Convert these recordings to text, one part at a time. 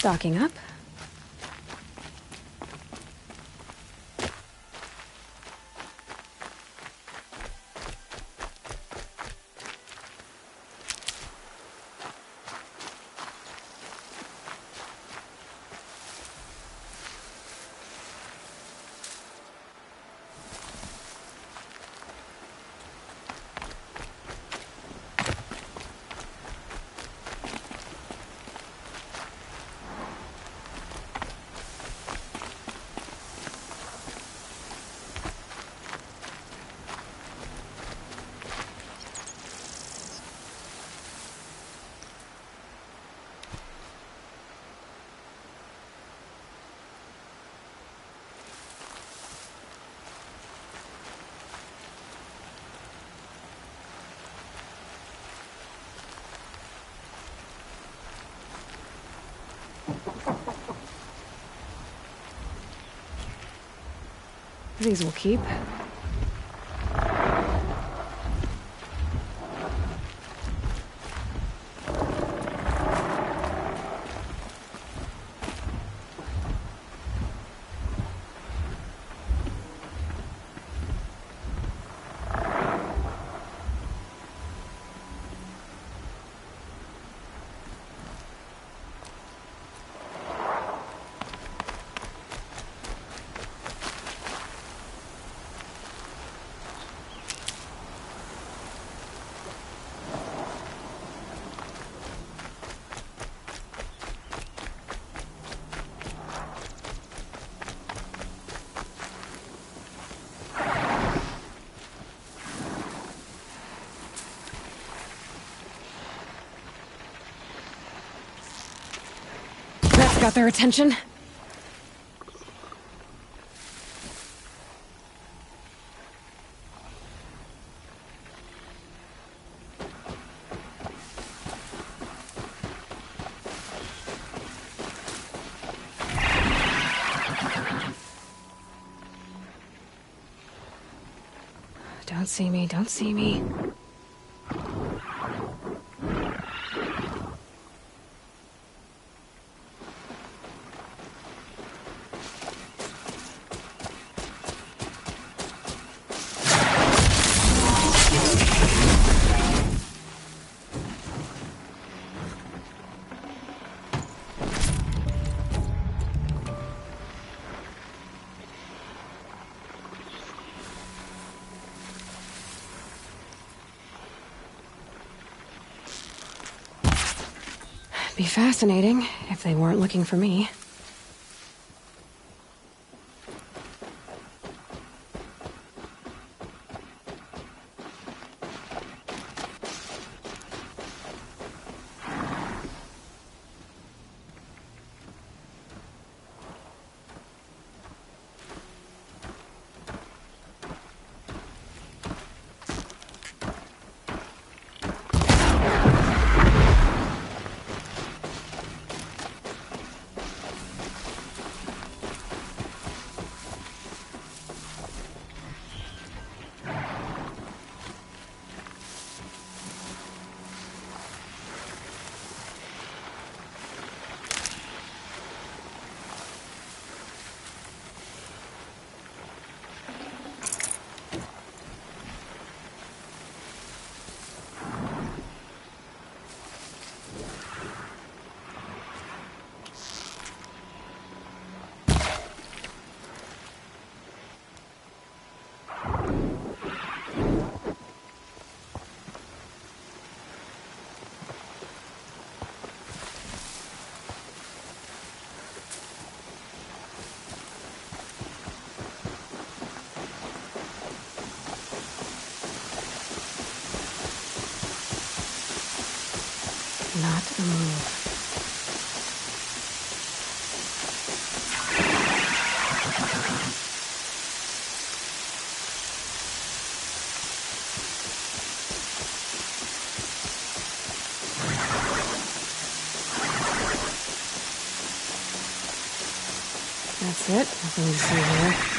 Stocking up. These will keep. Got their attention. Don't see me, don't see me. Be fascinating if they weren't looking for me. Not a move. That's it. Nothing to see here.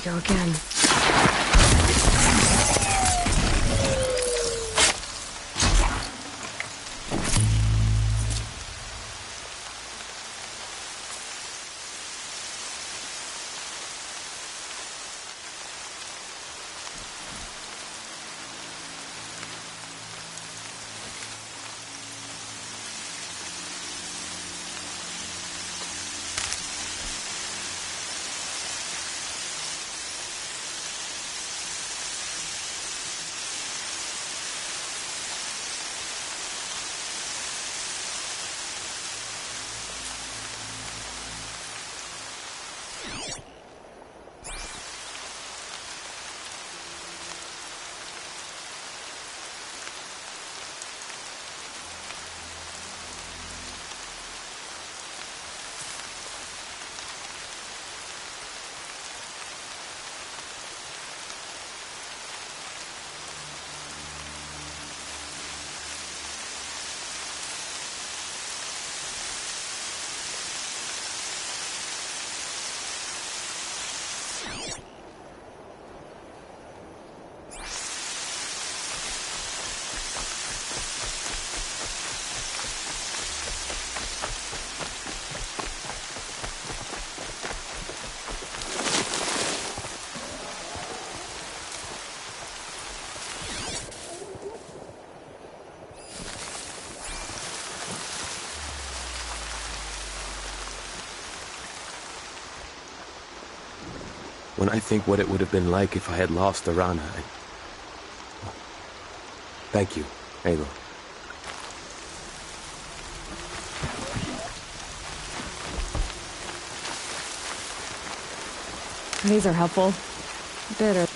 go again. When I think what it would have been like if I had lost Arana, Thank you, Aloy. These are helpful. Bitter.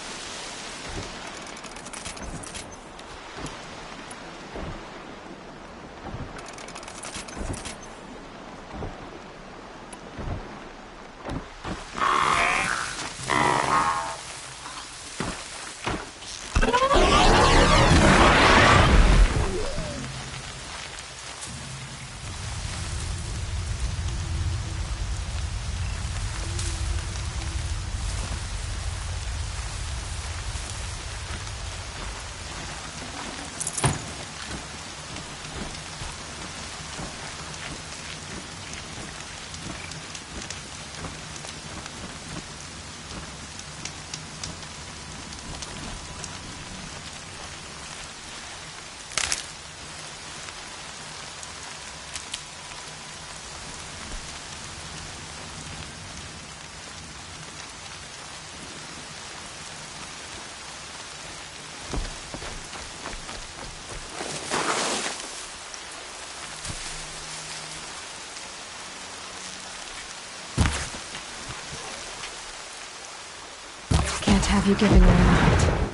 Can't have you giving away the hunt.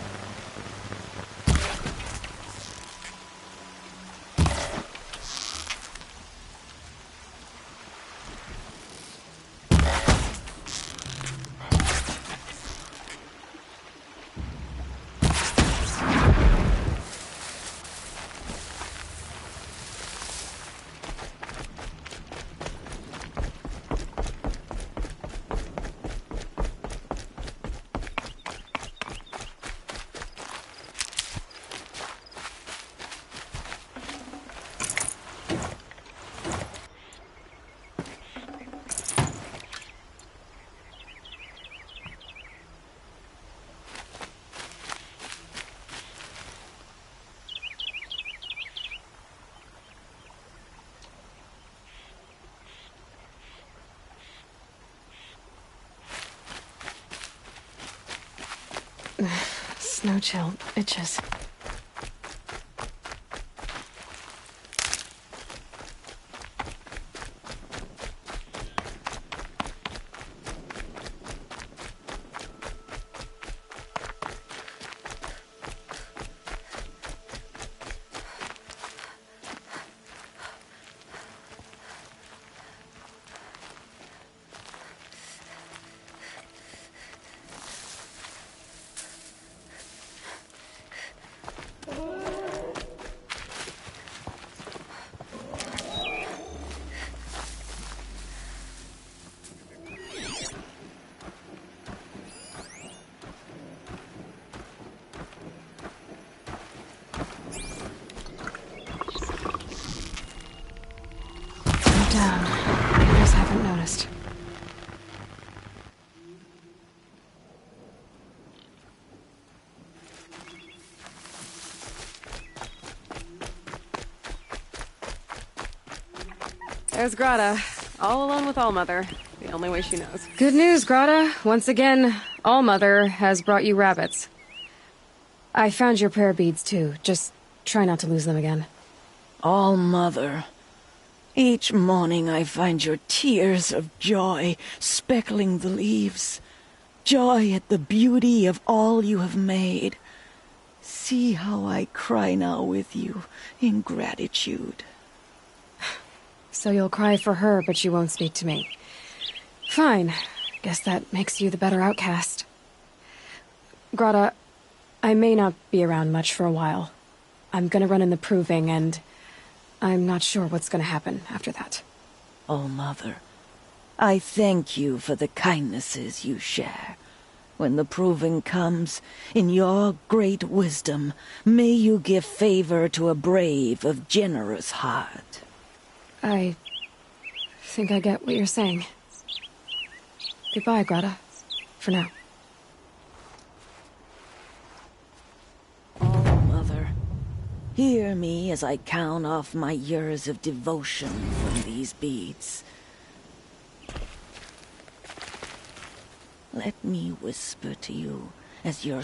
Snow chill itches. There's Grata, all alone with Allmother, the only way she knows. Good news, Grata. Once again, Allmother has brought you rabbits. I found your prayer beads, too. Just try not to lose them again. Allmother. Each morning I find your tears of joy speckling the leaves. Joy at the beauty of all you have made. See how I cry now with you in gratitude. So you'll cry for her, but you won't speak to me. Fine. Guess that makes you the better outcast. Grata, I may not be around much for a while. I'm gonna run in the proving, and I'm not sure what's gonna happen after that. Allmother, I thank you for the kindnesses you share. When the proving comes, in your great wisdom, may you give favor to a brave of generous heart. I think I get what you're saying. Goodbye, Grata. For now. Allmother, hear me as I count off my years of devotion from these beads. Let me whisper to you as your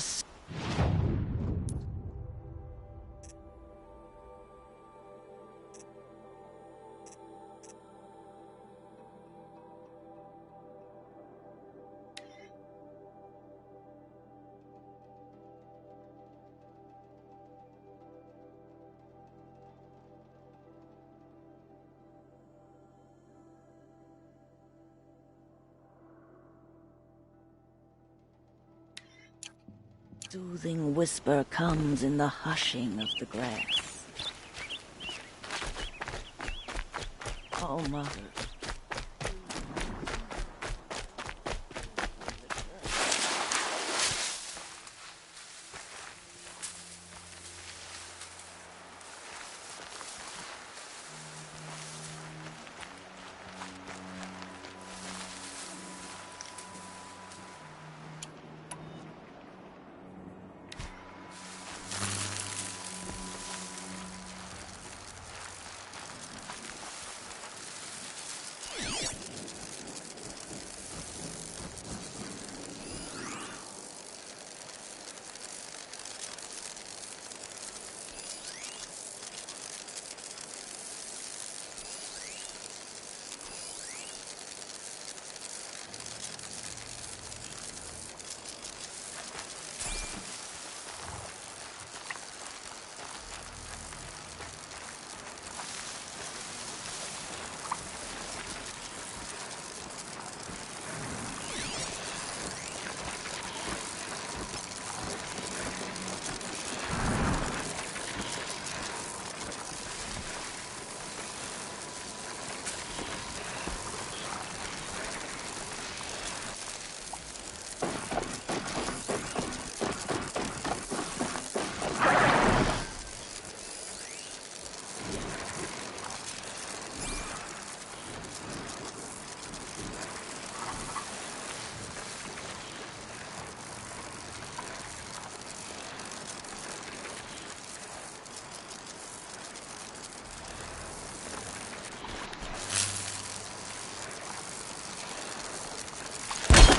soothing whisper comes in the hushing of the grass. Allmother.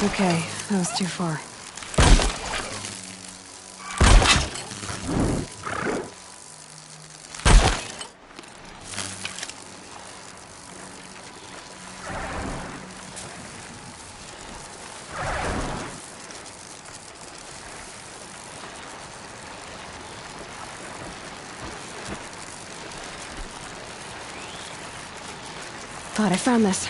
Okay, that was too far. Thought I found this.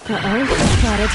Uh-oh, got it.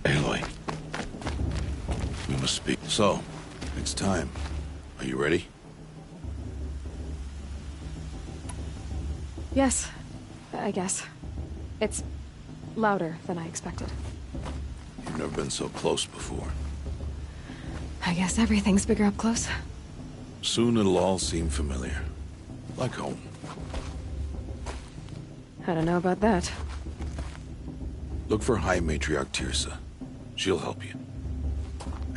Aloy. We must speak. So, it's time. Are you ready? Yes, I guess. It's louder than I expected. You've never been so close before. I guess everything's bigger up close. Soon it'll all seem familiar. Like home. I don't know about that. Look for High Matriarch Teersa. She'll help you.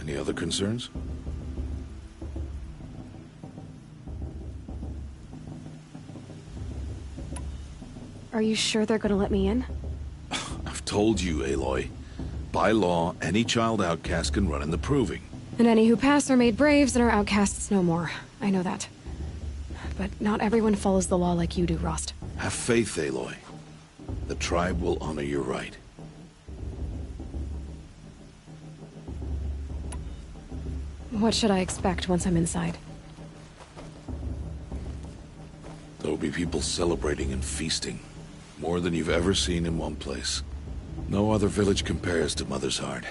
Any other concerns? Are you sure they're gonna let me in? I've told you, Aloy. By law, any child outcast can run in the Proving. And any who pass are made braves and are outcasts no more. I know that. But not everyone follows the law like you do, Rost. Have faith, Aloy. The tribe will honor your right. What should I expect once I'm inside? There will be people celebrating and feasting. More than you've ever seen in one place. No other village compares to Mother's Heart.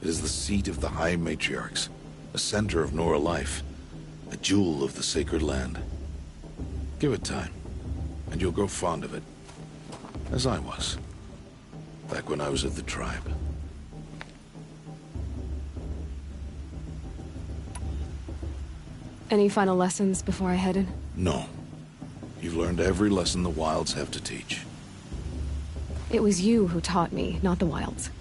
It is the seat of the High Matriarchs, a center of Nora life, a jewel of the sacred land. Give it time, and you'll grow fond of it. As I was, back when I was of the tribe. Any final lessons before I head in? No. You've learned every lesson the Wilds have to teach. It was you who taught me, not the Wilds.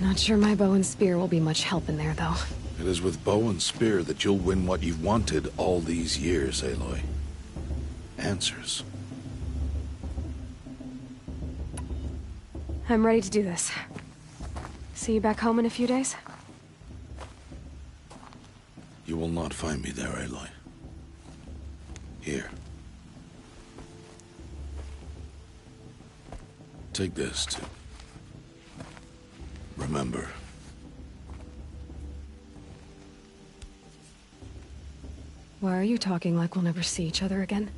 Not sure my bow and spear will be much help in there, though. It is with bow and spear that you'll win what you've wanted all these years, Aloy. Answers. I'm ready to do this. See you back home in a few days? You will not find me there, Aloy. Here. Take this to remember. Why are you talking like we'll never see each other again?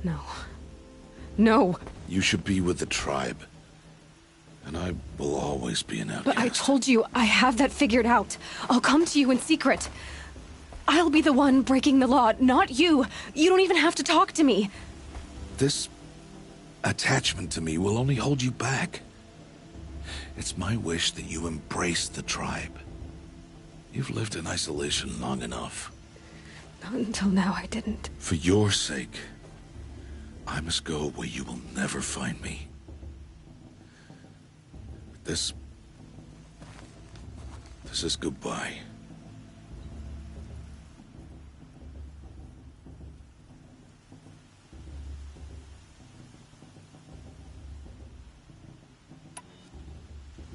No. No! You should be with the tribe. And I will always be an outcast. But I told you, I have that figured out. I'll come to you in secret. I'll be the one breaking the law, not you. You don't even have to talk to me. This attachment to me will only hold you back. It's my wish that you embrace the tribe. You've lived in isolation long enough. Until now, I didn't. For your sake, I must go where you will never find me. This is goodbye.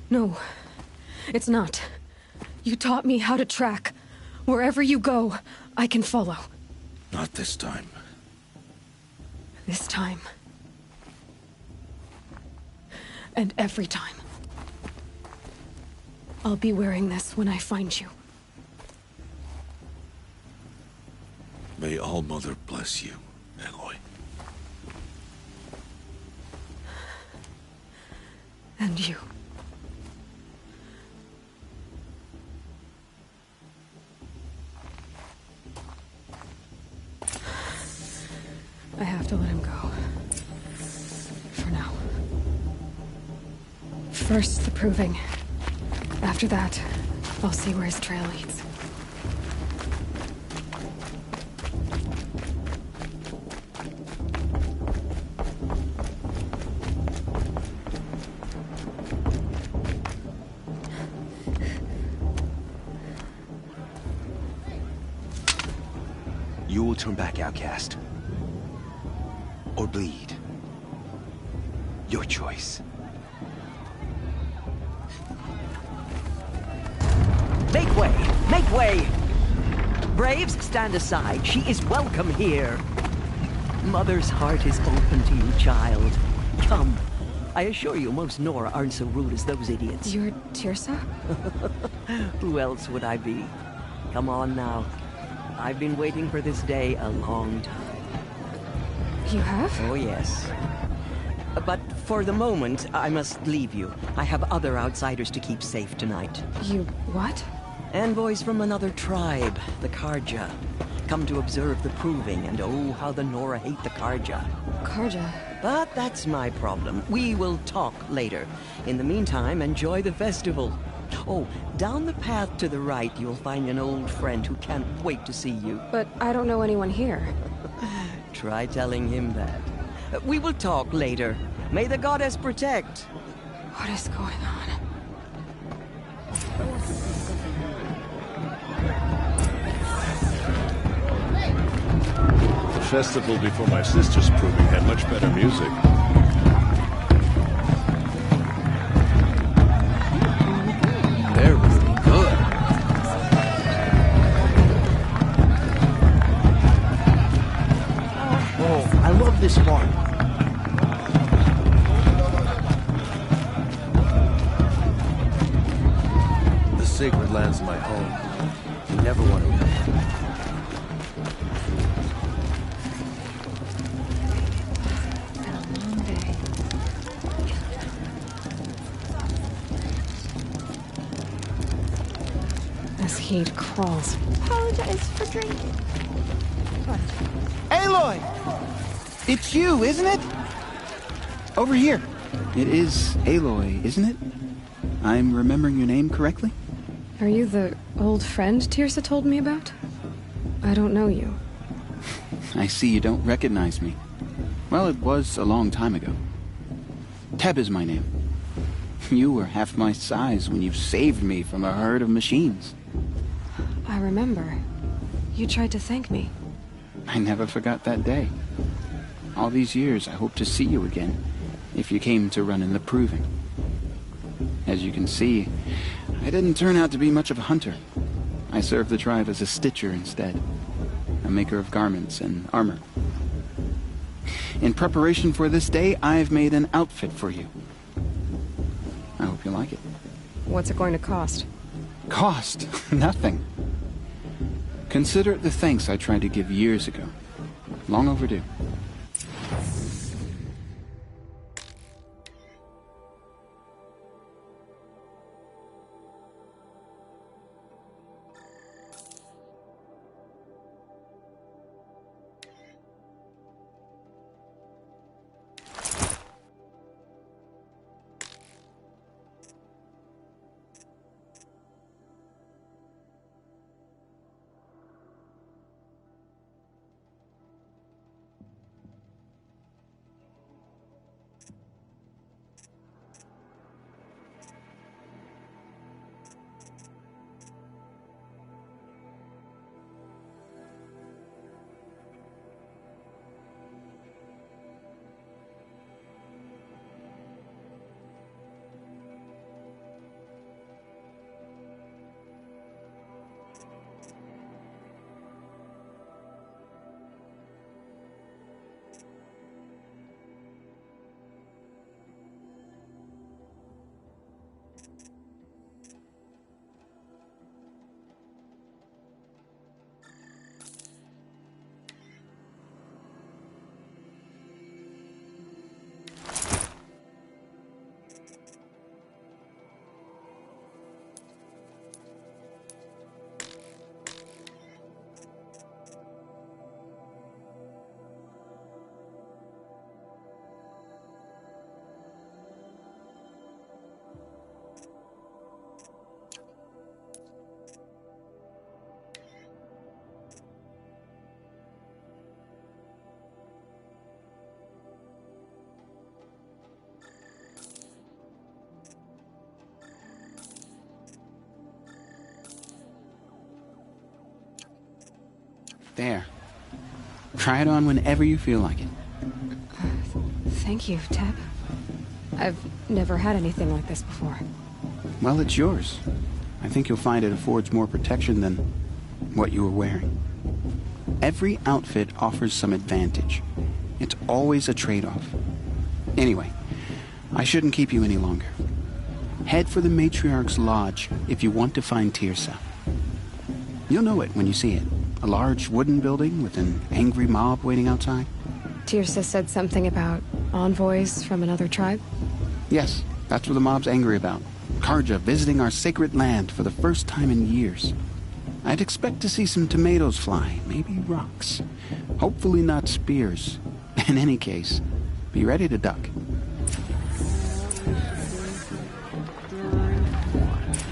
No, it's not. You taught me how to track. Wherever you go, I can follow. Not this time. This time. And every time. I'll be wearing this when I find you. May All-Mother bless you, Aloy. And you. I have to let him go. For now. First, the proving. After that, I'll see where his trail leads. You will turn back, outcast. Or bleed. Your choice. Make way! Make way! Braves, stand aside. She is welcome here. Mother's heart is open to you, child. Come. I assure you, most Nora aren't so rude as those idiots. You're Teersa? Who else would I be? Come on now. I've been waiting for this day a long time. You have? Oh, yes. But for the moment, I must leave you. I have other outsiders to keep safe tonight. You what? Envoys from another tribe, the Carja. Come to observe the proving, and oh, how the Nora hate the Carja. Carja. But that's my problem. We will talk later. In the meantime, enjoy the festival. Oh, down the path to the right, you'll find an old friend who can't wait to see you. But I don't know anyone here. Try telling him that. We will talk later. May the goddess protect. What is going on? The festival before my sister's proving had much better music. They're really good. Oh, I love this part. The sacred land's my home. You never want to leave. This heat crawls. Apologize for drinking. Aloy! It's you, isn't it? Over here. It is Aloy, isn't it? I'm remembering your name correctly? Are you the old friend Teersa told me about? I don't know you. I see you don't recognize me. Well, it was a long time ago. Teb is my name. You were half my size when you saved me from a herd of machines. I remember. You tried to thank me. I never forgot that day. All these years, I hope to see you again, if you came to run in the proving. As you can see, I didn't turn out to be much of a hunter. I served the tribe as a stitcher instead, a maker of garments and armor. In preparation for this day, I've made an outfit for you. I hope you like it. What's it going to cost? Cost? Nothing. Consider it the thanks I tried to give years ago. Long overdue. there. Try it on whenever you feel like it. Thank you, Teb. I've never had anything like this before. Well, it's yours. I think you'll find it affords more protection than what you were wearing. Every outfit offers some advantage. It's always a trade-off. Anyway, I shouldn't keep you any longer. Head for the Matriarch's Lodge if you want to find Teersa. You'll know it when you see it. A large wooden building with an angry mob waiting outside. Teersa said something about envoys from another tribe? Yes, that's what the mob's angry about. Karja visiting our sacred land for the first time in years. I'd expect to see some tomatoes fly, maybe rocks. Hopefully not spears. In any case, be ready to duck.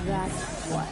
That's what.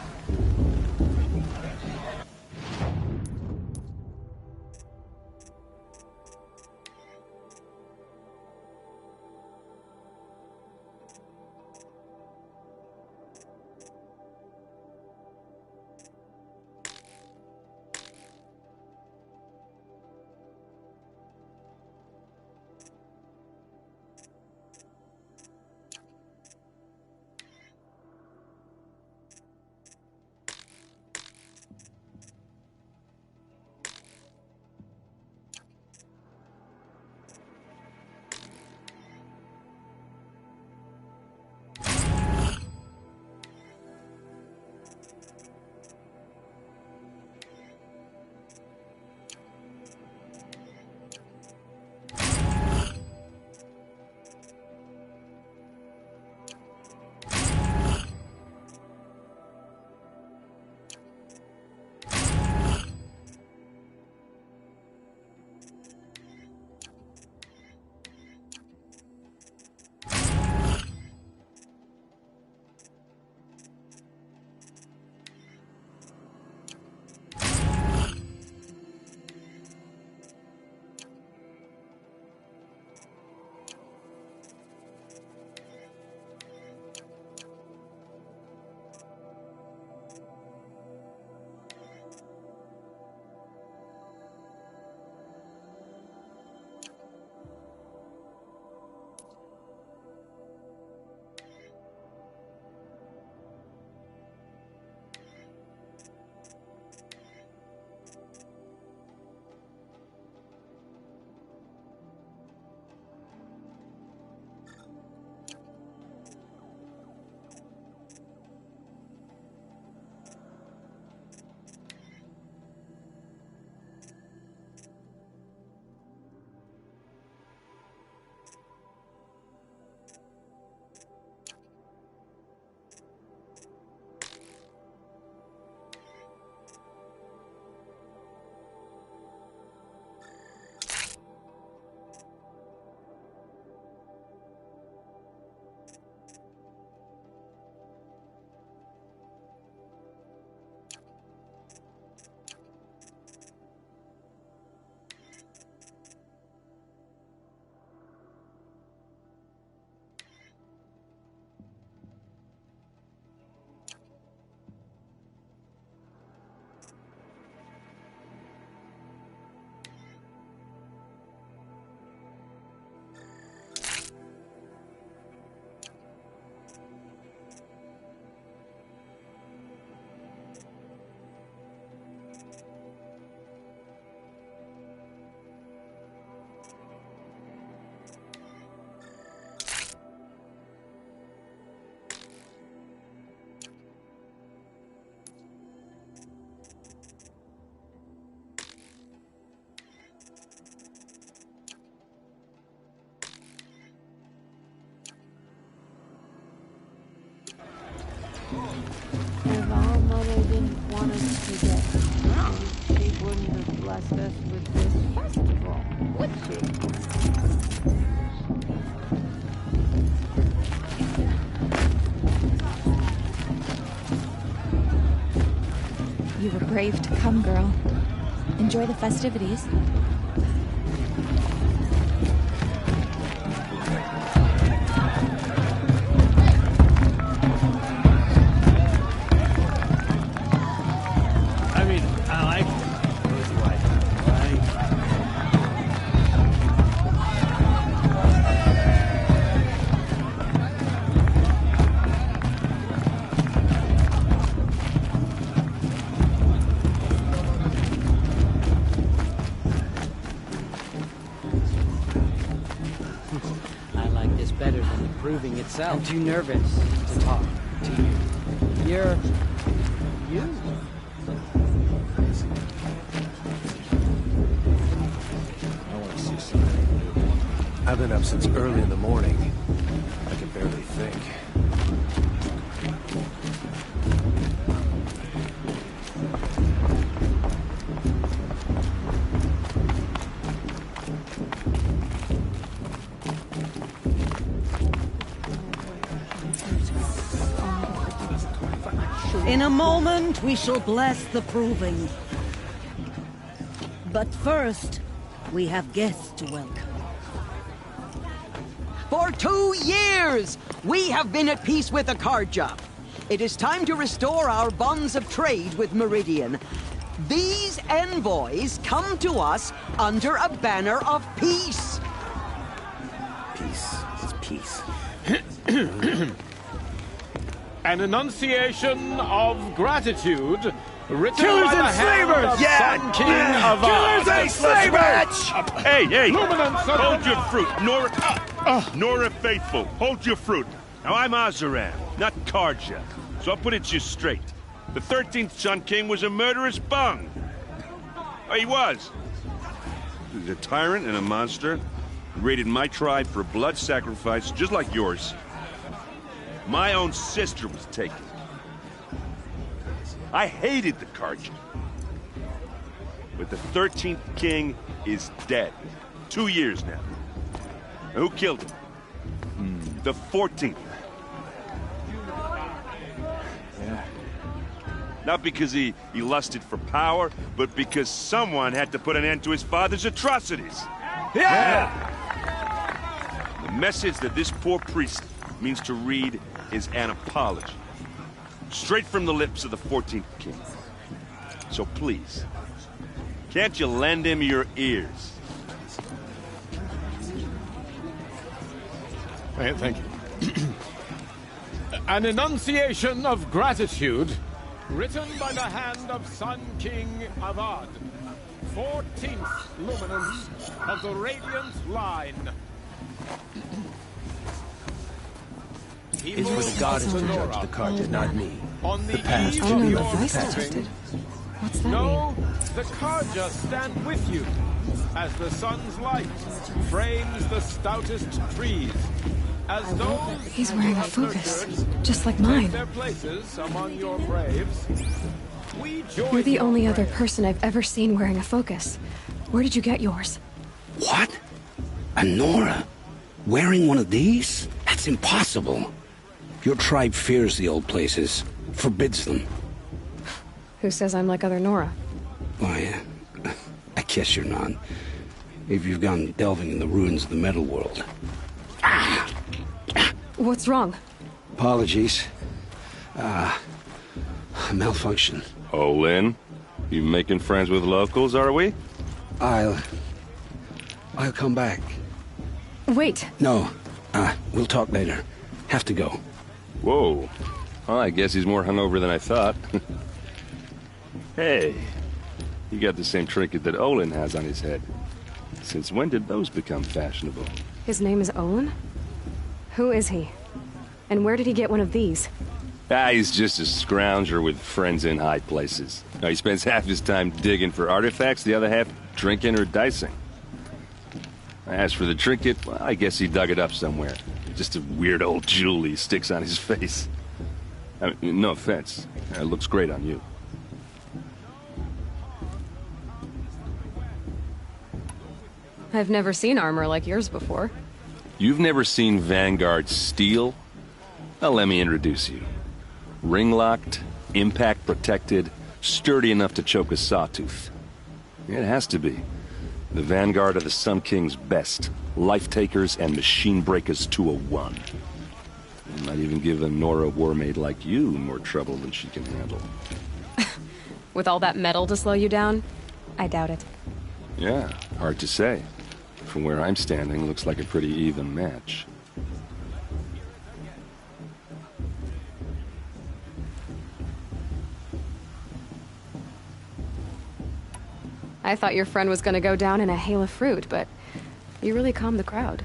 If our mother didn't want us to get drunk, she wouldn't have blessed us with this festival, would she? You were brave to come, girl. Enjoy the festivities. I mean, I like cozy life. is better than the proving itself. I'm too nervous to talk to you. You're... you? I want to see something. I've been up since early in the morning. I can barely think. In a moment, we shall bless the proving. But first, we have guests to welcome. For 2 years, we have been at peace with Akarja. It is time to restore our bonds of trade with Meridian. These envoys come to us under a banner of peace. Peace is peace. An enunciation of gratitude written Killers by the and hand slavers! of Yeah! Sun King Avad. Killers and slavers! Hey! Luminance of Hold the- your fruit, Nora Faithful, hold your fruit. Now, I'm Azaran, not Karja, so I'll put it to you straight. The 13th Sun King was a murderous bung. Oh, he was. He was a tyrant and a monster. He raided my tribe for a blood sacrifice, just like yours. My own sister was taken. I hated the Karja. But the 13th king is dead. 2 years now. And who killed him? The 14th. Yeah. Not because he lusted for power, but because someone had to put an end to his father's atrocities. Yeah! The message that this poor priest means to read is an apology. Straight from the lips of the 14th king. So please, can't you lend him your ears? Thank you. An enunciation of gratitude written by the hand of Sun King Avad, 14th luminance of the Radiant Line. It was the goddess to judge the Karja, not me. On The past eve will of be your of the voice past. detected. What's that No, the Karja stand with you, as the sun's light frames the stoutest trees, as those He's wearing a focus, just like take mine. their places among your braves. We join You're the your only other prayers. person I've ever seen wearing a focus. Where did you get yours? What? A Nora? Wearing one of these? That's impossible. Your tribe fears the old places, forbids them. Who says I'm like other Nora? Why, I guess you're not. If you've gone delving in the ruins of the metal world. What's wrong? Apologies. A malfunction. Oh, Lynn? You making friends with locals, are we? I'll come back. Wait. No, we'll talk later. Have to go. Whoa. Well, I guess he's more hungover than I thought. Hey, you got the same trinket that Olin has on his head. Since when did those become fashionable? His name is Olin? Who is he? And where did he get one of these? He's just a scrounger with friends in high places. Now, he spends half his time digging for artifacts, the other half drinking or dicing. As for the trinket, well, I guess he dug it up somewhere. Just a weird old jewel he sticks on his face. I mean, no offense. It looks great on you. I've never seen armor like yours before. You've never seen Vanguard steel? Well, let me introduce you. Ring-locked, impact-protected, sturdy enough to choke a sawtooth. It has to be. The Vanguard of the Sun King's best. Life-takers and machine-breakers to a one. It might even give a Nora warmaid like you more trouble than she can handle. With all that metal to slow you down? I doubt it. Yeah, hard to say. From where I'm standing, looks like a pretty even match. I thought your friend was gonna go down in a hail of fruit, but you really calmed the crowd.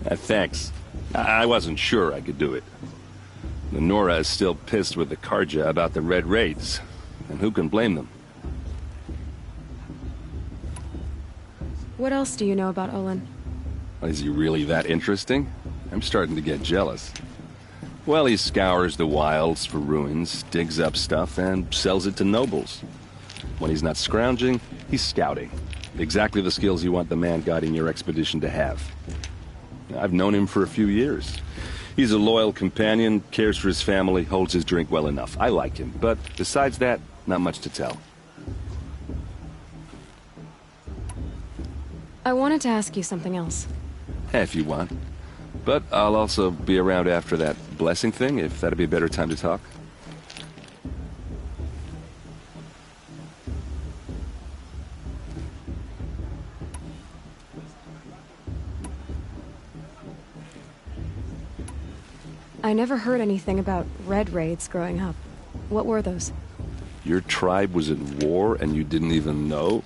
Thanks. I wasn't sure I could do it. The Nora is still pissed with the Karja about the Red Raids, and who can blame them? What else do you know about Olin? Is he really that interesting? I'm starting to get jealous. Well, he scours the wilds for ruins, digs up stuff, and sells it to nobles. When he's not scrounging, he's scouting. Exactly the skills you want the man guiding your expedition to have. I've known him for a few years. He's a loyal companion, cares for his family, holds his drink well enough. I like him, but besides that, not much to tell. I wanted to ask you something else. If you want. But I'll also be around after that blessing thing, if that'd be a better time to talk. I never heard anything about Red Raids growing up. What were those? Your tribe was in war and you didn't even know?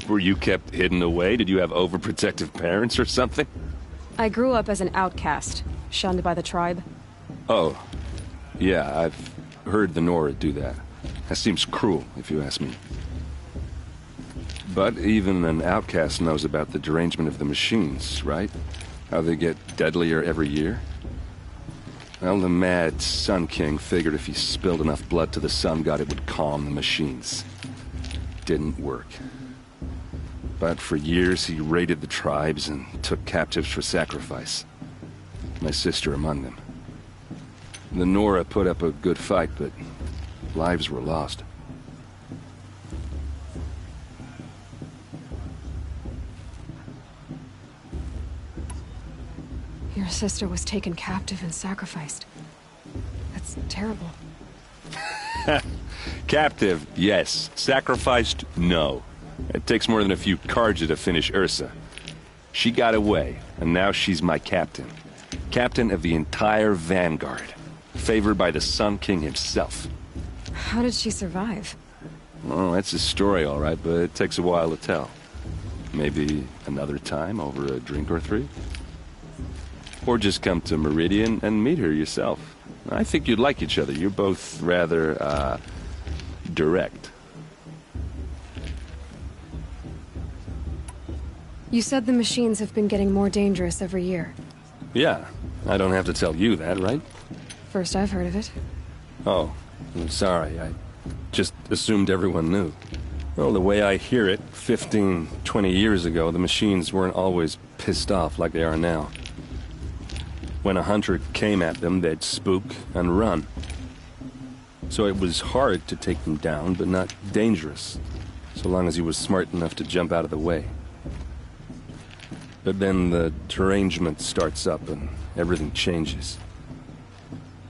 Were you kept hidden away? Did you have overprotective parents or something? I grew up as an outcast, shunned by the tribe. Oh, yeah, I've heard the Nora do that. That seems cruel, if you ask me. But even an outcast knows about the derangement of the machines, right? How they get deadlier every year? Well, the mad Sun King figured if he spilled enough blood to the Sun God, it would calm the machines. Didn't work. But for years, he raided the tribes and took captives for sacrifice. My sister among them. The Nora put up a good fight, but lives were lost. Your sister was taken captive and sacrificed. That's terrible. Captive, yes. Sacrificed, no. It takes more than a few Karja to finish Ursa. She got away, and now she's my captain. Captain of the entire Vanguard. Favored by the Sun King himself. How did she survive? Oh, that's a story, all right, but it takes a while to tell. Maybe another time over a drink or three? Or just come to Meridian and meet her yourself. I think you'd like each other. You're both rather, direct. You said the machines have been getting more dangerous every year. Yeah, I don't have to tell you that, right? First I've heard of it. Oh, I'm sorry. I just assumed everyone knew. Well, the way I hear it, 15, 20 years ago, the machines weren't always pissed off like they are now. When a hunter came at them, they'd spook and run. So it was hard to take them down, but not dangerous, so long as he was smart enough to jump out of the way. But then the derangement starts up and everything changes.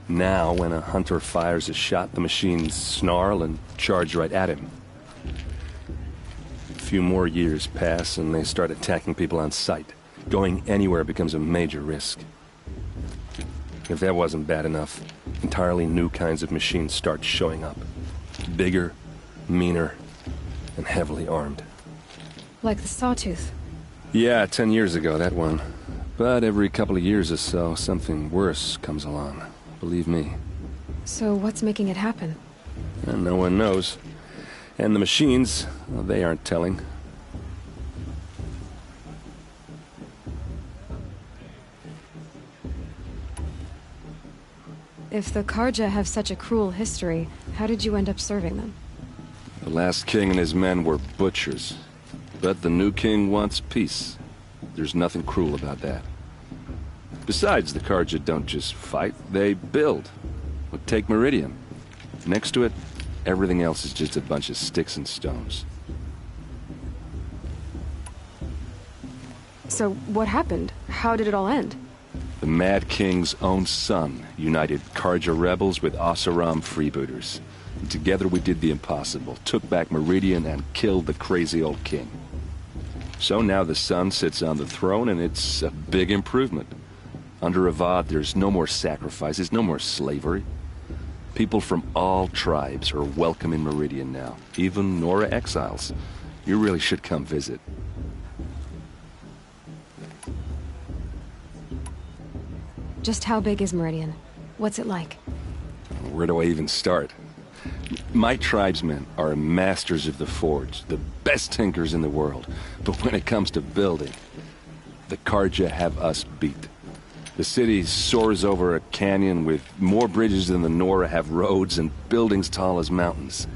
Now, when a hunter fires a shot, the machines snarl and charge right at him. A few more years pass and they start attacking people on sight. Going anywhere becomes a major risk. If that wasn't bad enough, entirely new kinds of machines start showing up. Bigger, meaner, and heavily armed. Like the Sawtooth. Yeah, 10 years ago, that one. But every couple of years or so, something worse comes along. Believe me. So what's making it happen? And no one knows. And the machines, well, they aren't telling. If the Karja have such a cruel history, how did you end up serving them? The last king and his men were butchers. But the new king wants peace. There's nothing cruel about that. Besides, the Karja don't just fight, they build. Well, take Meridian. Next to it, everything else is just a bunch of sticks and stones. So, what happened? How did it all end? The Mad King's own son united Karja rebels with Oseram freebooters. And together we did the impossible, took back Meridian and killed the crazy old king. So now the son sits on the throne and it's a big improvement. Under Avad, there's no more sacrifices, no more slavery. People from all tribes are welcome in Meridian now, even Nora exiles. You really should come visit. Just how big is Meridian? What's it like? Where do I even start? My tribesmen are masters of the forge, the best tinkers in the world. But when it comes to building, the Carja have us beat. The city soars over a canyon with more bridges than the Nora have roads and buildings tall as mountains.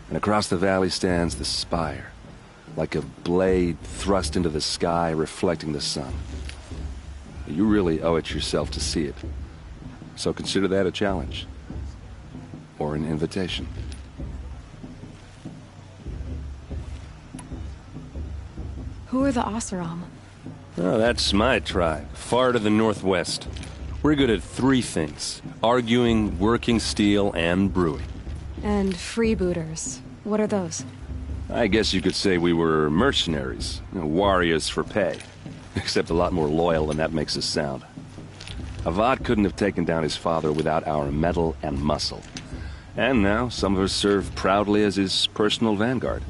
And across the valley stands the spire, like a blade thrust into the sky reflecting the sun. You really owe it yourself to see it. So consider that a challenge. Or an invitation. Who are the Oseram? Oh, that's my tribe, far to the northwest. We're good at three things: arguing, working steel, and brewing. And freebooters. What are those? I guess you could say we were mercenaries, warriors for pay. Except a lot more loyal than that makes us sound. Avad couldn't have taken down his father without our metal and muscle. And now, some of us serve proudly as his personal vanguard.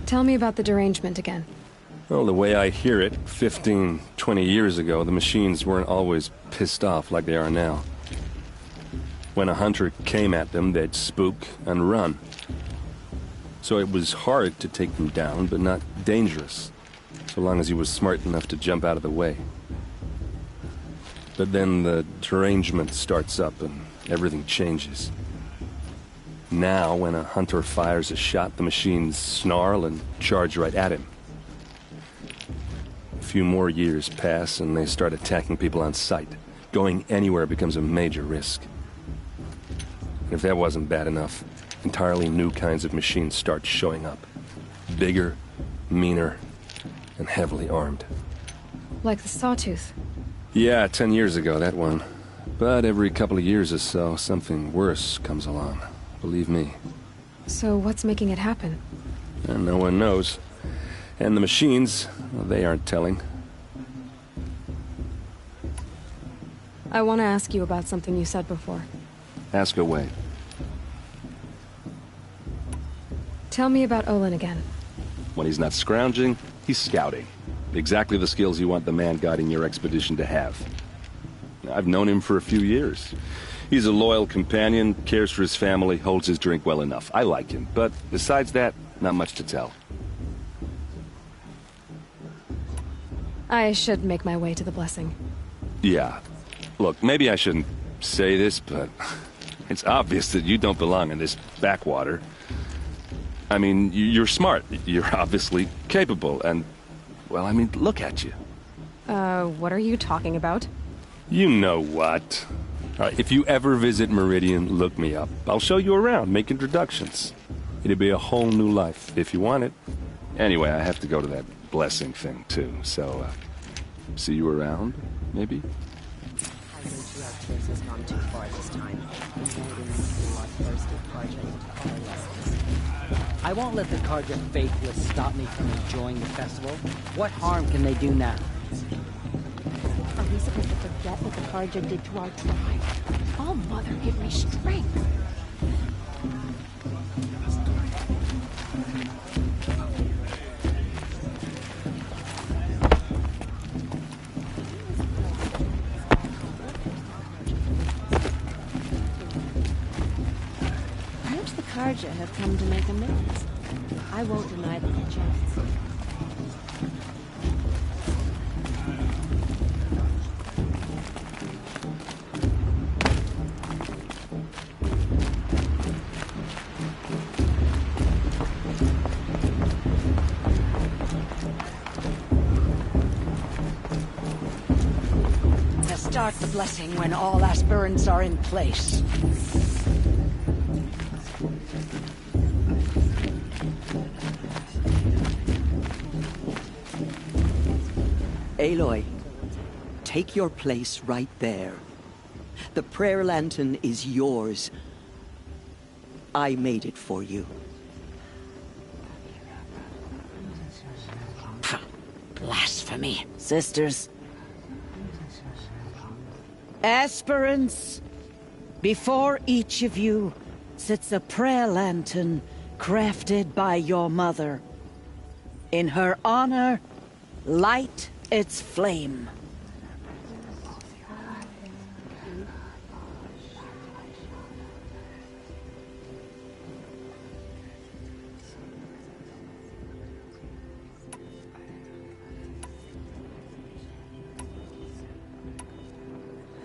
Tell me about the derangement again. Well, the way I hear it, 15, 20 years ago, the machines weren't always pissed off like they are now. When a hunter came at them, they'd spook and run. So it was hard to take them down, but not dangerous, so long as he was smart enough to jump out of the way. But then the derangement starts up and everything changes. Now, when a hunter fires a shot, the machines snarl and charge right at him. A few more years pass and they start attacking people on sight. Going anywhere becomes a major risk. And if that wasn't bad enough, entirely new kinds of machines start showing up. Bigger, meaner, and heavily armed. Like the Sawtooth? Yeah, 10 years ago, that one. But every couple of years or so, something worse comes along. Believe me. So what's making it happen? And no one knows. And the machines, well, they aren't telling. I want to ask you about something you said before. Ask away. Tell me about Olin again. When he's not scrounging, he's scouting. Exactly the skills you want the man guiding your expedition to have. I've known him for a few years. He's a loyal companion, cares for his family, holds his drink well enough. I like him, but besides that, not much to tell. I should make my way to the blessing. Yeah. Look, maybe I shouldn't say this, but it's obvious that you don't belong in this backwater. I mean, you're smart. You're obviously capable, and, well, I mean, look at you. What are you talking about? You know what. All right, if you ever visit Meridian, look me up. I'll show you around, make introductions. It'll be a whole new life, if you want it. Anyway, I have to go to that blessing thing, too, so, see you around, maybe? I think you have choices gone too far this time. I won't let the Carja faithless stop me from enjoying the festival. What harm can they do now? Are we supposed to forget what the Carja did to our tribe? Oh, Mother, give me strength! Perhaps the Carja have come to make amends. I won't deny them a chance. Start the blessing when all aspirants are in place. Aloy, take your place right there. The prayer lantern is yours. I made it for you. Blasphemy. Sisters. Aspirants, before each of you sits a prayer lantern crafted by your mother. In her honor, light its flame.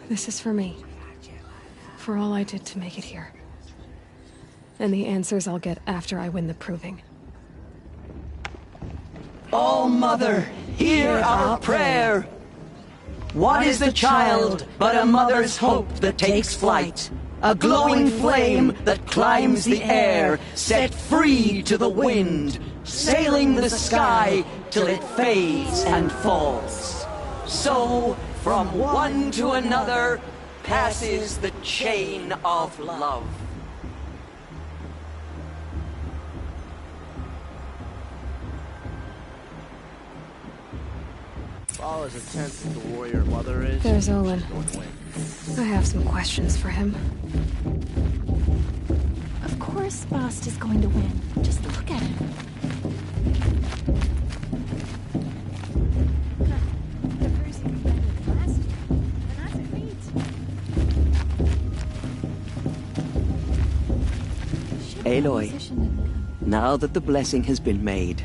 This is for me. For all I did to make it here. And the answers I'll get after I win the proving. All Mother, hear our prayer. What is the child but a mother's hope that takes flight? A glowing flame that climbs the air, set free to the wind, sailing the sky till it fades and falls. So, from one to another, passes the chain of love. All as intense as the warrior mother is. There's Olin. I have some questions for him. Of course Rost is going to win. Just look at him. Aloy, now that the blessing has been made,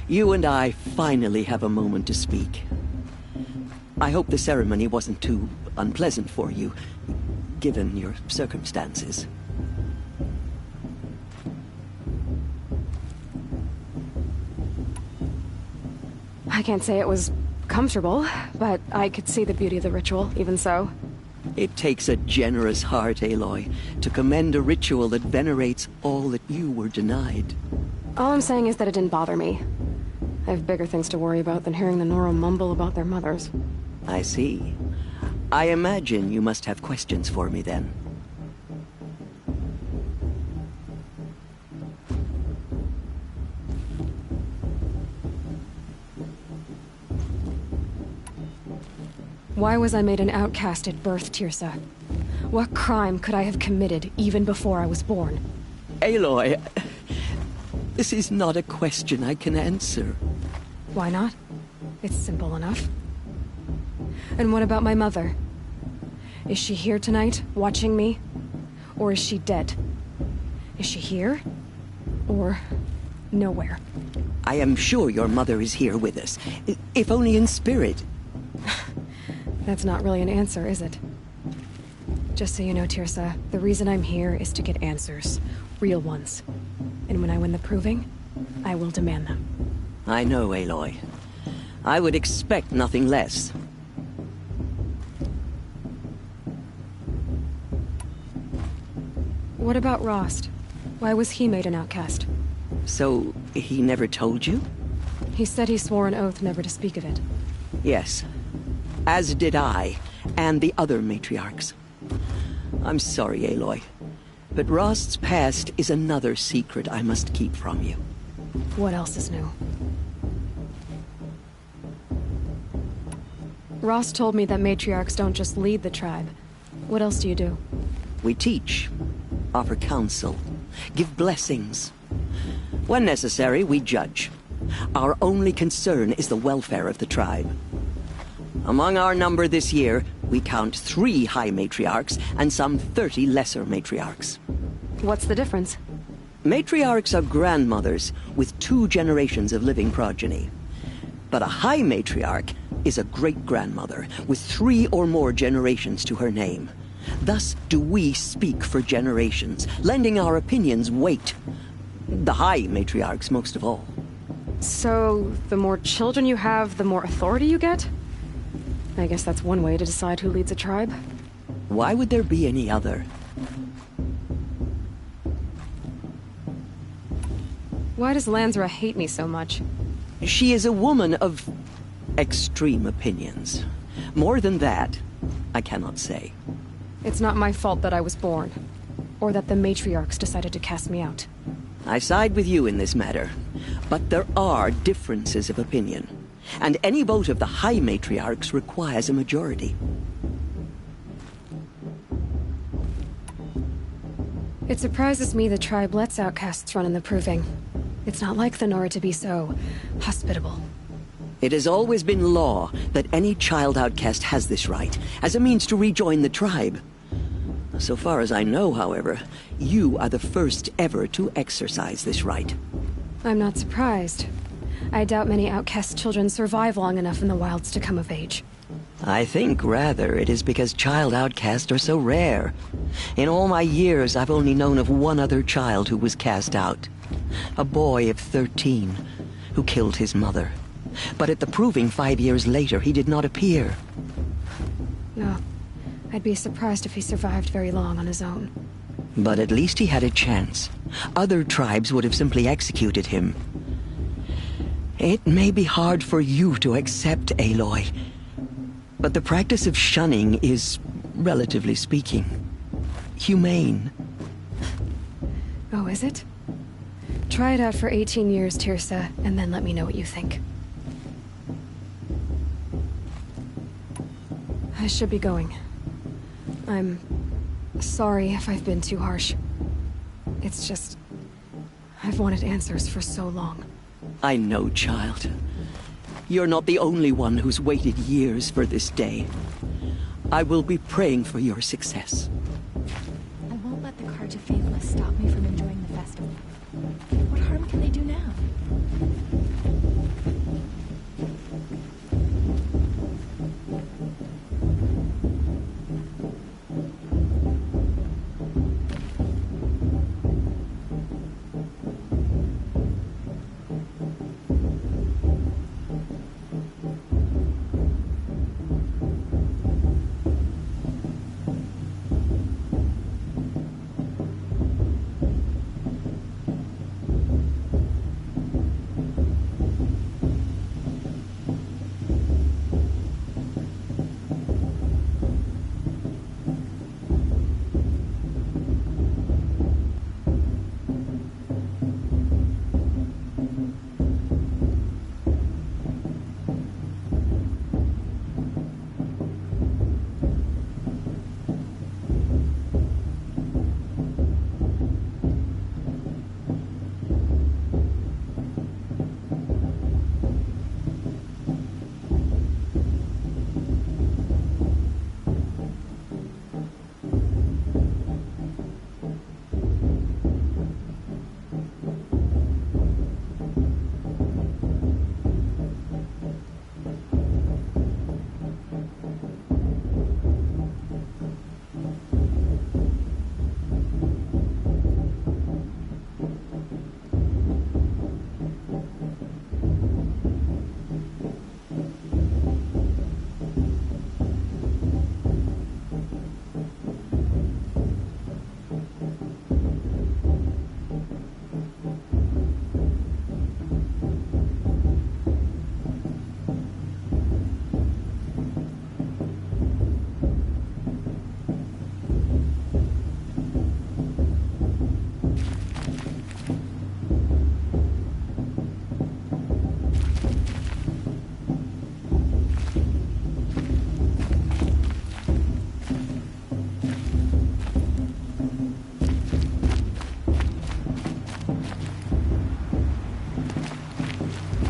you and I finally have a moment to speak. I hope the ceremony wasn't too unpleasant for you, given your circumstances. I can't say it was comfortable, but I could see the beauty of the ritual, even so. It takes a generous heart, Aloy, to commend a ritual that venerates all that you were denied. All I'm saying is that it didn't bother me. I have bigger things to worry about than hearing the Nora mumble about their mothers. I see. I imagine you must have questions for me, then. Why was I made an outcast at birth, Tirsa? What crime could I have committed even before I was born? Aloy, this is not a question I can answer. Why not? It's simple enough. And what about my mother? Is she here tonight, watching me? Or is she dead? Is she here? Or nowhere? I am sure your mother is here with us, if only in spirit. That's not really an answer, is it? Just so you know, Tirsa, the reason I'm here is to get answers. Real ones. And when I win the proving, I will demand them. I know, Aloy. I would expect nothing less. What about Rost? Why was he made an outcast? So, he never told you? He said he swore an oath never to speak of it. Yes. As did I, and the other matriarchs. I'm sorry, Aloy, but Rost's past is another secret I must keep from you. What else is new? Rost told me that matriarchs don't just lead the tribe. What else do you do? We teach, offer counsel, give blessings. When necessary, we judge. Our only concern is the welfare of the tribe. Among our number this year, we count 3 high matriarchs and some 30 lesser matriarchs. What's the difference? Matriarchs are grandmothers with 2 generations of living progeny. But a high matriarch is a great-grandmother with 3 or more generations to her name. Thus do we speak for generations, lending our opinions weight. The high matriarchs most of all. So, the more children you have, the more authority you get? I guess that's one way to decide who leads a tribe. Why would there be any other? Why does Lansra hate me so much? She is a woman of extreme opinions. More than that, I cannot say. It's not my fault that I was born, or that the matriarchs decided to cast me out. I side with you in this matter, but there are differences of opinion, and any vote of the high matriarchs requires a majority. It surprises me the tribe lets outcasts run in the proving. It's not like the Nora to be so hospitable. It has always been law that any child outcast has this right, as a means to rejoin the tribe. So far as I know, however, you are the first ever to exercise this right. I'm not surprised. I doubt many outcast children survive long enough in the wilds to come of age. I think, rather, it is because child outcasts are so rare. In all my years, I've only known of one other child who was cast out. A boy of 13, who killed his mother. But at the proving 5 years later, he did not appear. No. I'd be surprised if he survived very long on his own. But at least he had a chance. Other tribes would have simply executed him. It may be hard for you to accept, Aloy, but the practice of shunning is, relatively speaking, humane. Oh, is it? Try it out for 18 years, Tirsa, and then let me know what you think. I should be going. I'm sorry if I've been too harsh. It's just... I've wanted answers for so long. I know, child. You're not the only one who's waited years for this day. I will be praying for your success. I won't let the Carja Faithless stop me from enjoying the festival. What harm can they do now?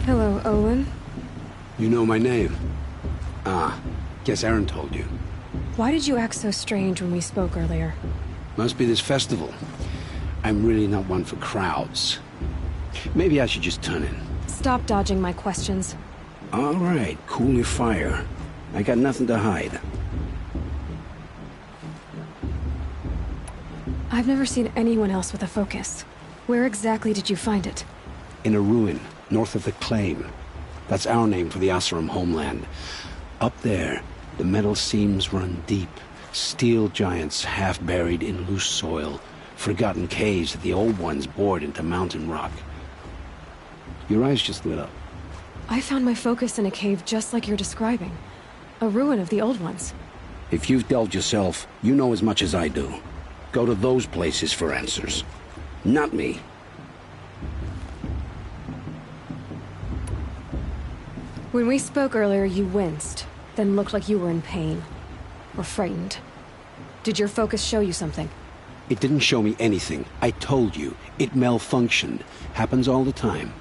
Hello, Olin. You know my name? Ah, guess Aaron told you. Why did you act so strange when we spoke earlier? Must be this festival. I'm really not one for crowds. Maybe I should just turn in. Stop dodging my questions. All right, cool your fire. I got nothing to hide. I've never seen anyone else with a focus. Where exactly did you find it? In a ruin, north of the Claim. That's our name for the Oseram homeland. Up there, the metal seams run deep. Steel giants half buried in loose soil. Forgotten caves that the old ones bored into mountain rock. Your eyes just lit up. I found my focus in a cave just like you're describing. A ruin of the old ones. If you've delved yourself, you know as much as I do. Go to those places for answers. Not me. When we spoke earlier, you winced, then looked like you were in pain. Or frightened. Did your focus show you something? It didn't show me anything. I told you. It malfunctioned. Happens all the time.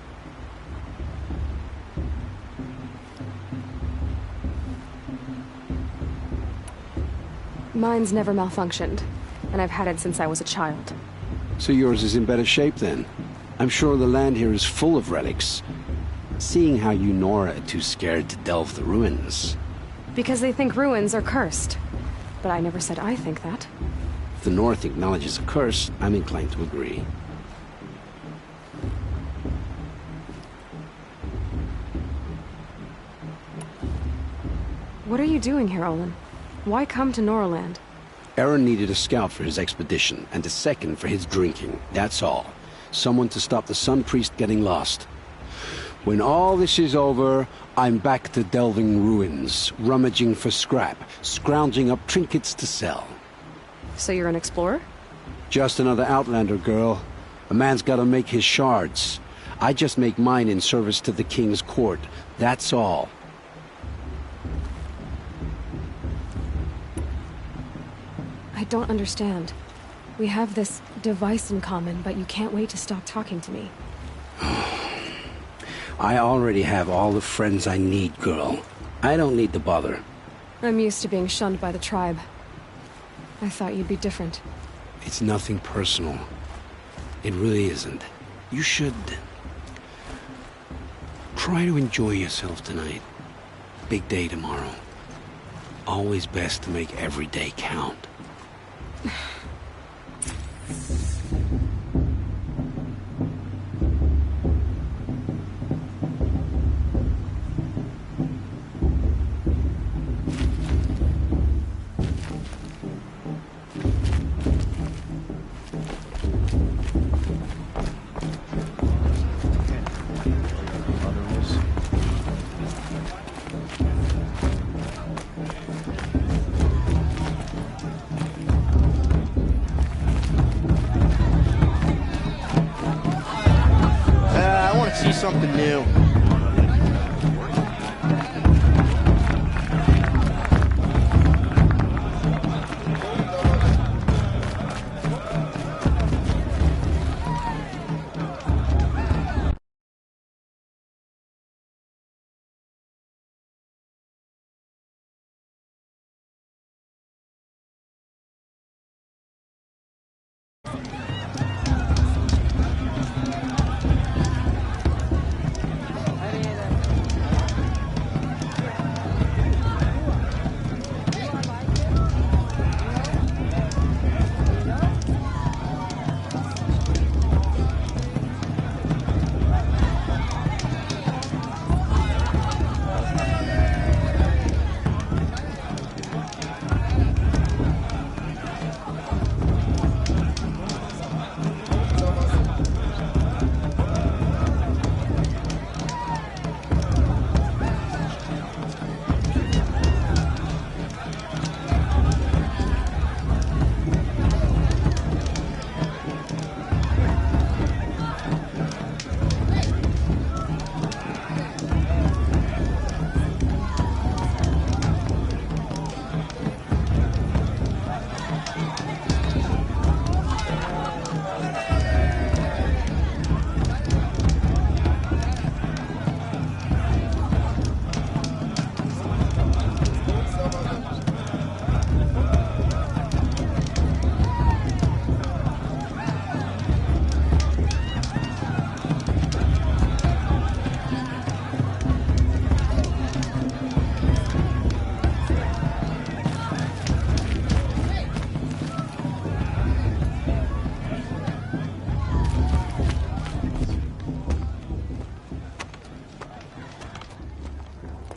Mine's never malfunctioned, and I've had it since I was a child. So yours is in better shape then. I'm sure the land here is full of relics. Seeing how you Nora are too scared to delve the ruins. Because they think ruins are cursed. But I never said I think that. If the North acknowledges a curse, I'm inclined to agree. What are you doing here, Olin? Why come to Noraland? Aaron needed a scout for his expedition, and a second for his drinking. That's all. Someone to stop the Sun Priest getting lost. When all this is over, I'm back to delving ruins, rummaging for scrap, scrounging up trinkets to sell. So you're an explorer? Just another Outlander, girl. A man's gotta make his shards. I just make mine in service to the King's court. That's all. I don't understand. We have this device in common, but you can't wait to stop talking to me. I already have all the friends I need, girl. I don't need the bother. I'm used to being shunned by the tribe. I thought you'd be different. It's nothing personal. It really isn't. You should... try to enjoy yourself tonight. Big day tomorrow. Always best to make every day count. Something new.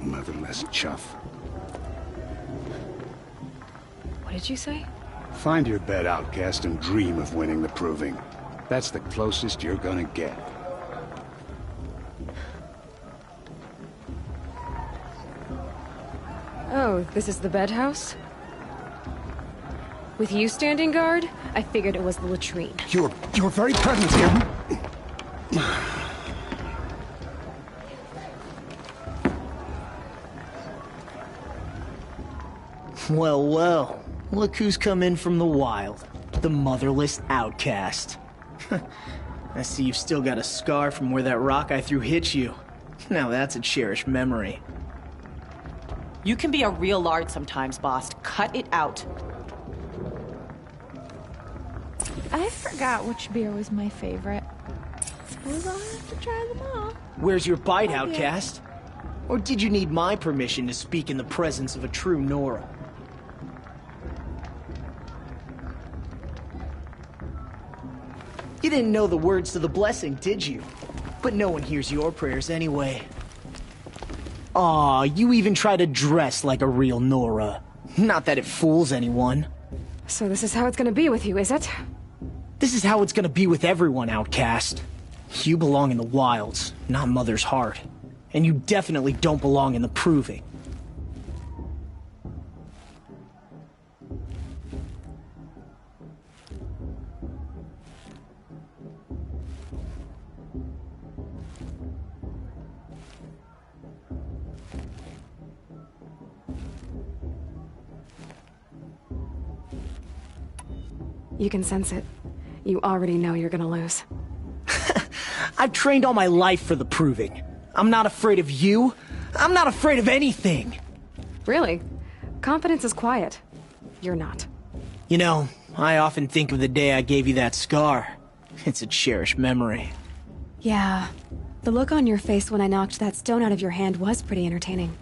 Motherless chuff. What did you say? Find your bed, outcast, and dream of winning the proving. That's the closest you're gonna get. Oh, this is the bedhouse? With you standing guard, I figured it was the latrine. Your very presence here... Well, well. Look who's come in from the wild. The motherless outcast. I see you've still got a scar from where that rock I threw hit you. Now that's a cherished memory. You can be a real lard sometimes, boss. Cut it out. I forgot which beer was my favorite. Suppose I'll have to try them all. Where's your bite, Okay. outcast? Or did you need my permission to speak in the presence of a true Nora? You didn't know the words to the blessing, did you? But no one hears your prayers anyway. Aw, you even try to dress like a real Nora. Not that it fools anyone. So this is how it's gonna be with you, is it? This is how it's gonna be with everyone, outcast. You belong in the wilds, not Mother's Heart. And you definitely don't belong in the Proving. You can sense it. You already know you're gonna lose. I've trained all my life for the Proving. I'm not afraid of you. I'm not afraid of anything. Really? Confidence is quiet. You're not. You know, I often think of the day I gave you that scar. It's a cherished memory. Yeah. The look on your face when I knocked that stone out of your hand was pretty entertaining.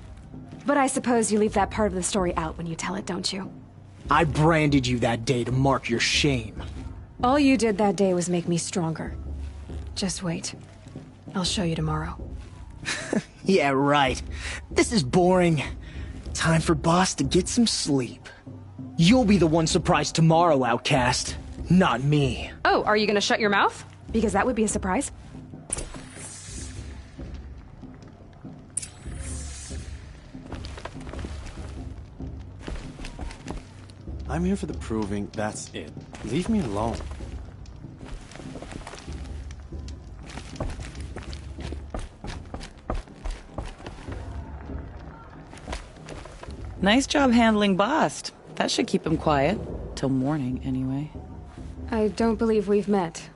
But I suppose you leave that part of the story out when you tell it, don't you? I branded you that day to mark your shame. All you did that day was make me stronger. Just wait. I'll show you tomorrow. Yeah, right. This is boring. Time for Boss to get some sleep. You'll be the one surprised tomorrow, outcast. Not me. Oh, are you gonna shut your mouth? Because that would be a surprise. I'm here for the Proving, that's it. Leave me alone. Nice job handling Bast. That should keep him quiet. Till morning, anyway. I don't believe we've met.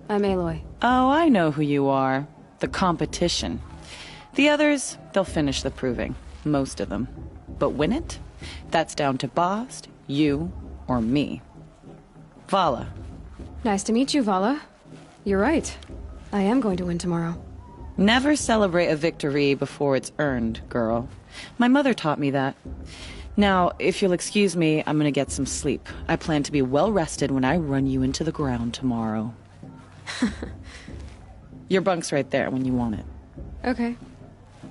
I'm Aloy. Oh, I know who you are. The competition. The others, they'll finish the Proving. Most of them. But win it? That's down to Bast, you, or me. Vala. Nice to meet you, Vala. You're right. I am going to win tomorrow. Never celebrate a victory before it's earned, girl. My mother taught me that. Now, if you'll excuse me, I'm gonna get some sleep. I plan to be well rested when I run you into the ground tomorrow. Your bunk's right there when you want it. Okay.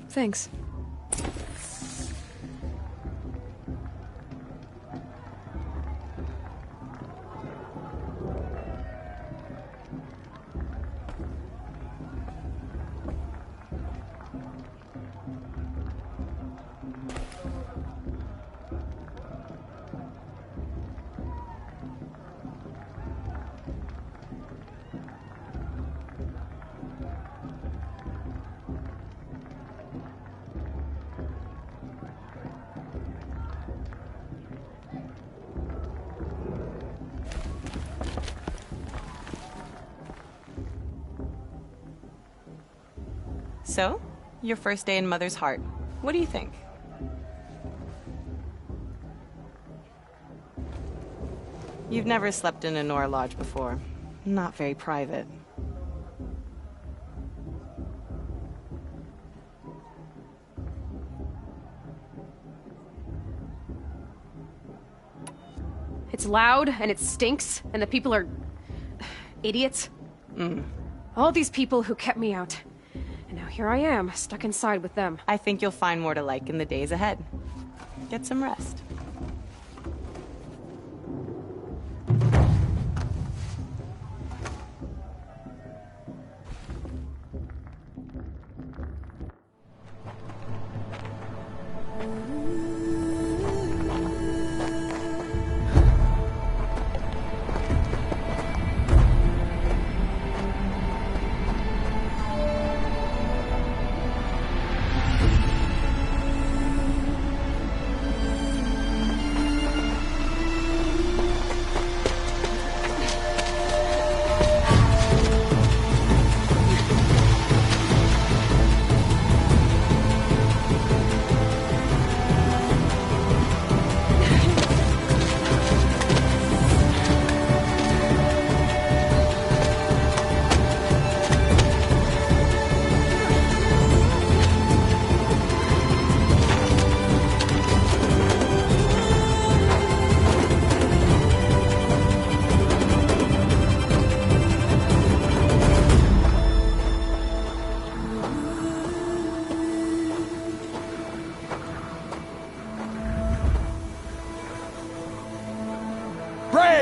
Thanks. So, your first day in Mother's Heart. What do you think? You've never slept in a Nora Lodge before. Not very private. It's loud, and it stinks, and the people are... idiots. All these people who kept me out. And now here I am, stuck inside with them. I think you'll find more to like in the days ahead. Get some rest.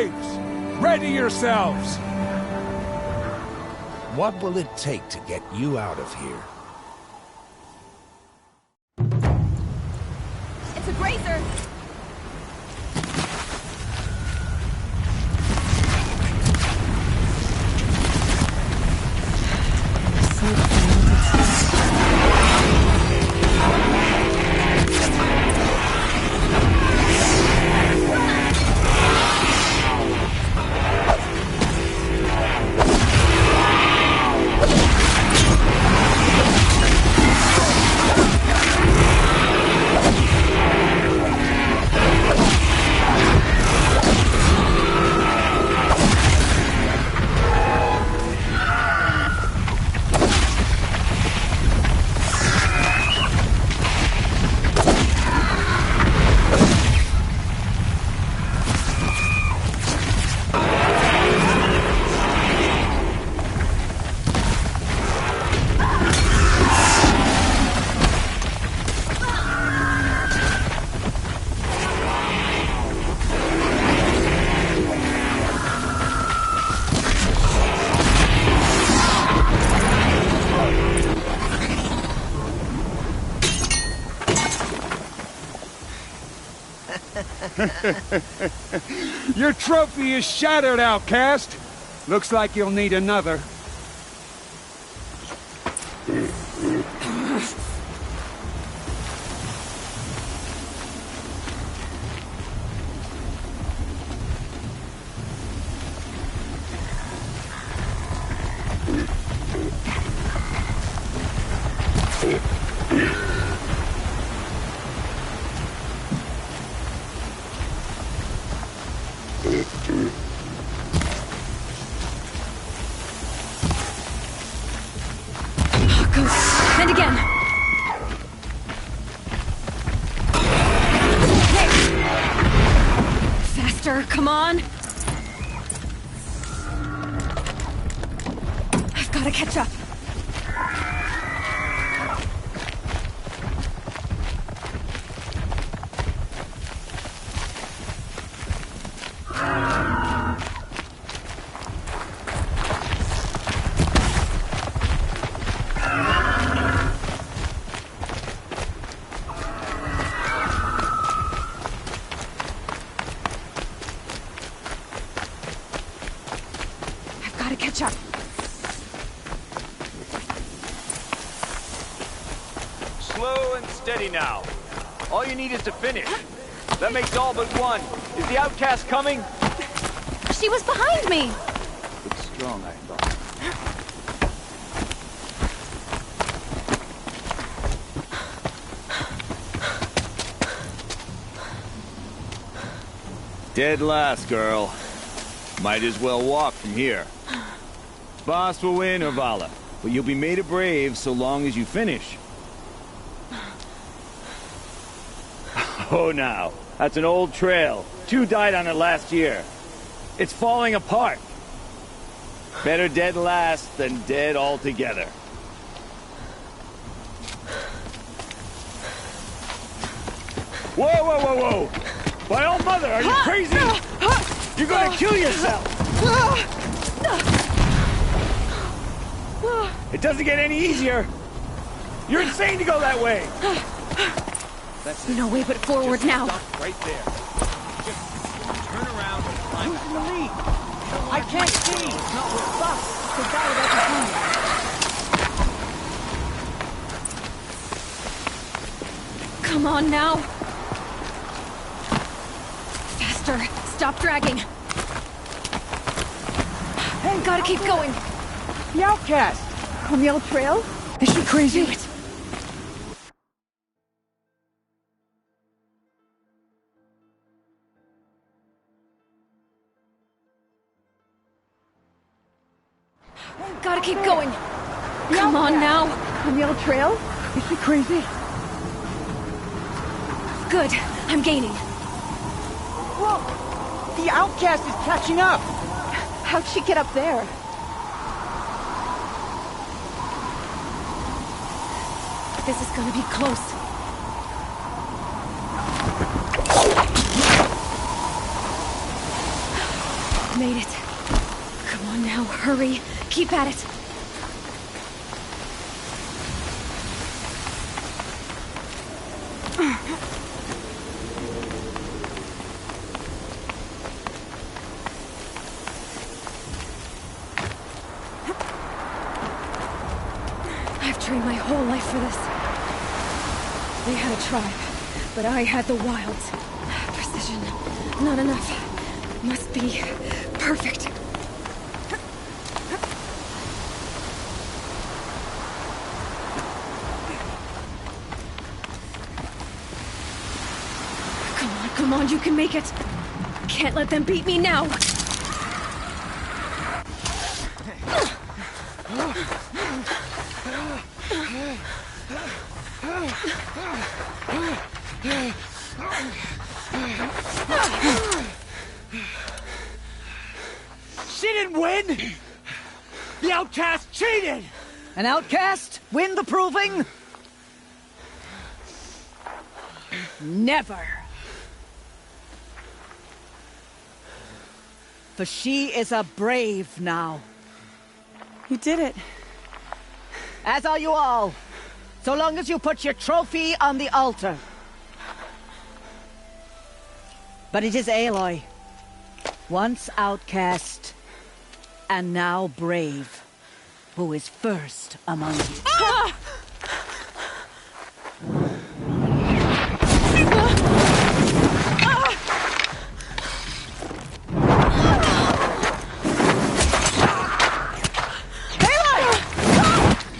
Braves! Ready yourselves! What will it take to get you out of here? It's a grazer! Your trophy is shattered, outcast. Looks like you'll need another. And again. Faster, come on. I've got to catch up. Catch up. Slow and steady now. All you need is to finish. That makes all but one. Is the outcast coming? She was behind me. Looks strong, I thought. Dead last, girl. Might as well walk from here. Boss will win, or Vala, but you'll be made a brave so long as you finish. Oh, now, that's an old trail. 2 died on it last year. It's falling apart. Better dead last than dead altogether. Whoa, whoa, whoa, whoa! By all mother, are you crazy? You're gonna kill yourself! It doesn't get any easier! You're insane to go that way! That's no way but forward just now. Stop right there. Just turn around and climb. Who's in the lead? I can't see! No, stop! The guy Come on now. Faster. Stop dragging. Hey, gotta keep going. The outcast! On the old trail? Is she crazy? Do it. Gotta keep going. Come on now. On the old trail? Is she crazy? Good. I'm gaining. Whoa! The outcast is catching up! How'd she get up there? This is gonna be close. made it. Come on now, hurry. Keep at it. I've trained my whole life for this. They had a tribe, but I had the wilds. Precision, not enough. Must be perfect. Come on, you can make it. Can't let them beat me now. She didn't win! The outcast cheated! An outcast? Win the proving? Never. For she is a brave now. You did it. As are you all. So long as you put your trophy on the altar. But it is Aloy, once outcast, and now brave, who is first among you. Ah!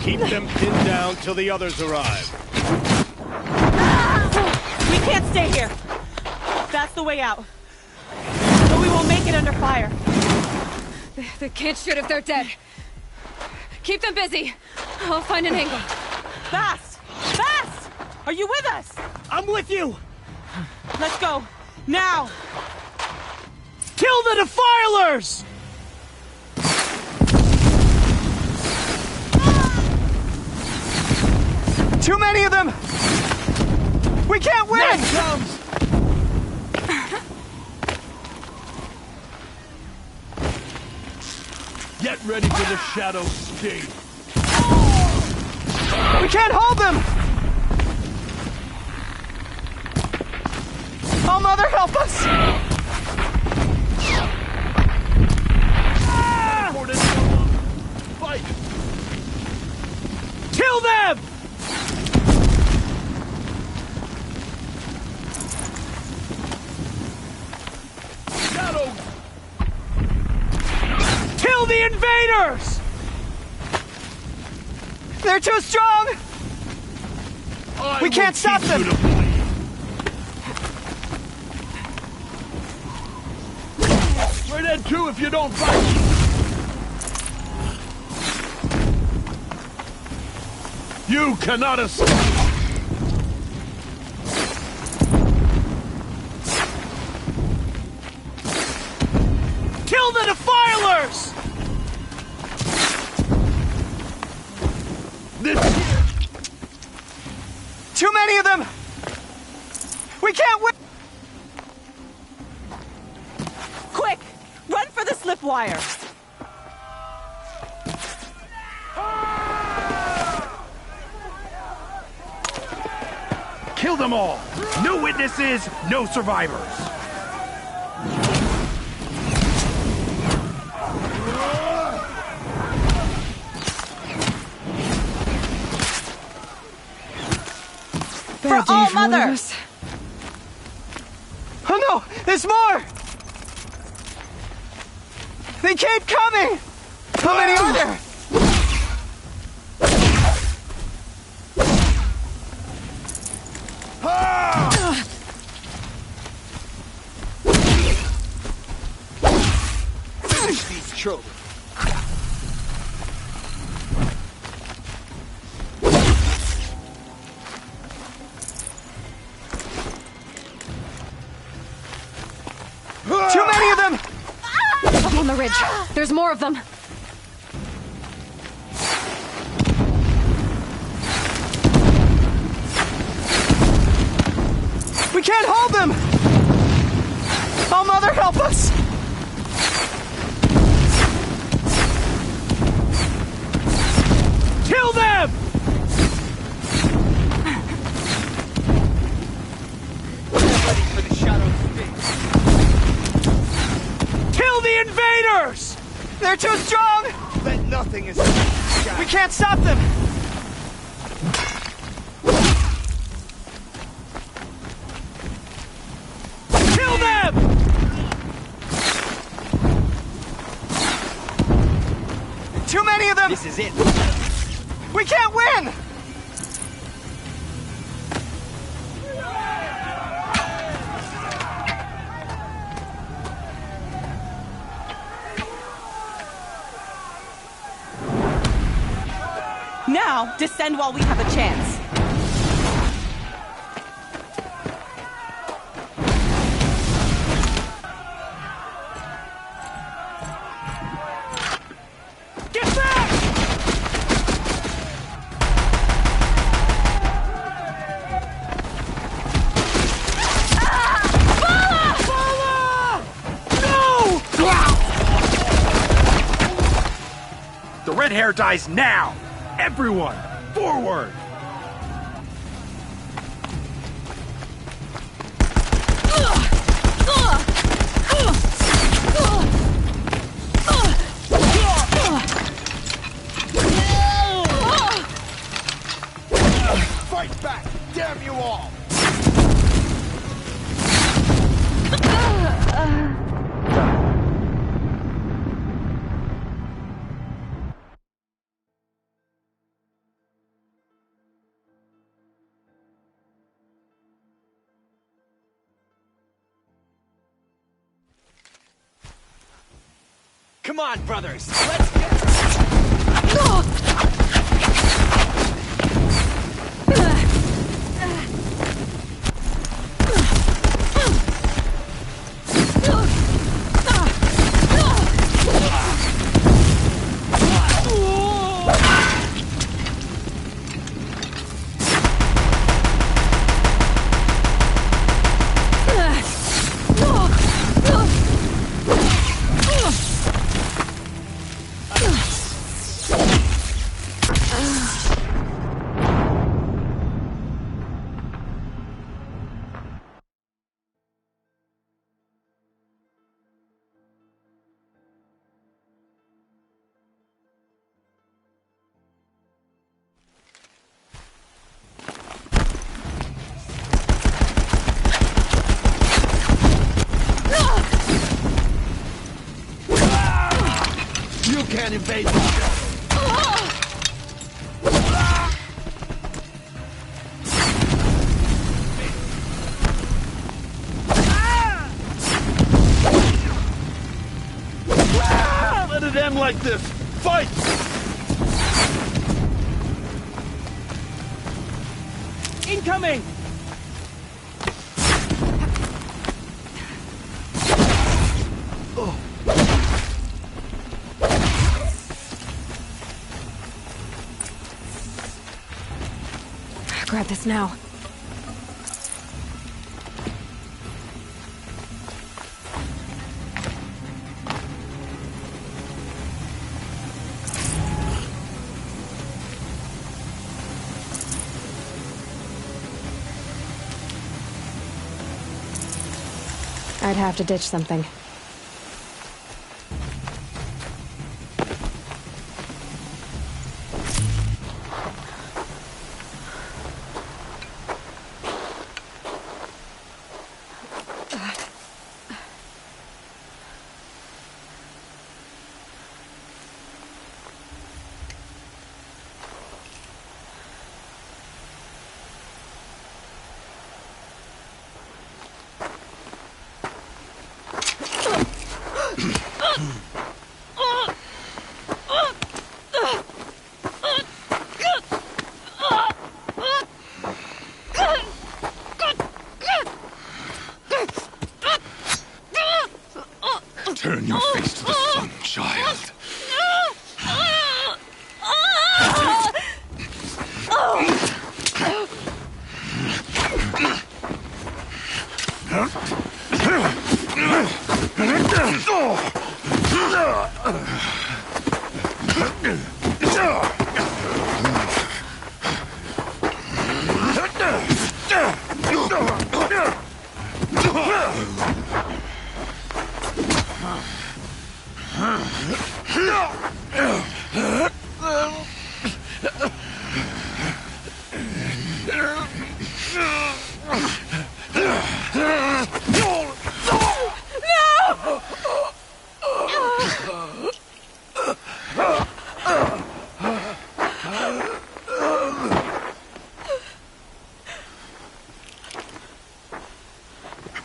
Keep them pinned down till the others arrive. We can't stay here. That's the way out. But we won't make it under fire. They can't shoot if they're dead. Keep them busy. I'll find an angle. Fast! Fast! Are you with us? I'm with you! Let's go. Now! Kill the Defilers! Too many of them! We can't win! Next comes! Get ready for the Shadow Sting. We can't hold them! Oh, Mother, help us! Fight! Kill them! Shadow! Kill the invaders! They're too strong! We can't stop them! We're dead too if you don't fight! You cannot escape! Kill the Defilers! Too many of them! We can't win! Quick! Run for the slip wires! Kill them all! No witnesses, no survivors! For All Mother! Oh no! There's more! They keep coming! How many are there? Finish these children! Too many of them! Up on the ridge. There's more of them. We can't hold them! Oh, Mother, help us! They're too strong! Bet nothing is... We can't stop them! Kill them! Too many of them! This is it. We can't win! Now, descend while we have a chance. Get back! The red hair dies now! Everyone, forward! Fight back! Damn you all! Come on, brothers! Let's get... You can't invade the Let it end like this! Fight! Incoming! Grab this now. I'd have to ditch something. Turn your face to the sun, child.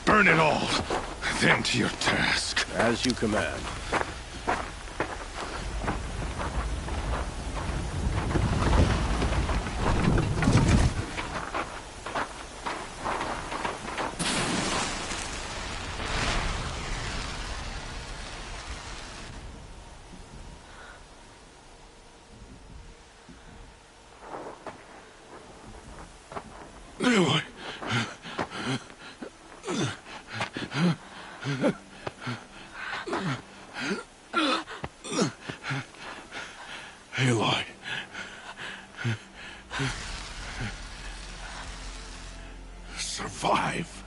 Burn it all, then to your task. As you command. Aloy. Aloy. Survive.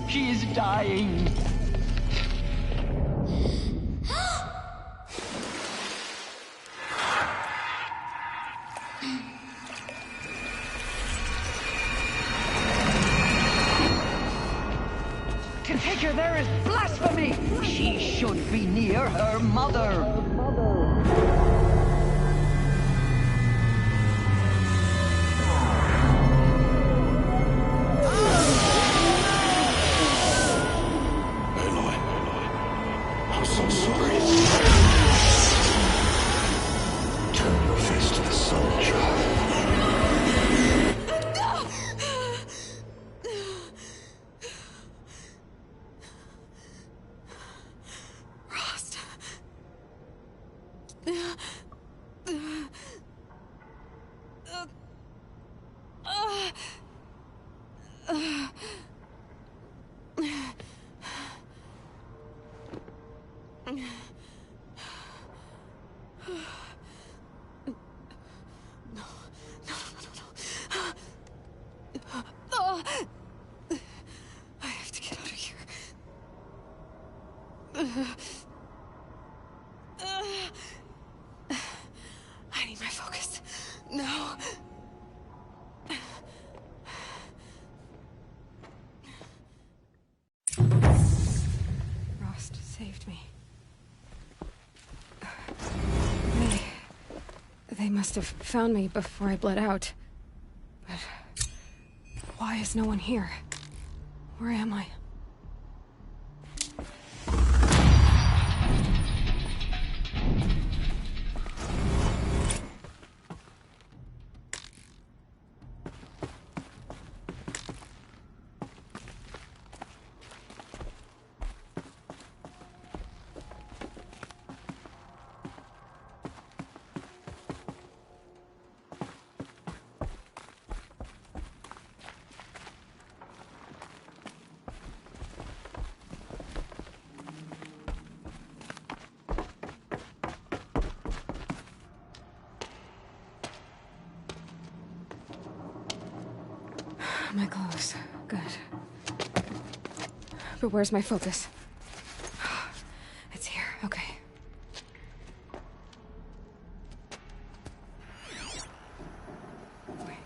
She is dying. To take her there is blasphemy. She should be near her mother. I'm so sorry. Turn your face to the sun, child. Rost. I have to get out of here. I need my focus. No. Rost saved me. They must have found me before I bled out. But why is no one here? Where am I? My clothes. Good. But where's my focus? It's here. Okay. Wait.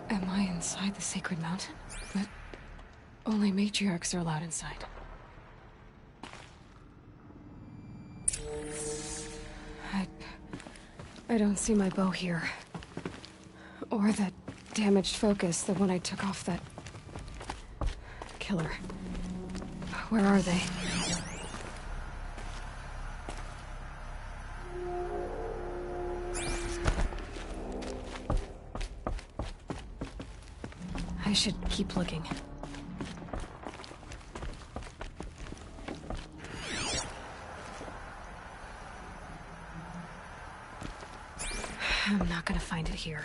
Am I inside the sacred mountain? But only matriarchs are allowed inside. I don't see my bow here. Or that damaged focus, the one I took off that killer. Where are they? I should keep looking. I'm not gonna find it here.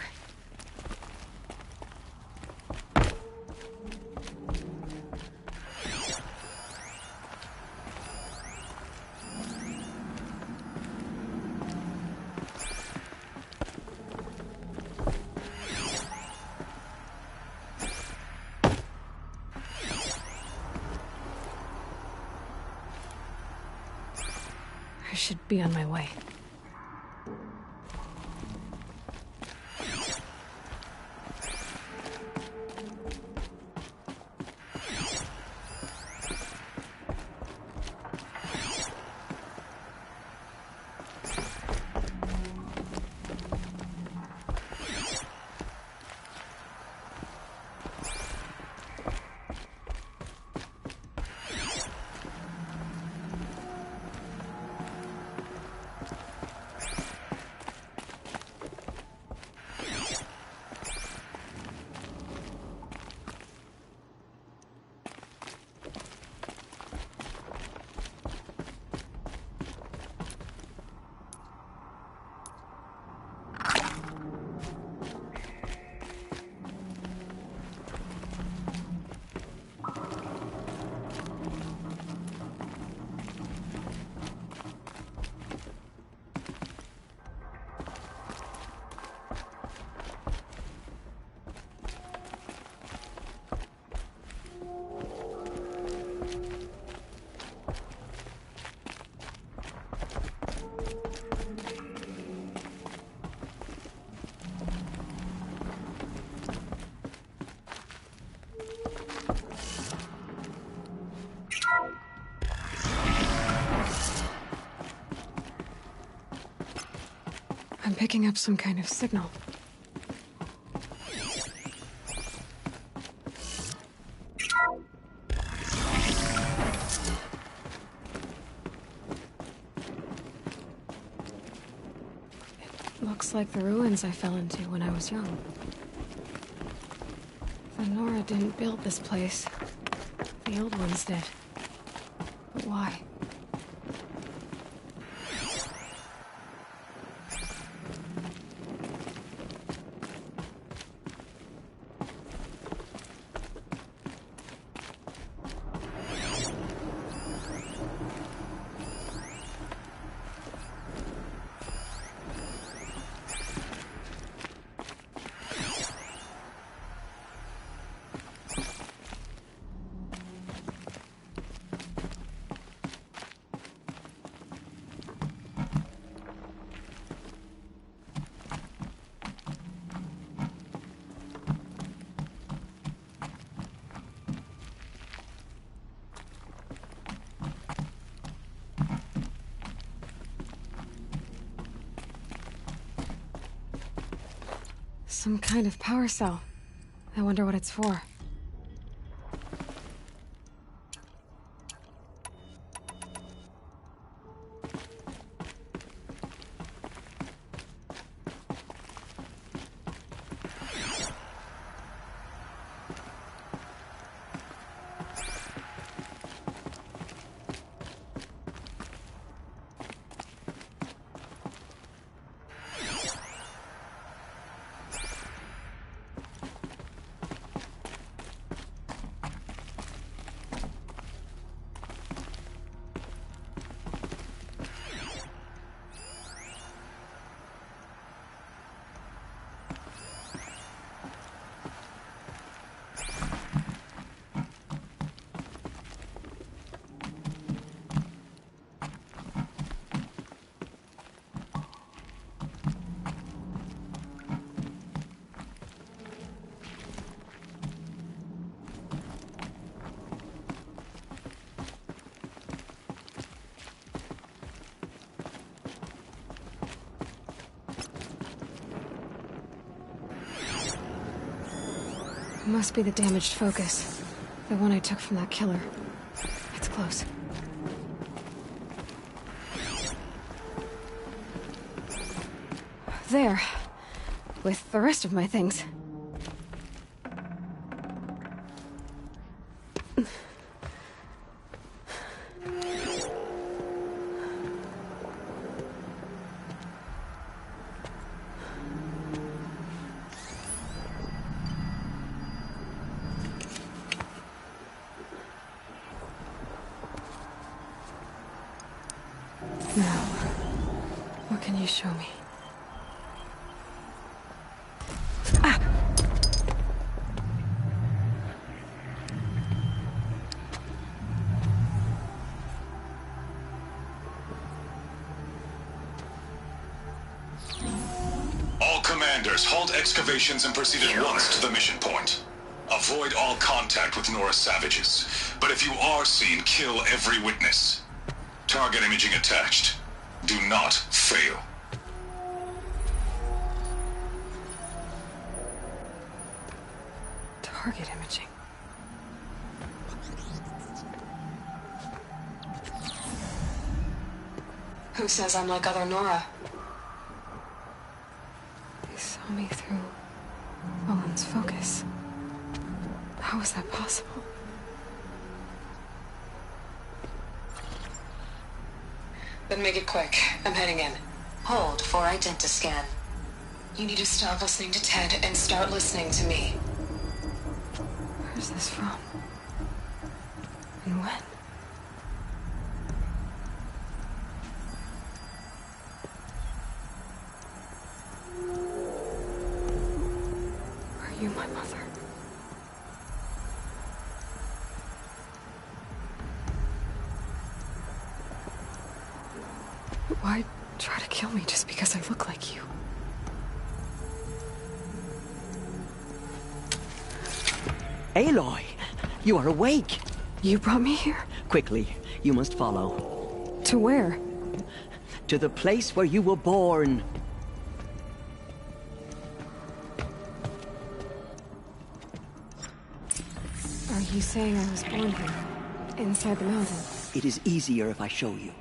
I should be on my way. I'm picking up some kind of signal. It looks like the ruins I fell into when I was young. The Nora didn't build this place. The old ones did. But why? Some kind of power cell. I wonder what it's for. Must be the damaged focus. The one I took from that killer. It's close. There. With the rest of my things. Now, what can you show me? Ah! All commanders, halt excavations and proceed at once to the mission point. Avoid all contact with Nora savages. But if you are seen, kill every witness. Target imaging attached. Do not fail. Target imaging. Who says I'm like other Nora? They saw me through Owen's focus. How is that possible? Then make it quick. I'm heading in. Hold for identiscan. You need to stop listening to Ted and start listening to me. Where's this from? And when? Are you my mother? Why try to kill me just because I look like you? Aloy, you are awake. You brought me here? Quickly, you must follow. To where? To the place where you were born. Are you saying I was born here? Inside the mountain? It is easier if I show you.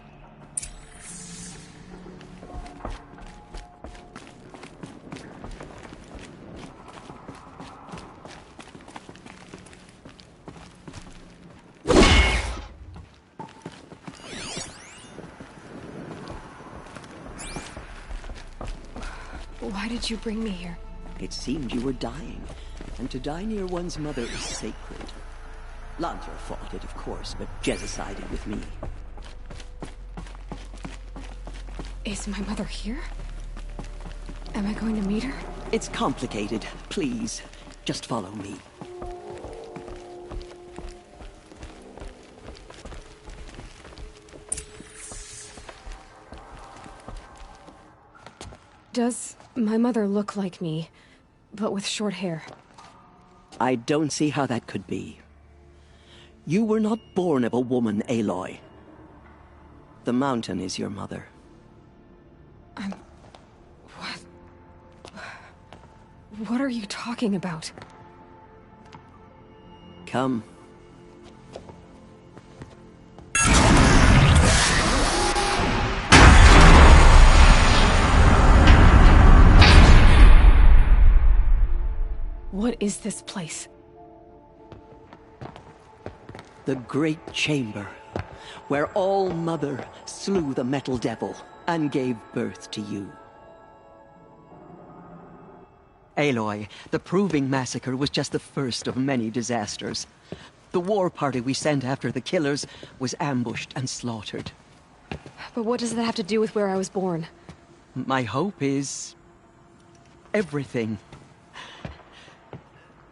Why did you bring me here? It seemed you were dying, and to die near one's mother is sacred. Lantur fought it, of course, but Jezza sided with me. Is my mother here? Am I going to meet her? It's complicated. Please, just follow me. Does my mother look like me, but with short hair? I don't see how that could be. You were not born of a woman, Aloy. The mountain is your mother. What? What are you talking about? Come. What is this place? The Great Chamber, where All-Mother slew the Metal Devil and gave birth to you. Aloy, the Proving Massacre was just the first of many disasters. The war party we sent after the killers was ambushed and slaughtered. But what does that have to do with where I was born? My hope is everything.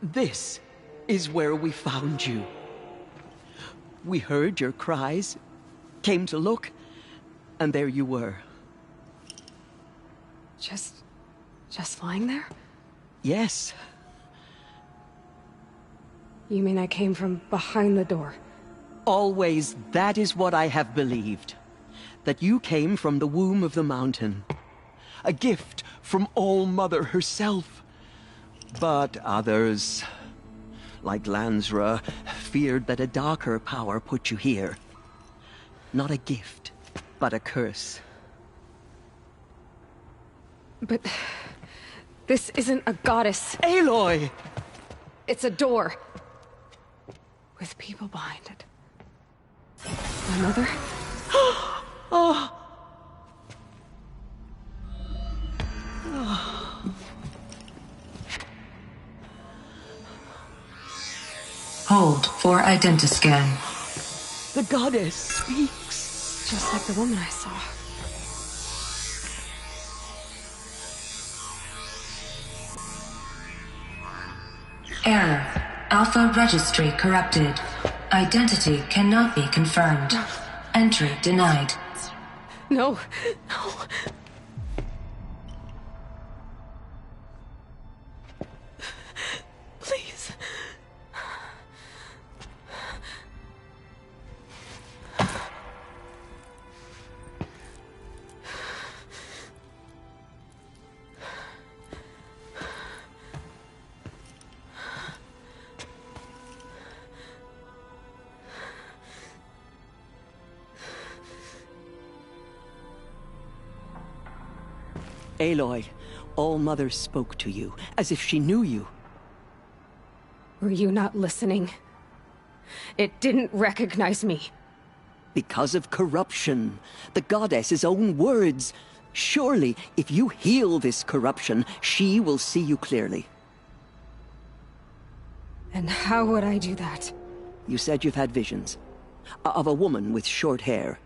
This is where we found you. We heard your cries, came to look, and there you were. Just lying there? Yes. You mean I came from behind the door? Always, that is what I have believed. That you came from the womb of the mountain. A gift from All-Mother herself. But others, like Lansra, feared that a darker power put you here. Not a gift, but a curse. But this isn't a goddess. Aloy! It's a door. With people behind it. My mother? Oh! Hold for identiscan. The goddess speaks. Just like the woman I saw. Error. Alpha registry corrupted. Identity cannot be confirmed. Entry denied. No. No. Please. Aloy, All-Mother spoke to you, as if she knew you. Were you not listening? It didn't recognize me. Because of corruption. The goddess's own words. Surely, if you heal this corruption, she will see you clearly. And how would I do that? You said you've had visions. Of a woman with short hair.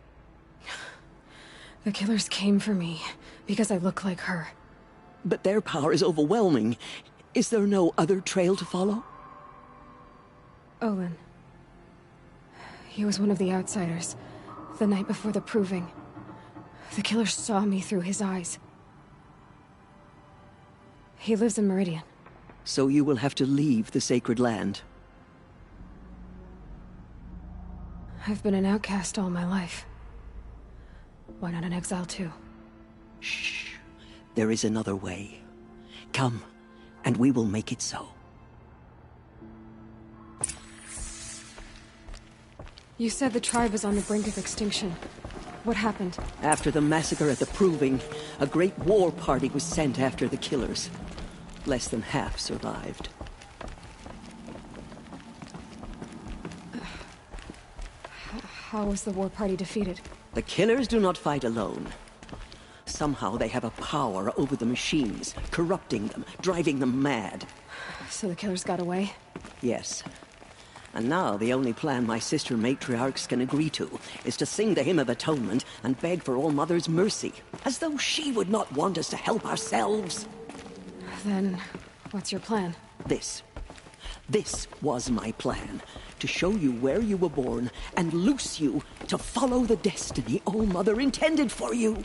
The killers came for me because I look like her. But their power is overwhelming. Is there no other trail to follow? Olin. He was one of the outsiders, the night before the proving. The killers saw me through his eyes. He lives in Meridian. So you will have to leave the sacred land. I've been an outcast all my life. Why not an exile too? Shh. There is another way. Come, and we will make it so. You said the tribe is on the brink of extinction. What happened? After the massacre at the Proving, a great war party was sent after the killers. Less than half survived. How was the war party defeated? The killers do not fight alone. Somehow they have a power over the machines, corrupting them, driving them mad. So the killers got away? Yes. And now the only plan my sister matriarchs can agree to is to sing the Hymn of Atonement and beg for All-Mother's mercy, as though she would not want us to help ourselves. Then, what's your plan? This was my plan. To show you where you were born and loose you to follow the destiny All-Mother intended for you.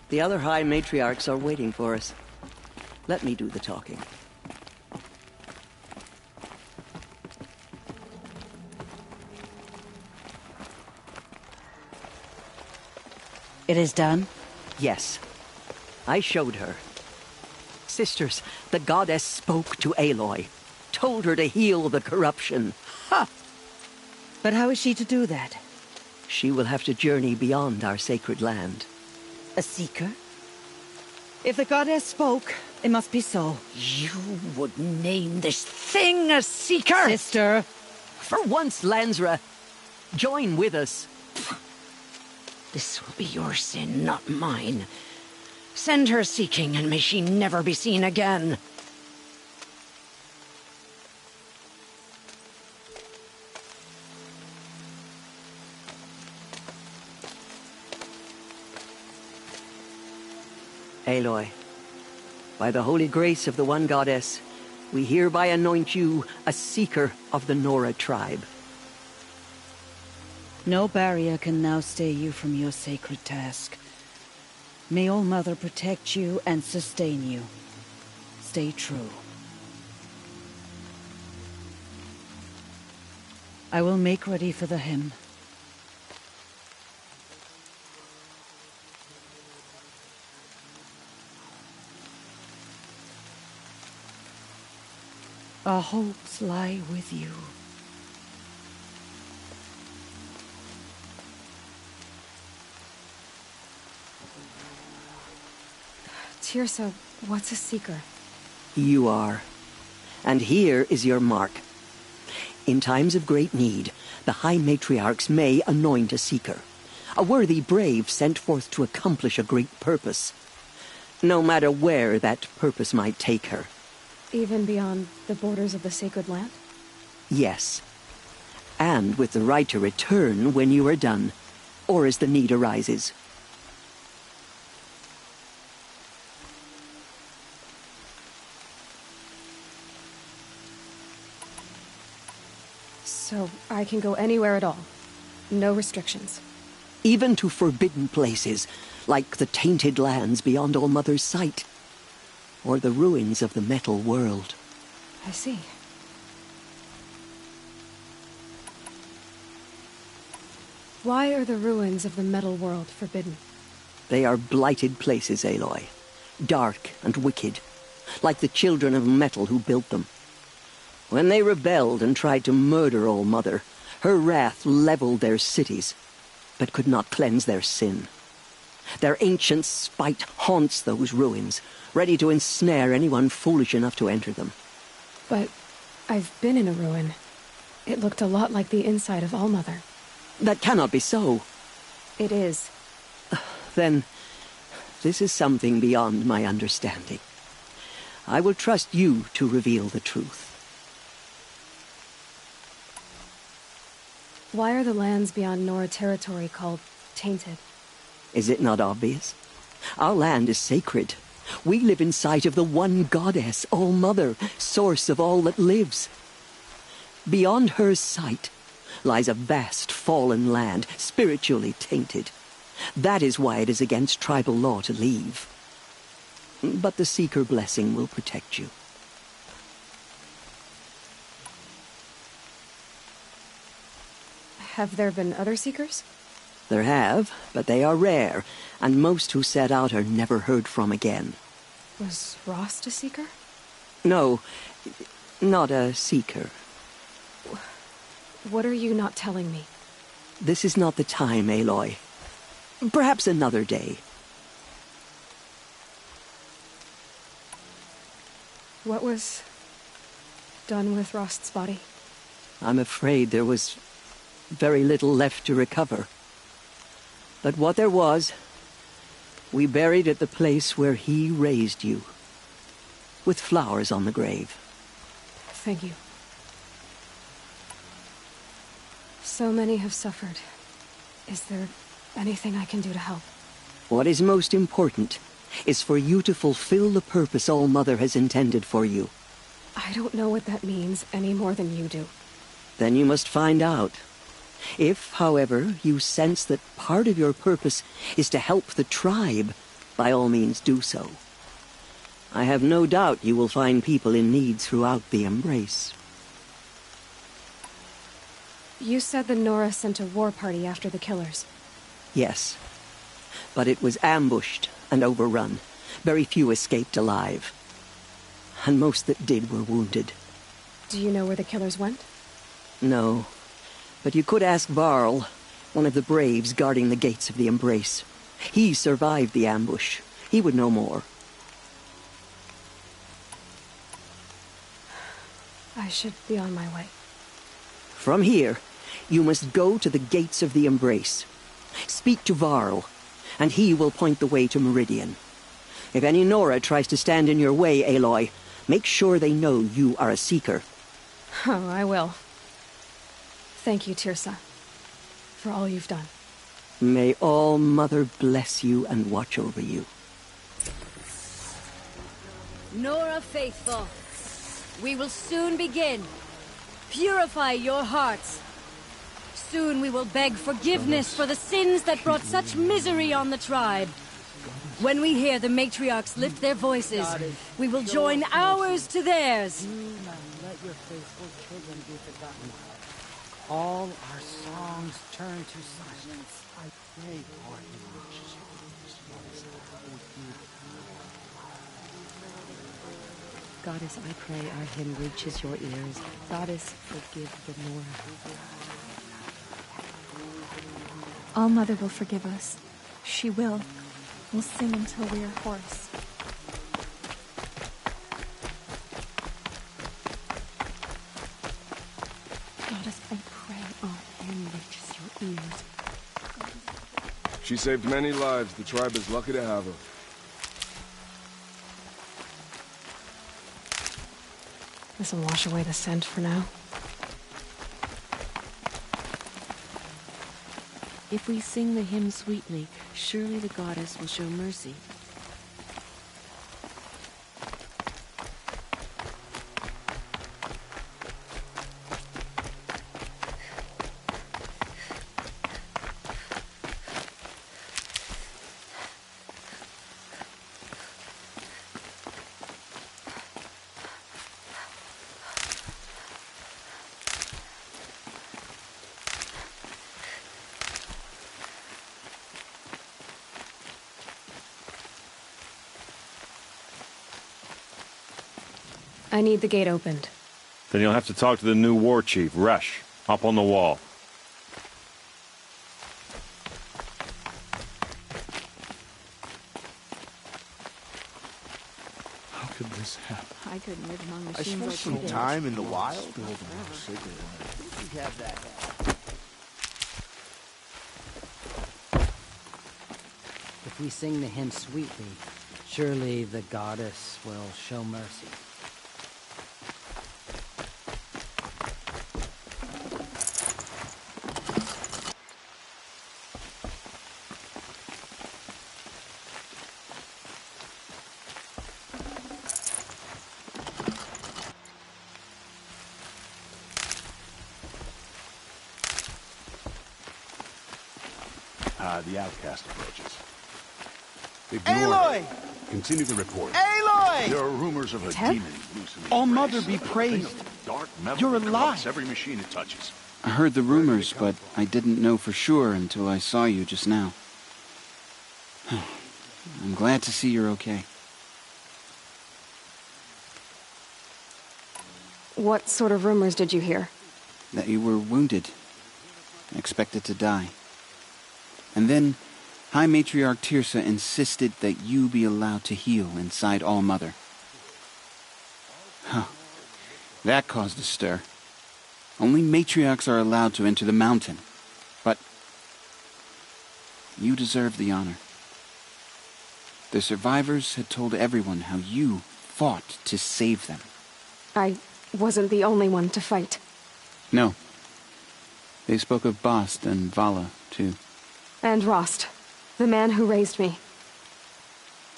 The other High Matriarchs are waiting for us. Let me do the talking. It is done? Yes. I showed her. Sisters, the goddess spoke to Aloy. Told her to heal the corruption. Ha! But how is she to do that? She will have to journey beyond our sacred land. A seeker? If the goddess spoke, it must be so. You would name this thing a seeker? Sister! For once, Lansra, join with us. This will be your sin, not mine. Send her seeking, and may she never be seen again. Aloy, by the holy grace of the One Goddess, we hereby anoint you a seeker of the Nora tribe. No barrier can now stay you from your sacred task. May All-Mother protect you and sustain you. Stay true. I will make ready for the hymn. Our hopes lie with you. Teersa, what's a seeker? You are. And here is your mark. In times of great need, the High Matriarchs may anoint a seeker. A worthy brave sent forth to accomplish a great purpose. No matter where that purpose might take her. Even beyond the borders of the sacred land? Yes. And with the right to return when you are done, or as the need arises. So I can go anywhere at all. No restrictions. Even to forbidden places, like the tainted lands beyond All-Mother's sight. Or the ruins of the metal world. I see. Why are the ruins of the metal world forbidden? They are blighted places, Aloy. Dark and wicked. Like the children of metal who built them. When they rebelled and tried to murder All-Mother, her wrath leveled their cities, but could not cleanse their sin. Their ancient spite haunts those ruins, ready to ensnare anyone foolish enough to enter them. But I've been in a ruin. It looked a lot like the inside of All-Mother. That cannot be so. It is. Then, this is something beyond my understanding. I will trust you to reveal the truth. Why are the lands beyond Nora territory called tainted? Is it not obvious? Our land is sacred. We live in sight of the one goddess, All-Mother, source of all that lives. Beyond her sight lies a vast fallen land, spiritually tainted. That is why it is against tribal law to leave. But the Seeker blessing will protect you. Have there been other Seekers? There have, but they are rare, and most who set out are never heard from again. Was Rost a Seeker? No, not a Seeker. What are you not telling me? This is not the time, Aloy. Perhaps another day. What was done with Rost's body? I'm afraid there was very little left to recover. But what there was, we buried at the place where he raised you, with flowers on the grave. Thank you. So many have suffered. Is there anything I can do to help? What is most important is for you to fulfill the purpose All-Mother has intended for you. I don't know what that means any more than you do. Then you must find out. If, however, you sense that part of your purpose is to help the tribe, by all means do so. I have no doubt you will find people in need throughout the Embrace. You said the Nora sent a war party after the killers. Yes, but it was ambushed and overrun. Very few escaped alive. And most that did were wounded. Do you know where the killers went? No. But you could ask Varl, one of the Braves guarding the gates of the Embrace. He survived the ambush. He would know more. I should be on my way. From here, you must go to the gates of the Embrace. Speak to Varl, and he will point the way to Meridian. If any Nora tries to stand in your way, Aloy, make sure they know you are a Seeker. Oh, I will. Thank you, Teersa, for all you've done. May All-Mother bless you and watch over you. Nora faithful, we will soon begin. Purify your hearts. Soon we will beg forgiveness for the sins that brought such misery on the tribe. When we hear the matriarchs lift their voices, we will join ours to theirs. Do not let your faithful children be forgotten. All our songs turn to silence. I pray for you. Goddess, I pray our hymn reaches your ears. Goddess, forgive the Nora. All-Mother will forgive us. She will. We'll sing until we are hoarse. Goddess, I pray our hymn reaches your ears. She saved many lives. The tribe is lucky to have her. This'll wash away the scent for now. If we sing the hymn sweetly, surely the goddess will show mercy. I need the gate opened. Then you'll have to talk to the new war chief, Resh, up on the wall. How could this happen? I couldn't live among I machines spent like some you did. time in the wild. You have that. If we sing the hymn sweetly, surely the goddess will show mercy. The outcast approaches. Aloy! Continue the report. Aloy! There are rumors of a Ted? demon loose in the All embrace. Mother be A thing praised. of dark metal You're that alive. corrupts every machine it touches. I heard the rumors, but I didn't know for sure until I saw you just now. I'm glad to see you're okay. What sort of rumors did you hear? That you were wounded, expected to die. And then High Matriarch Tirsa insisted that you be allowed to heal inside All Mother. Huh. That caused a stir. Only matriarchs are allowed to enter the mountain. But you deserve the honor. The survivors had told everyone how you fought to save them. I wasn't the only one to fight. No. They spoke of Bast and Vala, too. And Rost, the man who raised me.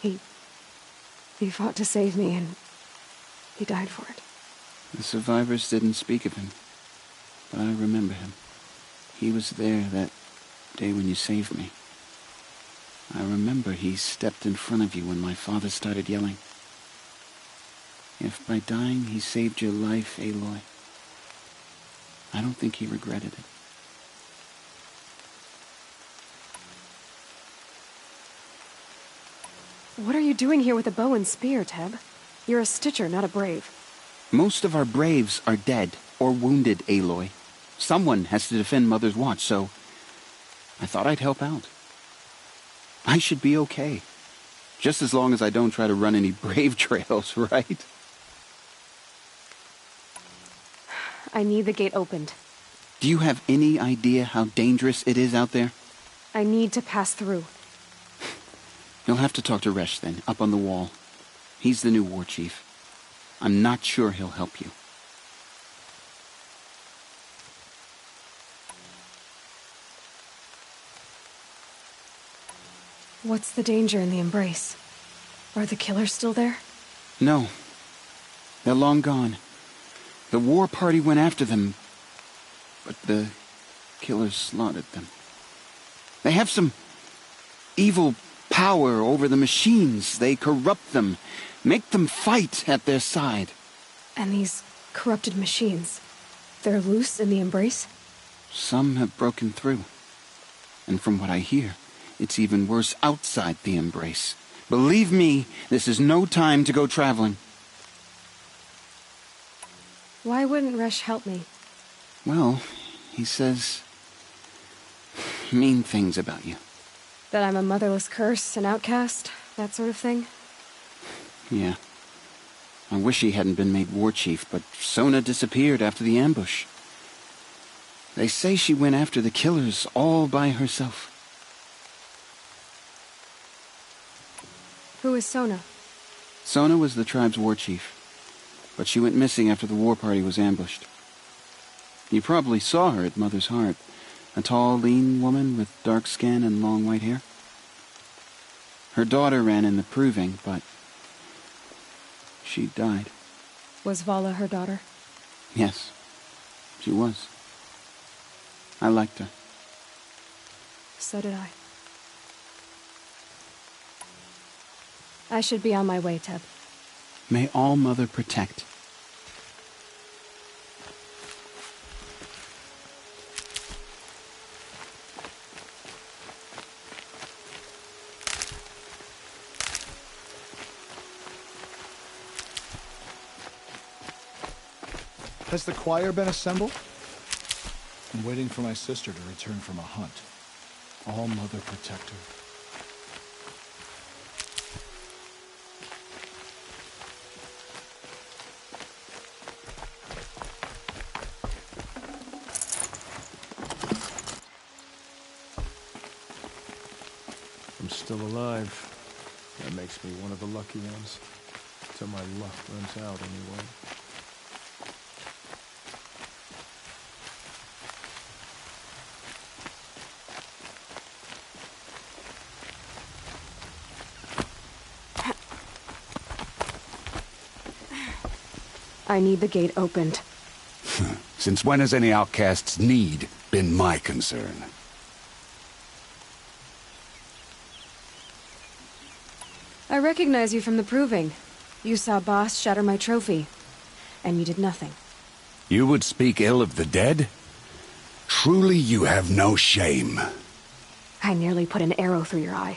He fought to save me, and he died for it. The survivors didn't speak of him, but I remember him. He was there that day when you saved me. I remember he stepped in front of you when my father started yelling. If by dying he saved your life, Aloy, I don't think he regretted it. What are you doing here with a bow and spear, Teb? You're a Stitcher, not a Brave. Most of our Braves are dead or wounded, Aloy. Someone has to defend Mother's Watch, so I thought I'd help out. I should be okay. Just as long as I don't try to run any Brave trails, right? I need the gate opened. Do you have any idea how dangerous it is out there? I need to pass through. You'll have to talk to Resh then, up on the wall. He's the new war chief. I'm not sure he'll help you. What's the danger in the Embrace? Are the killers still there? No. They're long gone. The war party went after them, but the killers slaughtered them. They have some evil power over the machines. They corrupt them, make them fight at their side. And these corrupted machines, they're loose in the Embrace? Some have broken through. And from what I hear, it's even worse outside the Embrace. Believe me, this is no time to go traveling. Why wouldn't Resh help me? Well, he says mean things about you. That I'm a motherless curse, an outcast, that sort of thing? Yeah. I wish he hadn't been made war chief, but Sona disappeared after the ambush. They say she went after the killers all by herself. Who is Sona? Sona was the tribe's war chief, but she went missing after the war party was ambushed. You probably saw her at Mother's Heart, a tall, lean woman with dark skin and long white hair. Her daughter ran in the proving, but she died. Was Vala her daughter? Yes, she was. I liked her. So did I. I should be on my way, Teb. May All Mother protect. Has the choir been assembled? I'm waiting for my sister to return from a hunt. All Mother protect her. I'm still alive. That makes me one of the lucky ones. Till my luck runs out, anyway. I need the gate opened. Since when has any outcast's need been my concern? I recognize you from the proving. You saw Boss shatter my trophy. And you did nothing. You would speak ill of the dead? Truly you have no shame. I nearly put an arrow through your eye.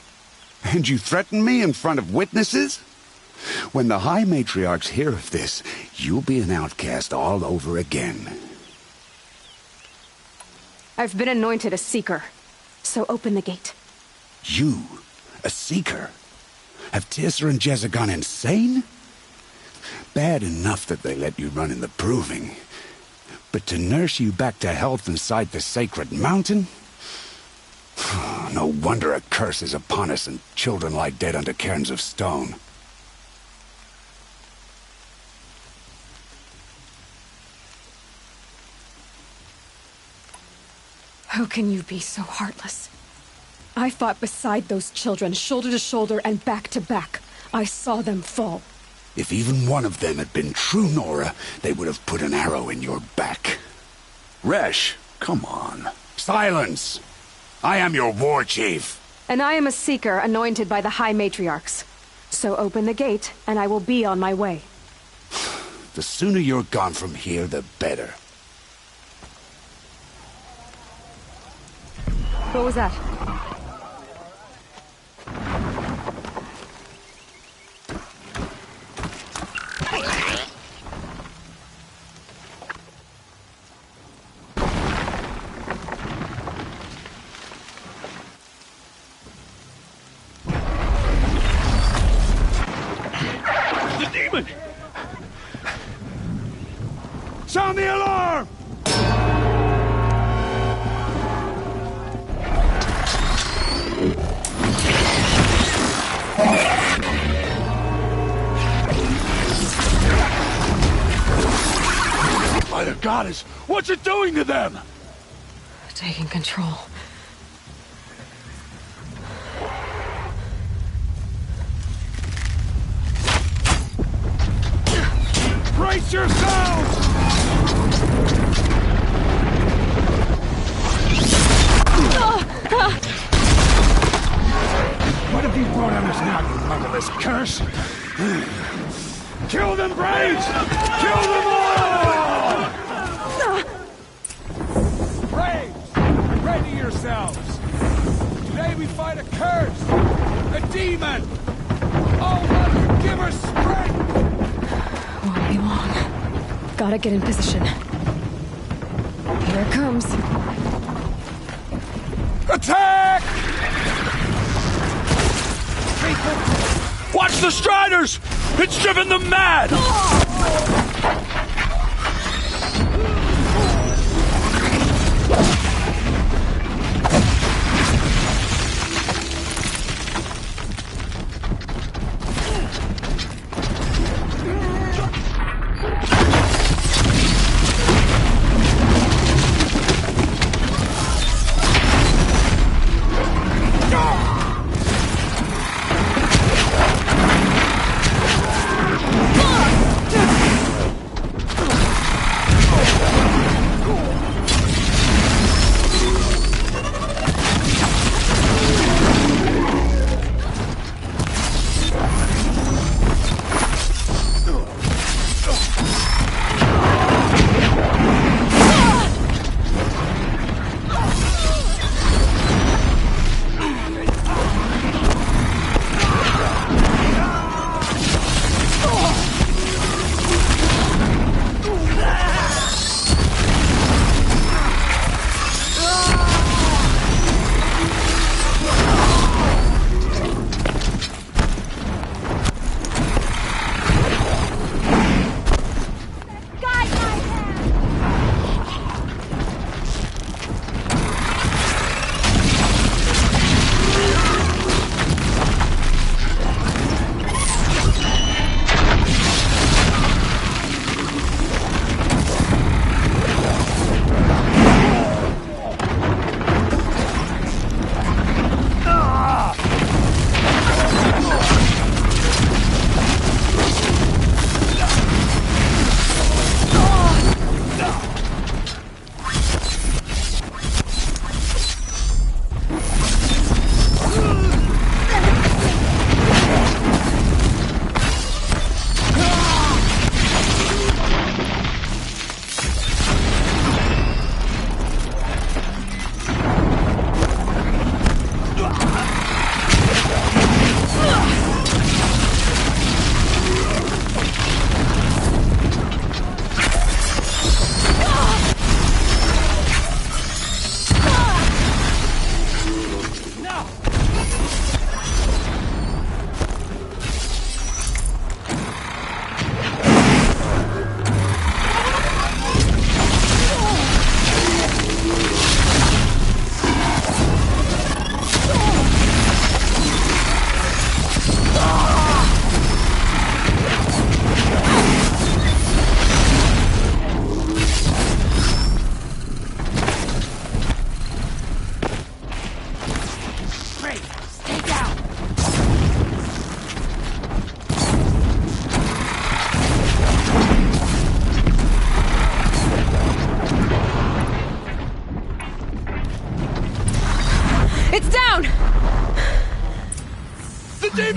And you threaten me in front of witnesses? When the High Matriarchs hear of this, you'll be an outcast all over again. I've been anointed a Seeker. So open the gate. You? A Seeker? Have Teersa and Jezza gone insane? Bad enough that they let you run in the proving. But to nurse you back to health inside the sacred mountain? No wonder a curse is upon us and children lie dead under cairns of stone. How can you be so heartless? I fought beside those children, shoulder to shoulder and back to back. I saw them fall. If even one of them had been true Nora, they would have put an arrow in your back. Resh, come on. Silence! I am your war chief. And I am a Seeker anointed by the High Matriarchs. So open the gate, and I will be on my way. The sooner you're gone from here, the better. What was that? The demon! Sound the alarm! By the goddess, what's it doing to them? Taking control. Brace yourselves! What have you brought on us now, you motherless curse? Kill them, Braves! Kill them all! Braves, ready yourselves. Today we fight a curse, a demon. Oh, Mother, give her strength! Won't be long. Gotta get in position. Here it comes. Attack! Watch the Striders! It's driven them mad!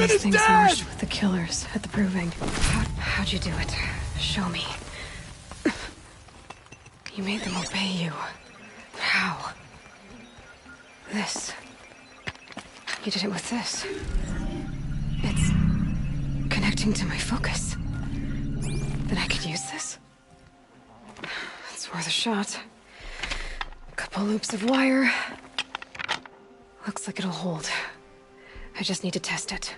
these is things dead! marched with the killers at the proving. How'd you do it? Show me. You made them obey you. How? This. You did it with this. It's connecting to my focus. Then I could use this. It's worth a shot. A couple loops of wire. Looks like it'll hold. I just need to test it.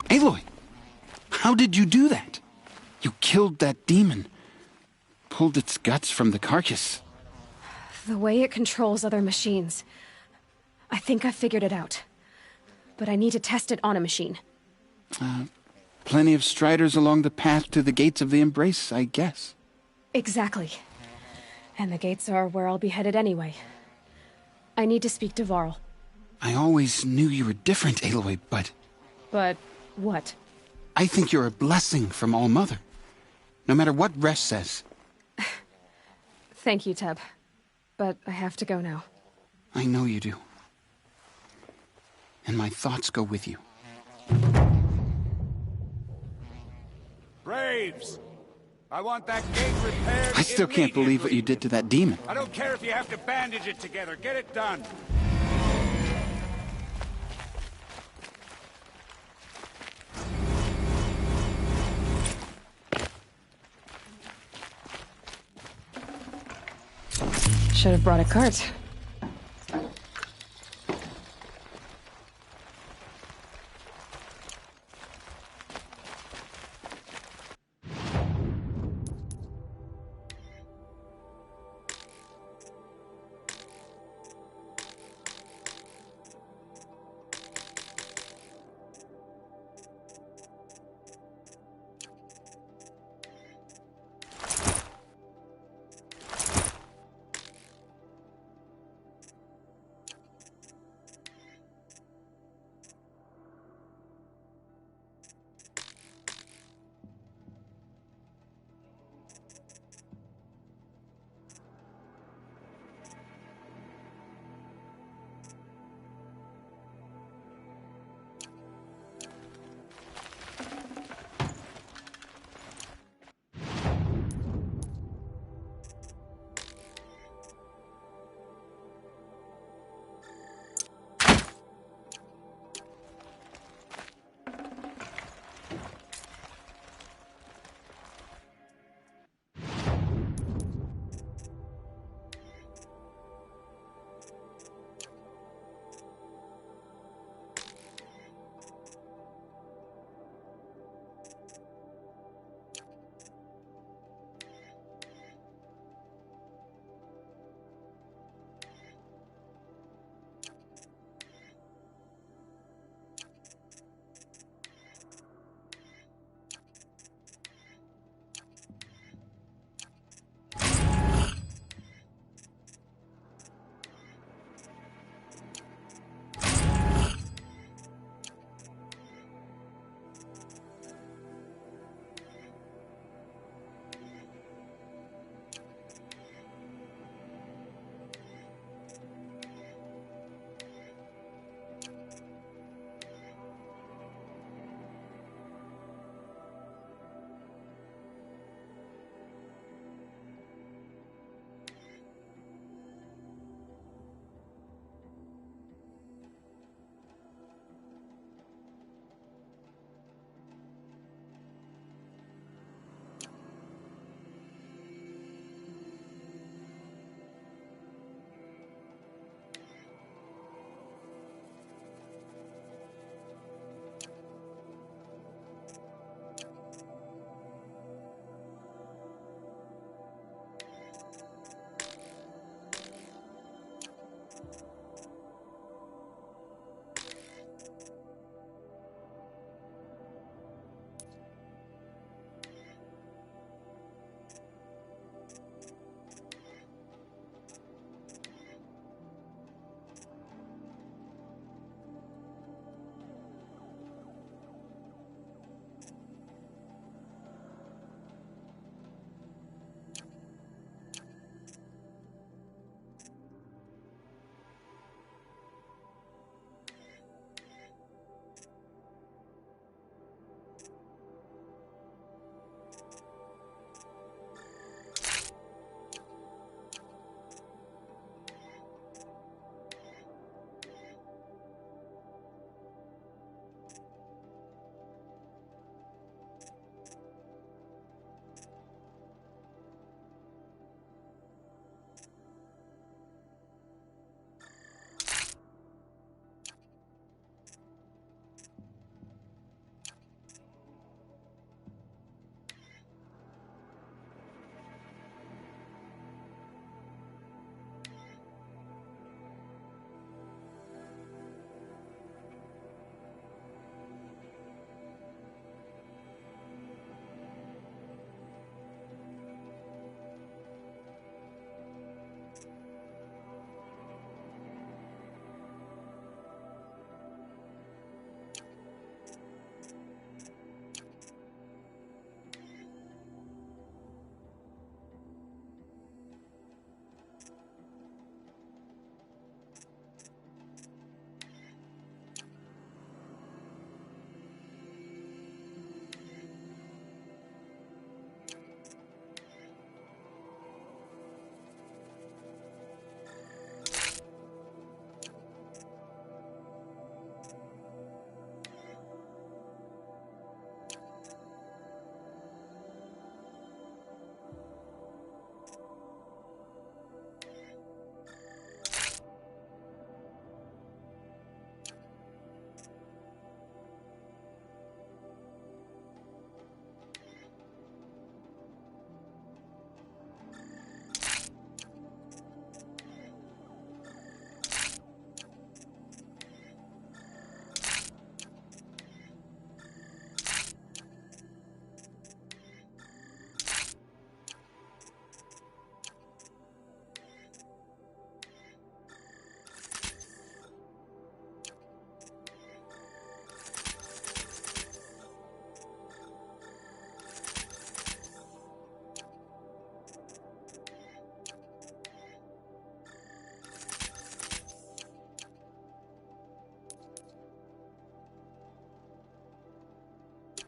Aloy! How did you do that? You killed that demon. Pulled its guts from the carcass. The way it controls other machines. I think I figured it out. But I need to test it on a machine. Plenty of striders along the path to the gates of the Embrace, I guess. Exactly. And the gates are where I'll be headed anyway. I need to speak to Varl. I always knew you were different, Aloy, but... But what? I think you're a blessing from All-Mother. No matter what Resh says. Thank you, Teb. But I have to go now. I know you do. And my thoughts go with you. Braves! I want that gate repaired. I still can't believe what you did to that demon. I don't care if you have to bandage it together. Get it done. Should have brought a cart.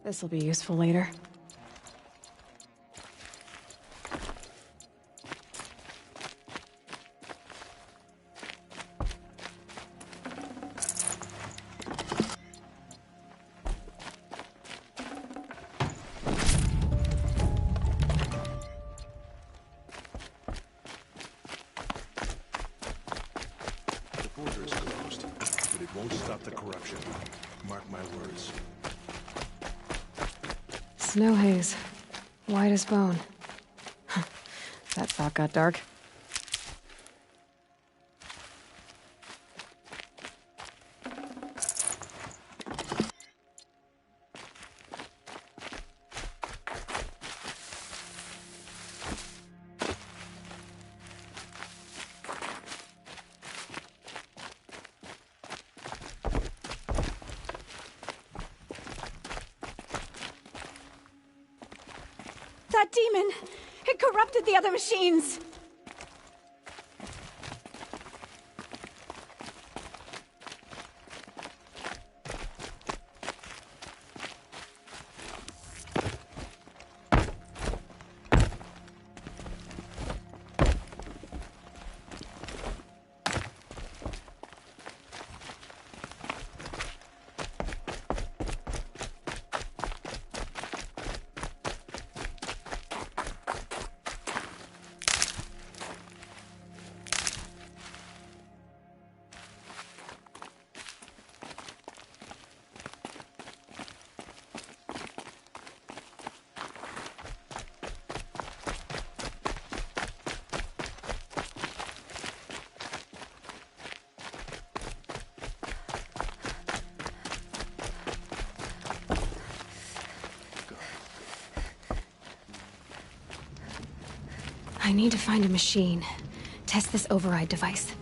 This'll be useful later. The border is closed, but it won't stop the corruption. Mark my words. Snow haze. White as bone. That thought got dark. That demon! It corrupted the other machines! I need to find a machine. Test this override device.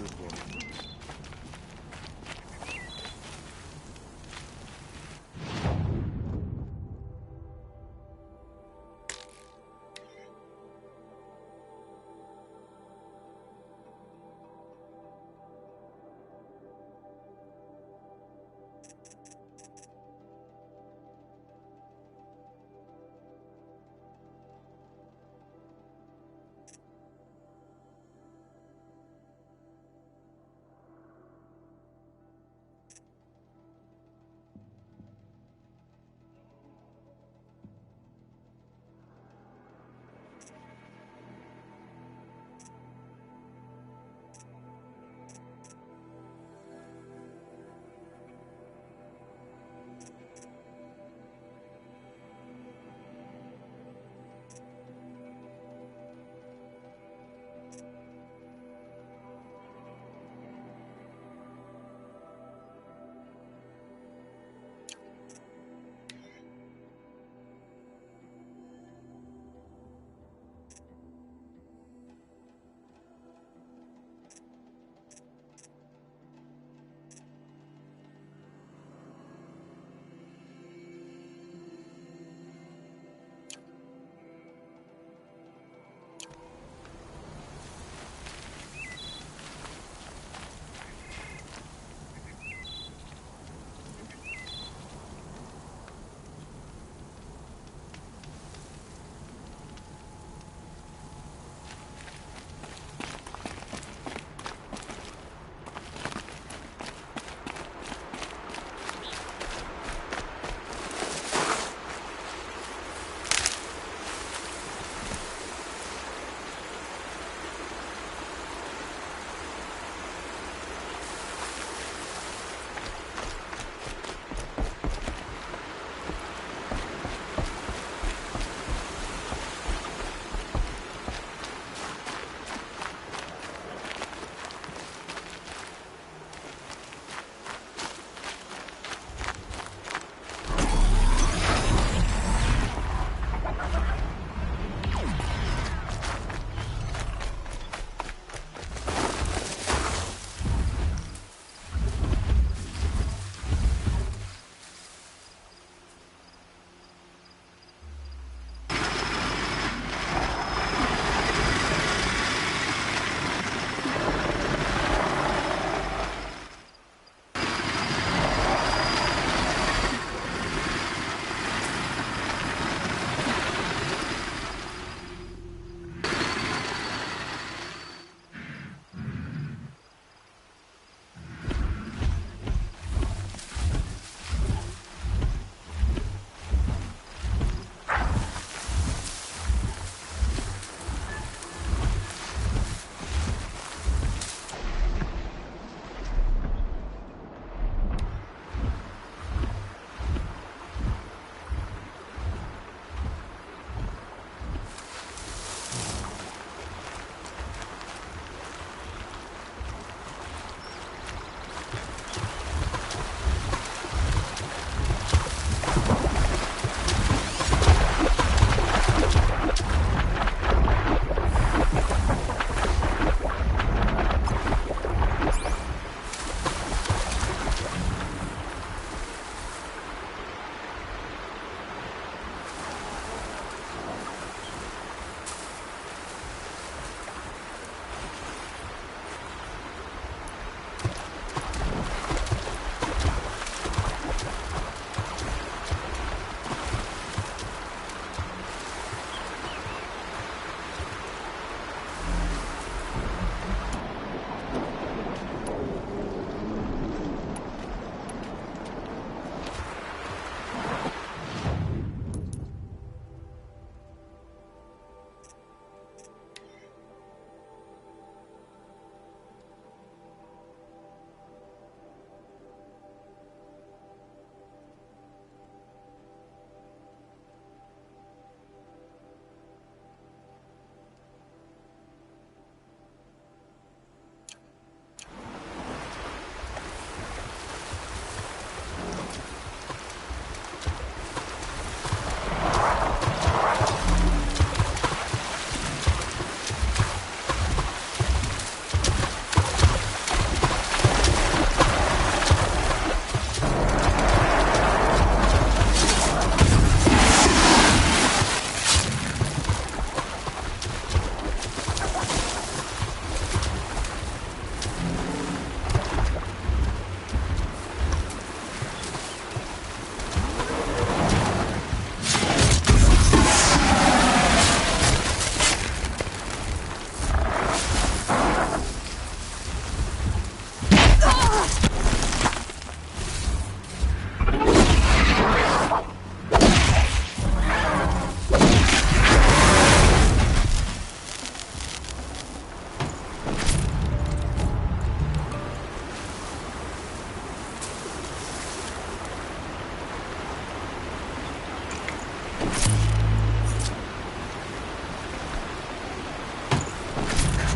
Good boy.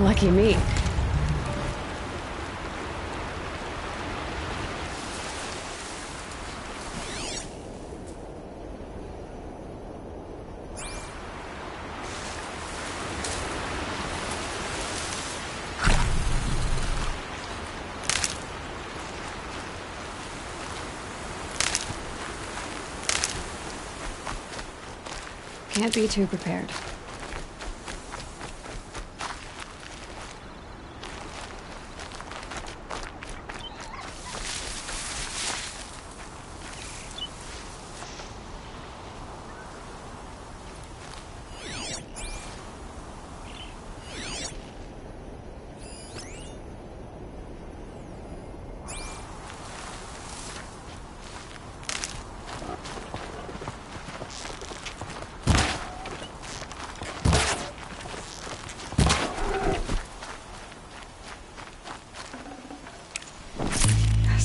Lucky me. Can't be too prepared.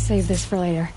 Save this for later.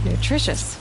Nutritious.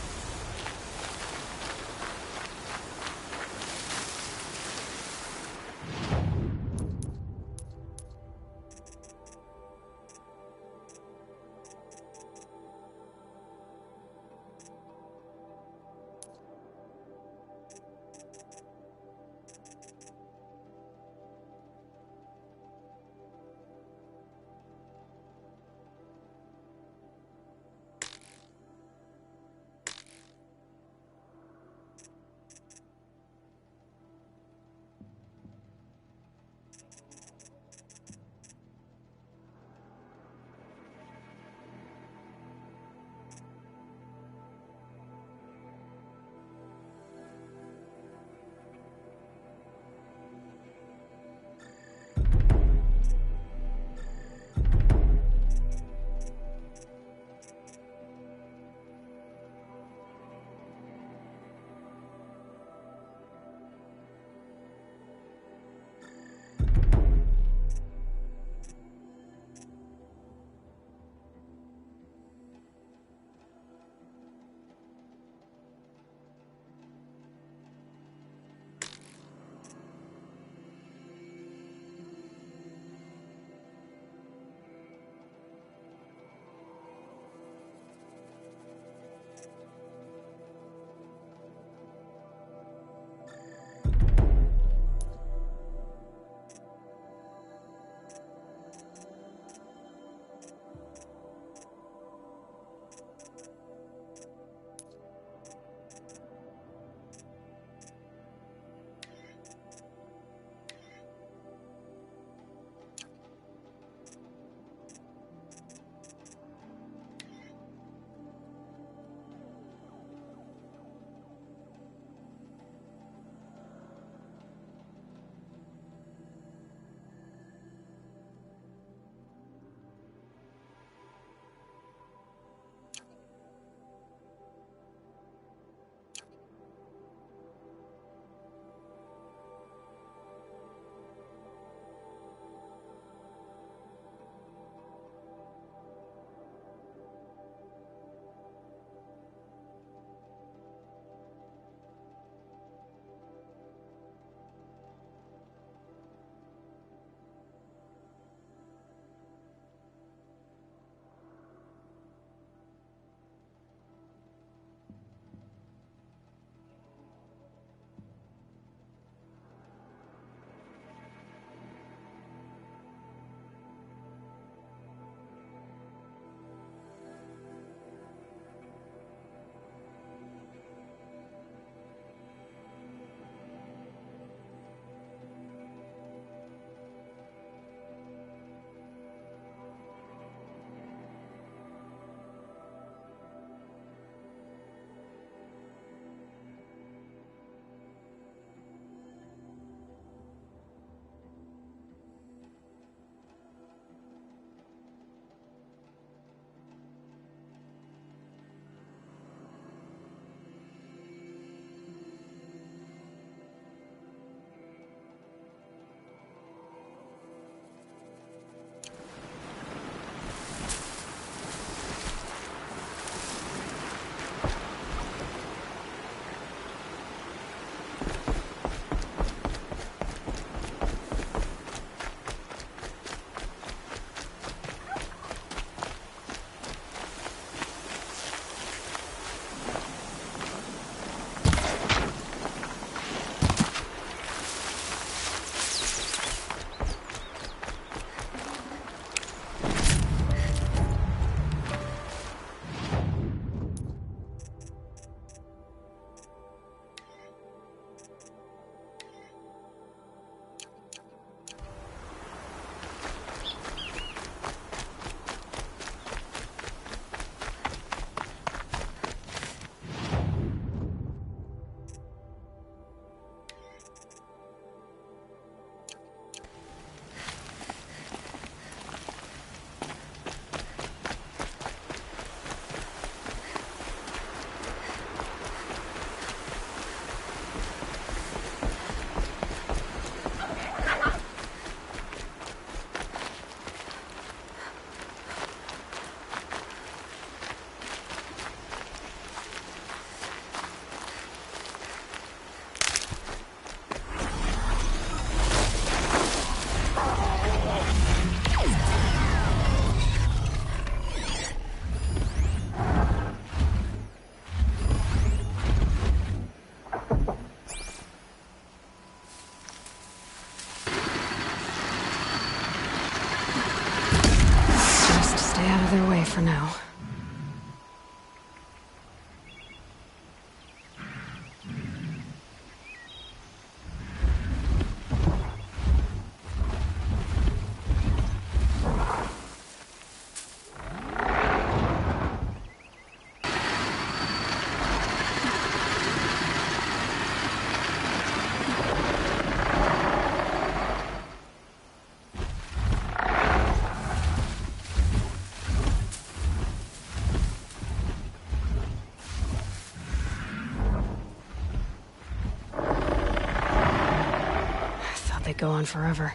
could go on forever.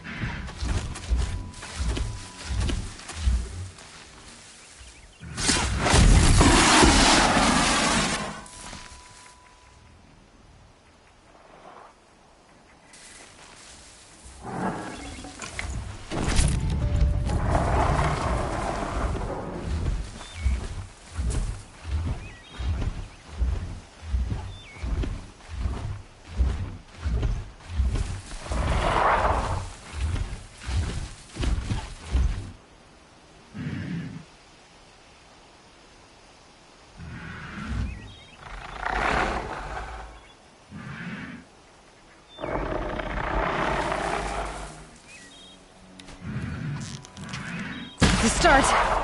The start!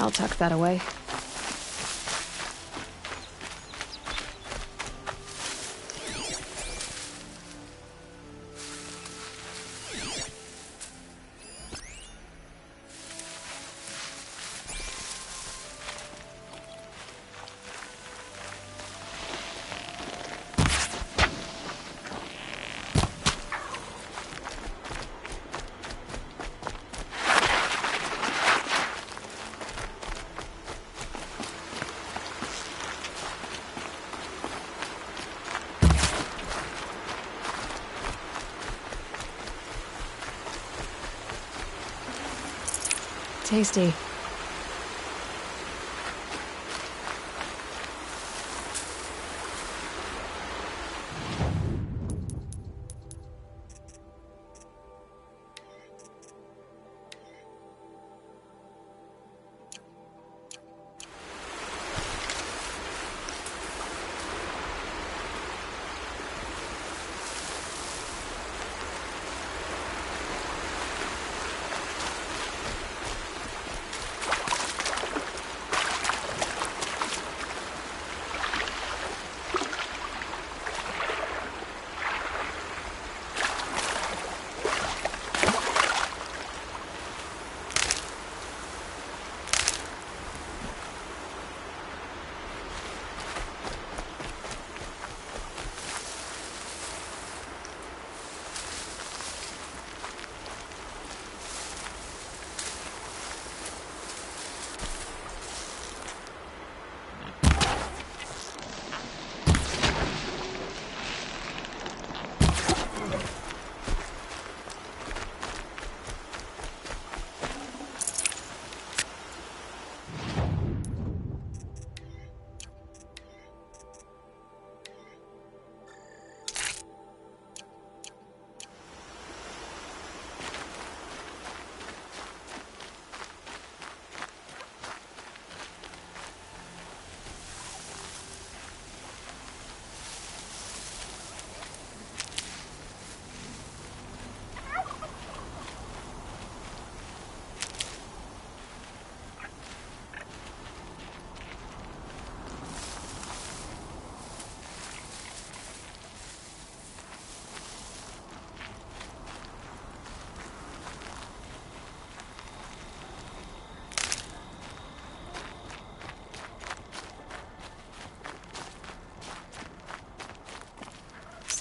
I'll tuck that away. tasty.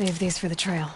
Save these for the trail.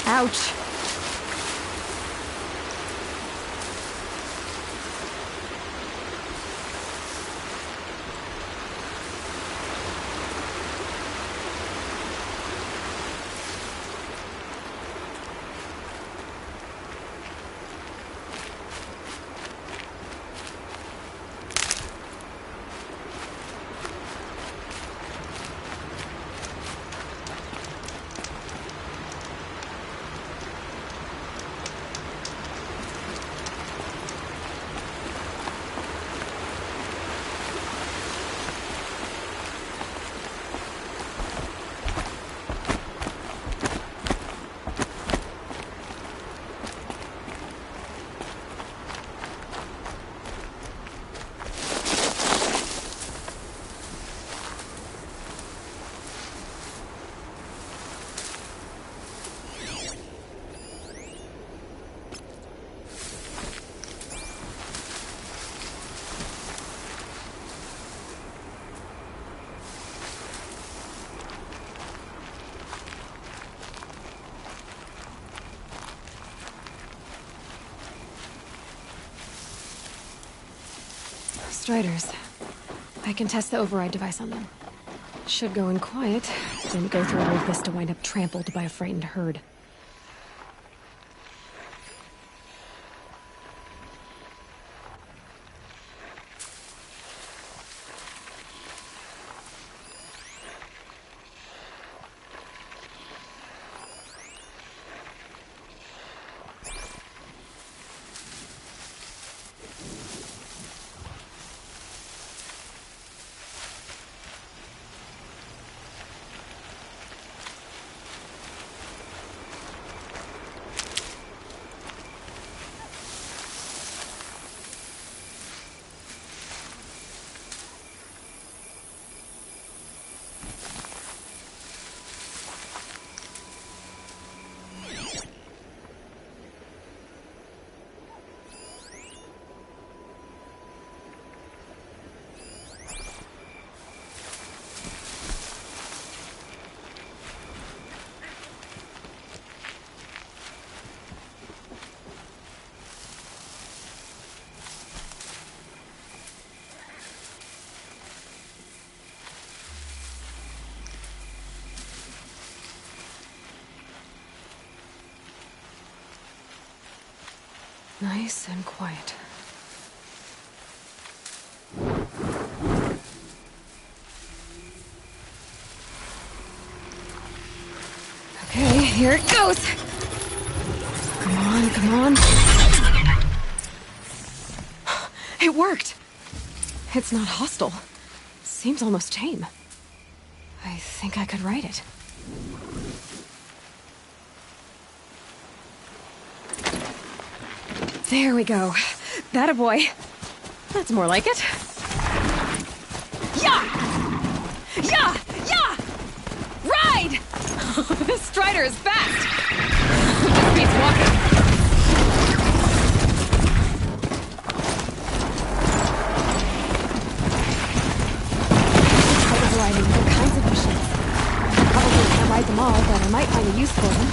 Ouch. Striders. I can test the override device on them. Should go in quiet. Didn't go through all of this to wind up trampled by a frightened herd. Nice and quiet. Okay, here it goes! Come on, come on. It worked! It's not hostile. Seems almost tame. I think I could write it. There we go. That a boy. That's more like it. Yeah! Yeah! Yeah! Ride! This Strider is fast! This beats walking. Quite a variety of all kinds of machines. Probably can't ride them all, but I might find a use for them.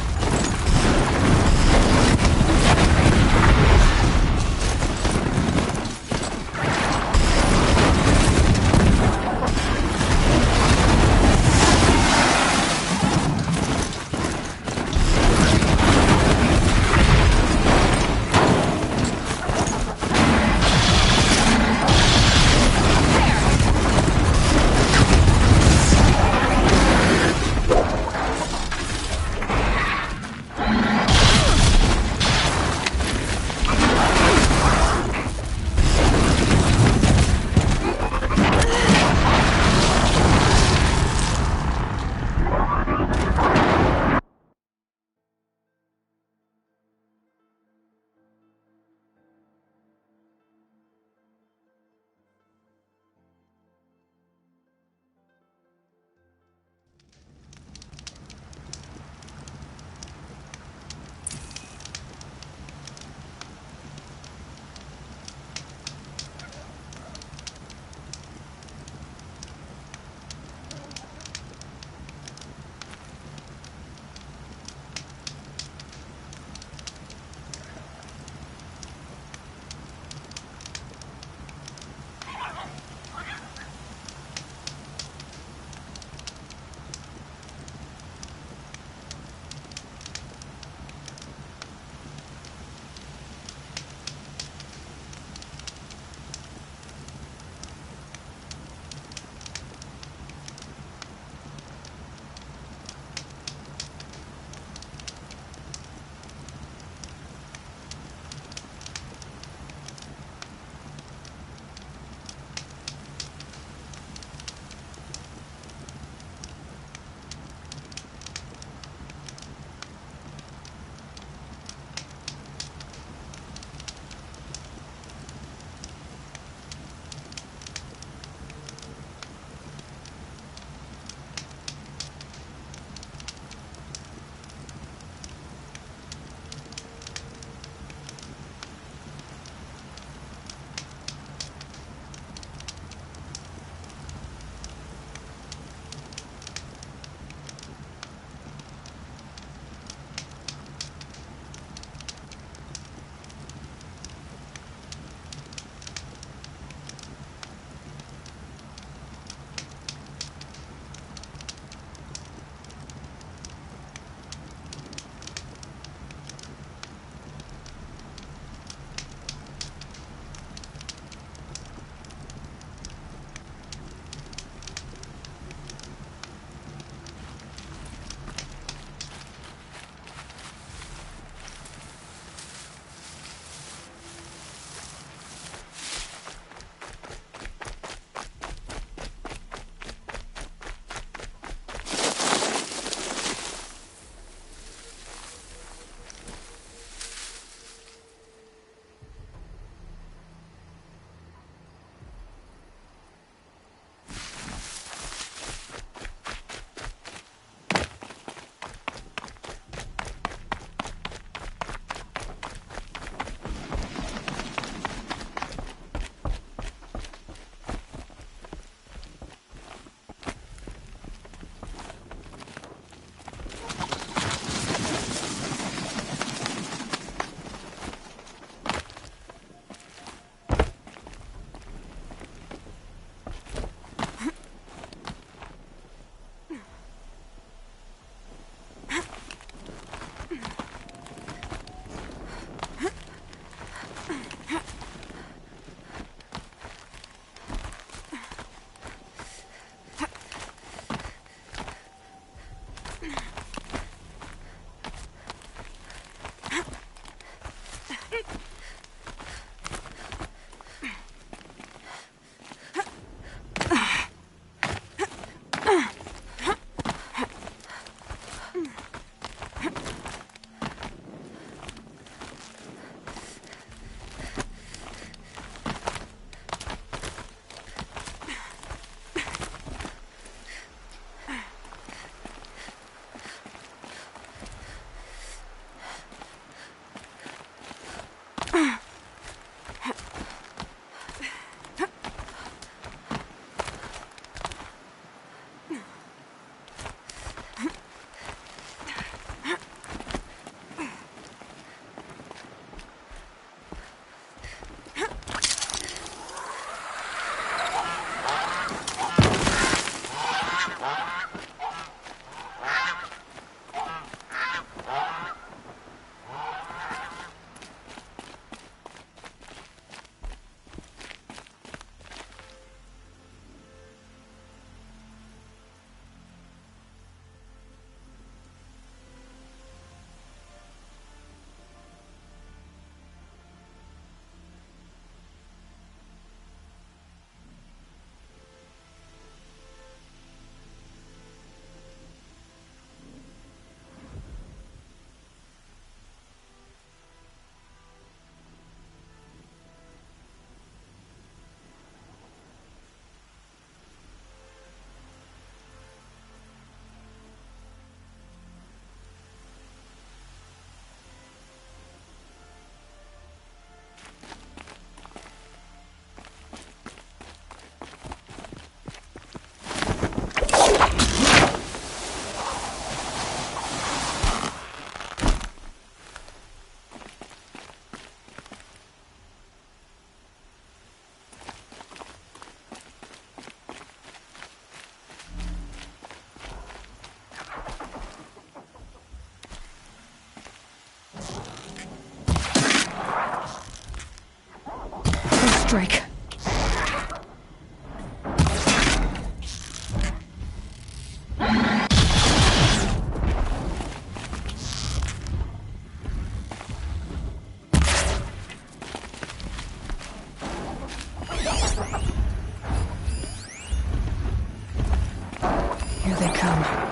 Drake. Here they come.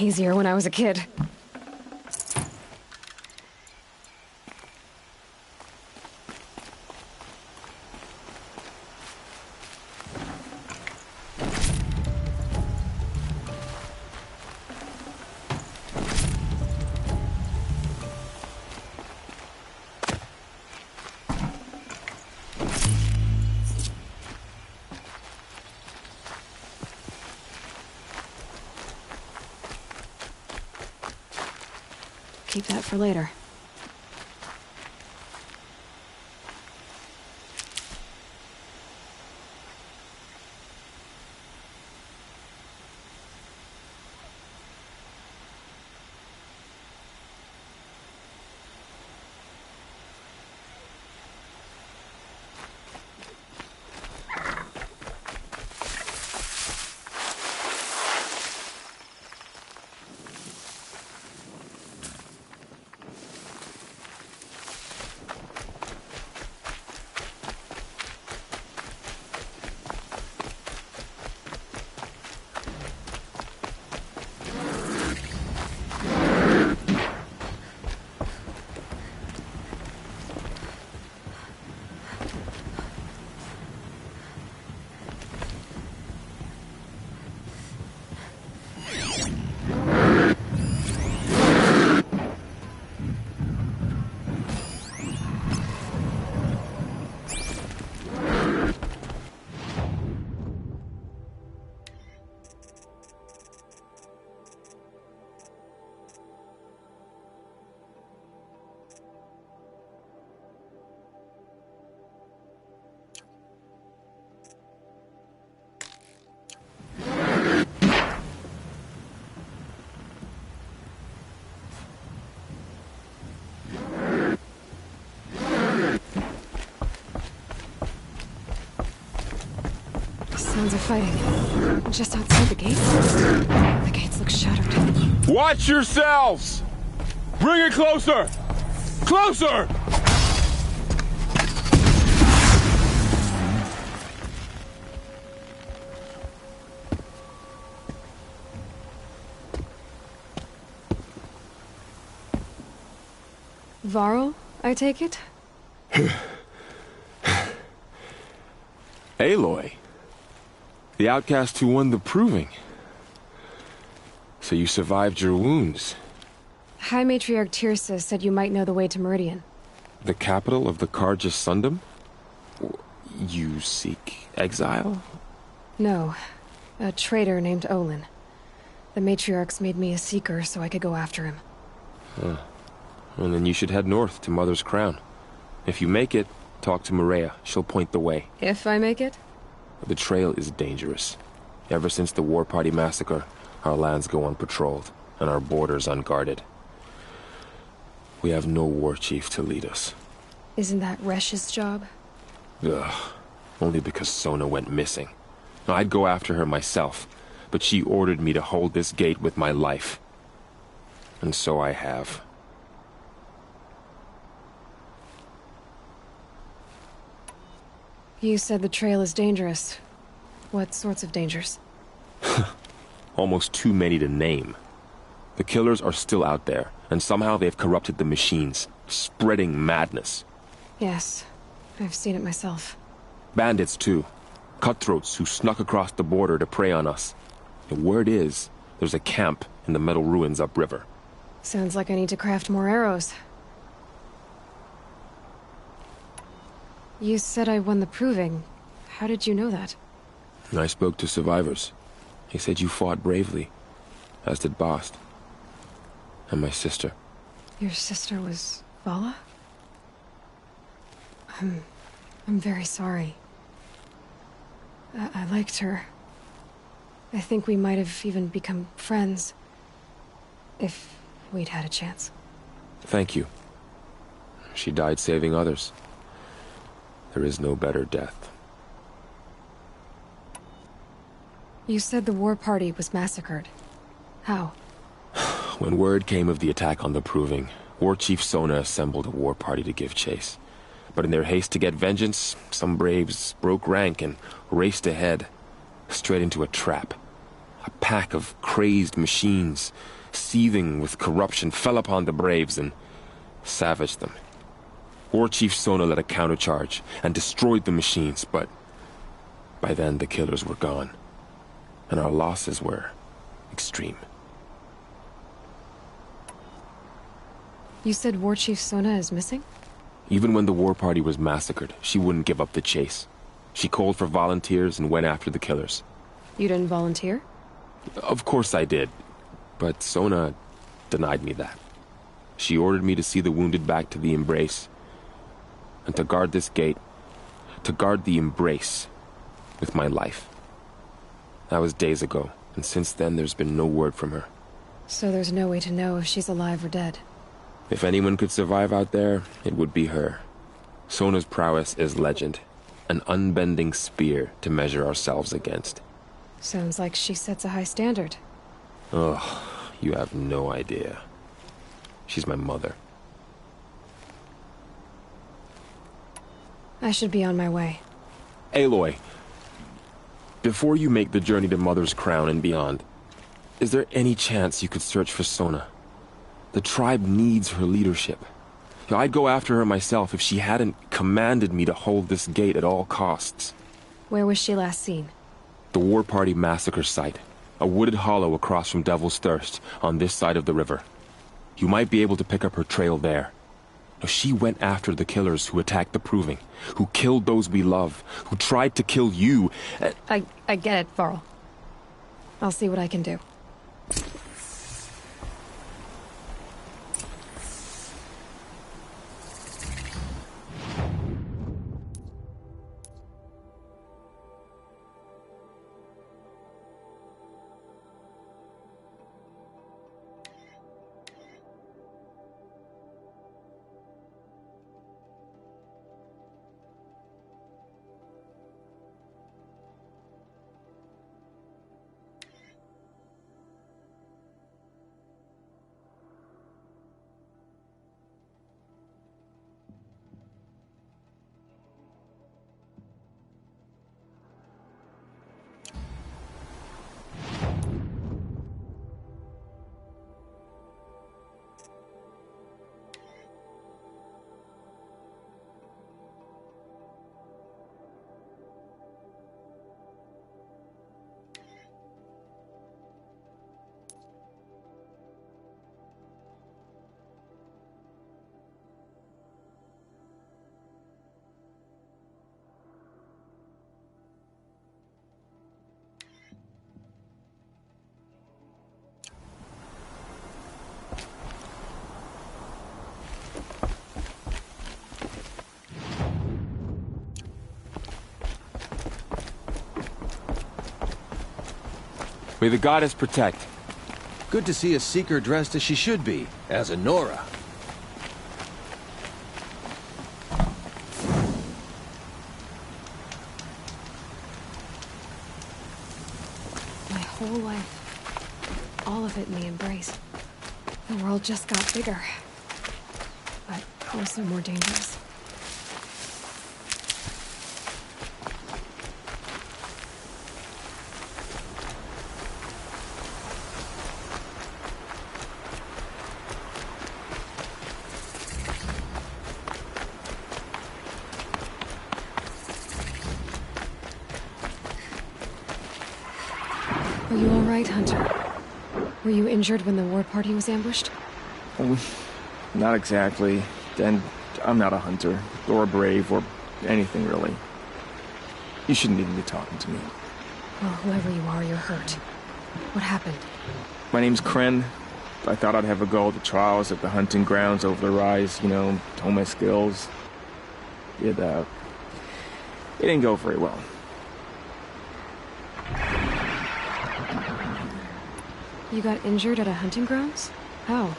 Easier when I was a kid. Keep that for later. sounds of fighting. Just outside the gate? The gates look shuttered. Watch yourselves! Bring it closer! Closer! Varl, I take it? Aloy. The outcast who won the proving. So you survived your wounds. High Matriarch Tirsa said you might know the way to Meridian. The capital of the Carja Sundom? You seek exile? No. A traitor named Olin. The Matriarchs made me a seeker so I could go after him. Huh. Well, then you should head north to Mother's Crown. If you make it, talk to Maria. She'll point the way. If I make it? The trail is dangerous. Ever since the War Party massacre, our lands go unpatrolled, and our borders unguarded. We have no war chief to lead us. Isn't that Resh's job? Ugh. Only because Sona went missing. I'd go after her myself, but she ordered me to hold this gate with my life. And so I have. You said the trail is dangerous. What sorts of dangers? Almost too many to name. The killers are still out there, and somehow they've corrupted the machines, spreading madness. Yes, I've seen it myself. Bandits, too. Cutthroats who snuck across the border to prey on us. The word is, there's a camp in the metal ruins upriver. Sounds like I need to craft more arrows. You said I won the proving. How did you know that? I spoke to survivors. He said you fought bravely, as did Bast. And my sister. Your sister was Vala? I'm very sorry. I liked her. I think we might have even become friends. If we'd had a chance. Thank you. She died saving others. There is no better death. You said the war party was massacred. How? When word came of the attack on the Proving, War Chief Sona assembled a war party to give chase. But in their haste to get vengeance, some braves broke rank and raced ahead, straight into a trap. A pack of crazed machines, seething with corruption, fell upon the braves and savaged them. War Chief Sona led a countercharge and destroyed the machines, but by then the killers were gone, and our losses were extreme. You said War Chief Sona is missing? Even when the war party was massacred, she wouldn't give up the chase. She called for volunteers and went after the killers. You didn't volunteer? Of course I did, but Sona denied me that. She ordered me to see the wounded back to the Embrace, and to guard this gate, to guard the Embrace with my life. That was days ago, and since then there's been no word from her. So there's no way to know if she's alive or dead. If anyone could survive out there, it would be her. Sona's prowess is legend, an unbending spear to measure ourselves against. Sounds like she sets a high standard. Ugh, you have no idea. She's my mother. I should be on my way. Aloy, before you make the journey to Mother's Crown and beyond, is there any chance you could search for Sona? The tribe needs her leadership. I'd go after her myself if she hadn't commanded me to hold this gate at all costs. Where was she last seen? The War Party massacre site. A wooded hollow across from Devil's Thirst, on this side of the river. You might be able to pick up her trail there. She went after the killers who attacked the Proving, who killed those we love, who tried to kill you. I get it, Varl. I'll see what I can do. May the goddess protect. Good to see a Seeker dressed as she should be, as a Nora. My whole life, all of it in the embrace. The world just got bigger, but also more dangerous. Are you all right, Hunter? Were you injured when the war party was ambushed? Not exactly. And I'm not a hunter, or a brave, or anything really. You shouldn't even be talking to me. Well, whoever you are, you're hurt. What happened? My name's Kren. I thought I'd have a go at the trials at the hunting grounds over the rise, you know, hone my skills. It didn't go very well. You got injured at a hunting grounds? How?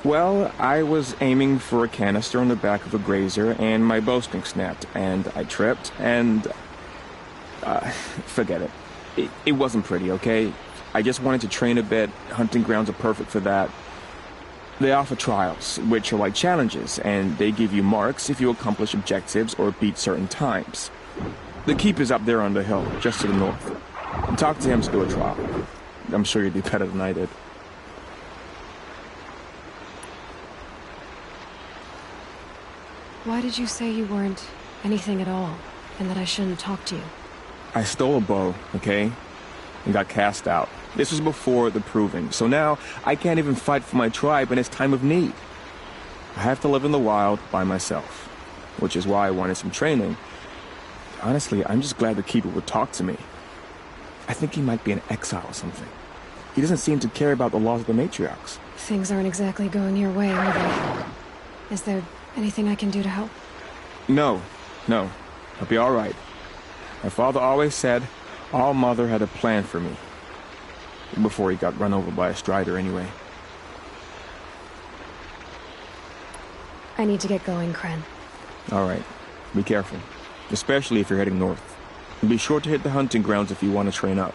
Well, I was aiming for a canister on the back of a grazer, and my bowstring snapped, and I tripped, and... forget it. It wasn't pretty, okay? I just wanted to train a bit. Hunting grounds are perfect for that. They offer trials, which are like challenges, and they give you marks if you accomplish objectives or beat certain times. The keep is up there on the hill, just to the north. Talk to him to do a trial. I'm sure you'd do better than I did. Why did you say you weren't anything at all, and that I shouldn't talk to you? I stole a bow, okay? And got cast out. This was before the proving, so now I can't even fight for my tribe in its time of need. I have to live in the wild by myself, which is why I wanted some training. Honestly, I'm just glad the Keeper would talk to me. I think he might be in exile or something. He doesn't seem to care about the laws of the matriarchs. Things aren't exactly going your way, are they? Is there anything I can do to help? No. I'll be all right. My father always said All Mother had a plan for me. Before he got run over by a strider, anyway. I need to get going, Kren. All right. Be careful. Especially if you're heading north. And be sure to hit the hunting grounds if you want to train up.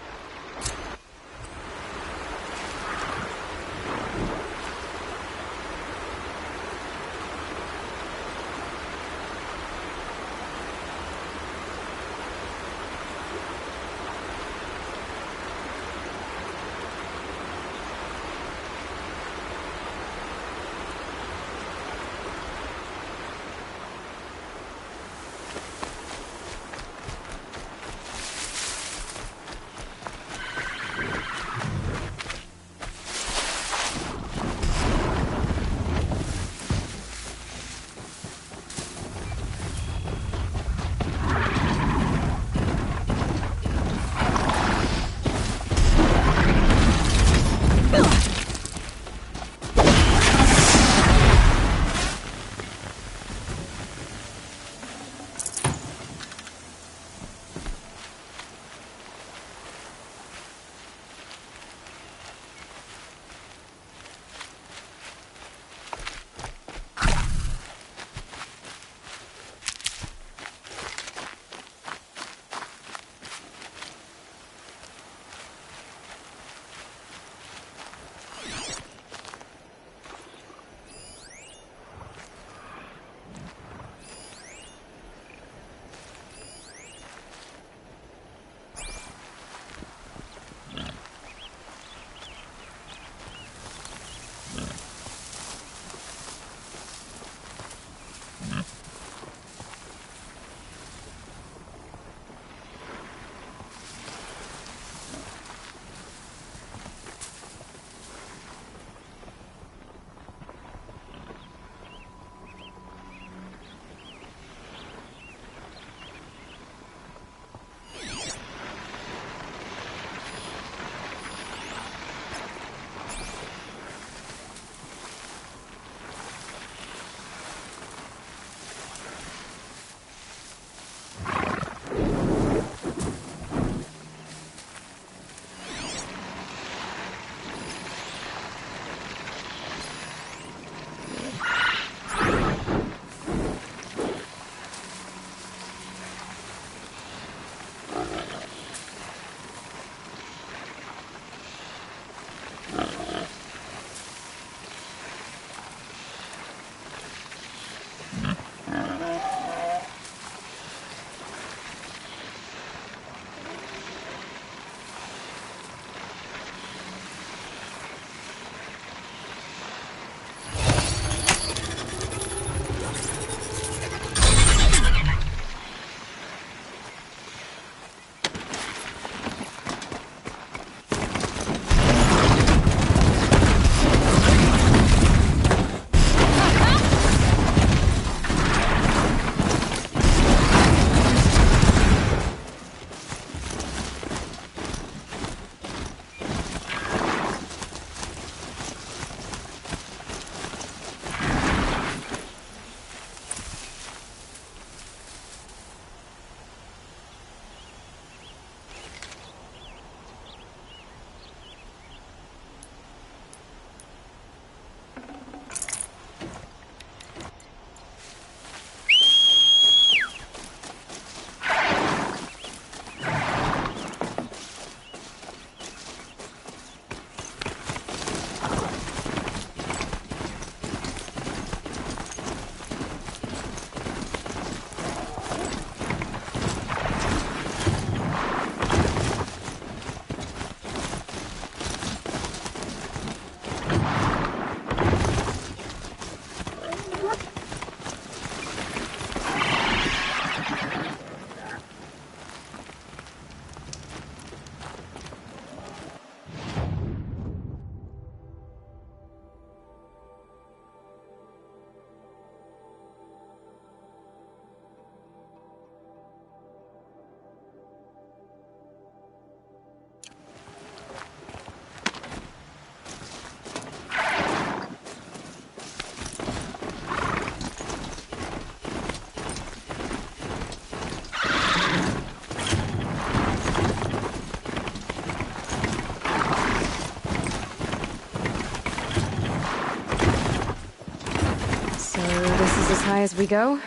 So this is as high as we go?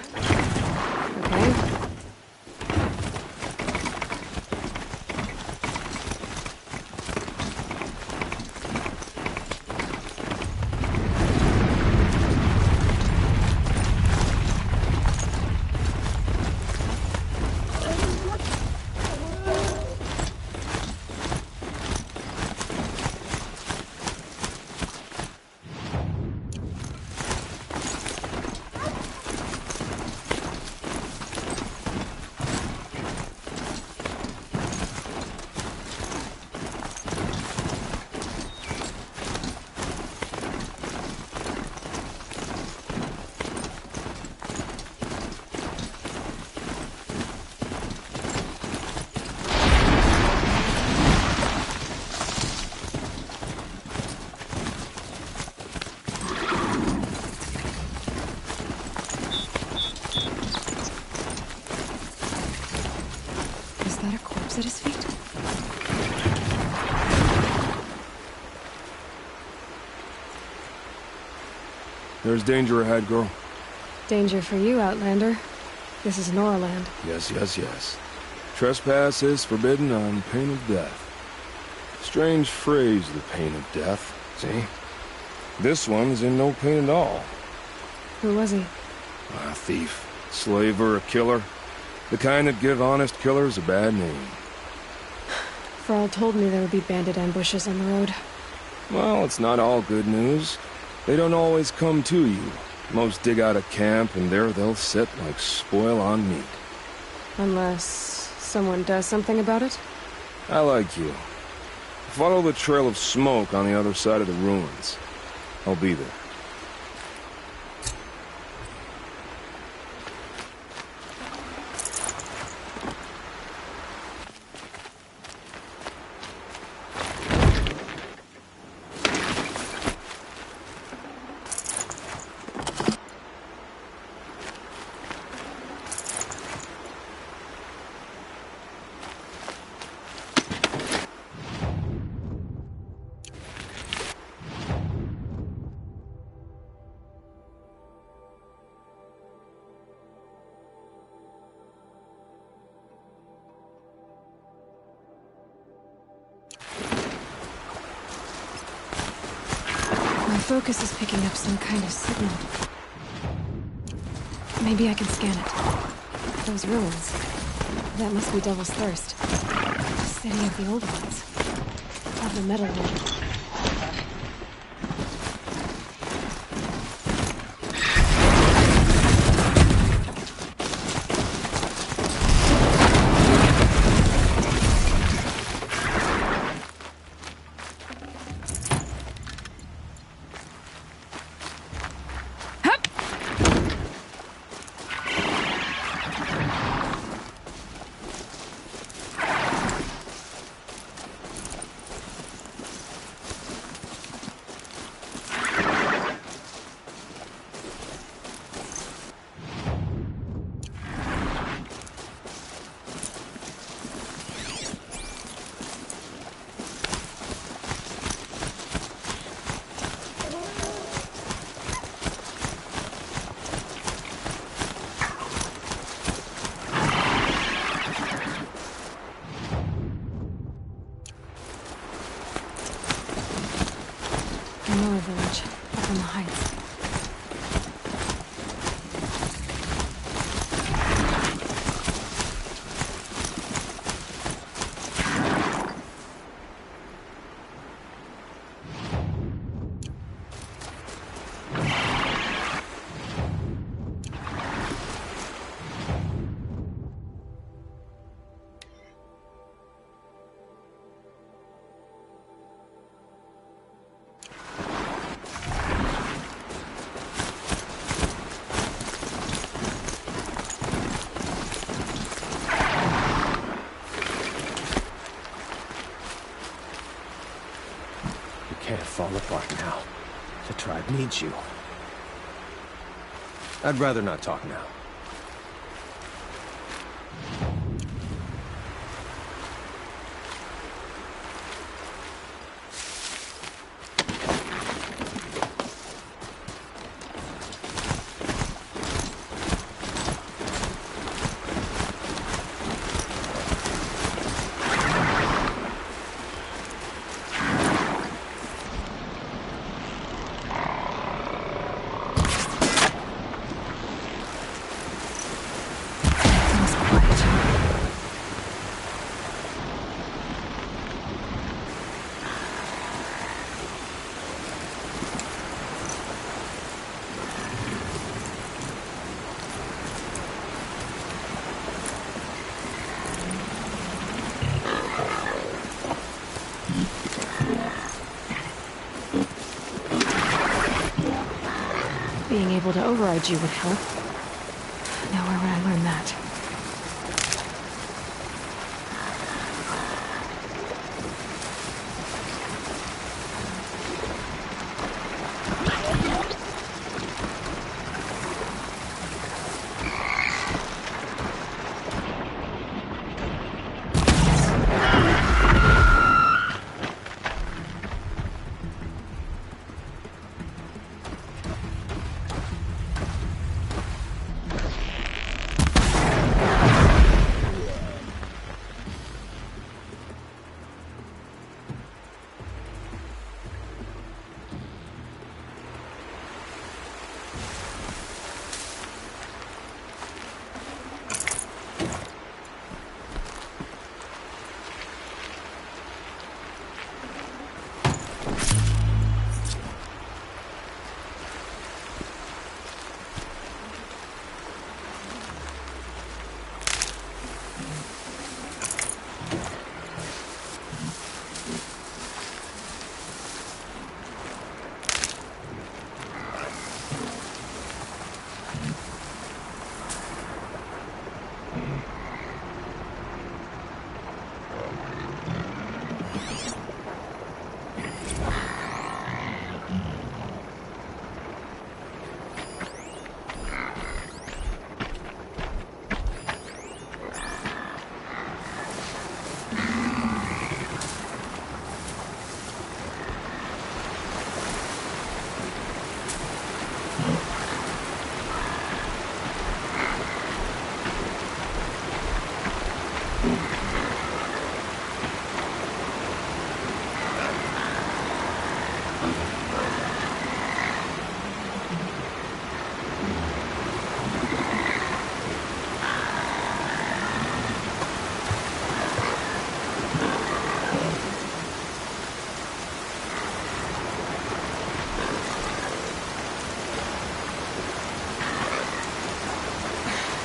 Okay. At his feet. There's danger ahead, girl. Danger for you, Outlander. This is Noraland. Yes, yes, yes. Trespass is forbidden on pain of death. Strange phrase, the pain of death. See? This one's in no pain at all. Who was he? A thief, slaver, a killer. The kind that give honest killers a bad name. Thrall told me there would be bandit ambushes on the road. Well, it's not all good news. They don't always come to you. Most dig out a camp, and there they'll sit like spoil on meat. Unless someone does something about it? I like you. Follow the trail of smoke on the other side of the ruins. I'll be there. My focus is picking up some kind of signal. Maybe I can scan it. Those ruins. That must be Devil's Thirst. The city of the old ones. Of the metal one. Nora village, up on the heights. Can't fall apart now. The tribe needs you. I'd rather not talk now. Being able to override you would help. Now where would I learn that?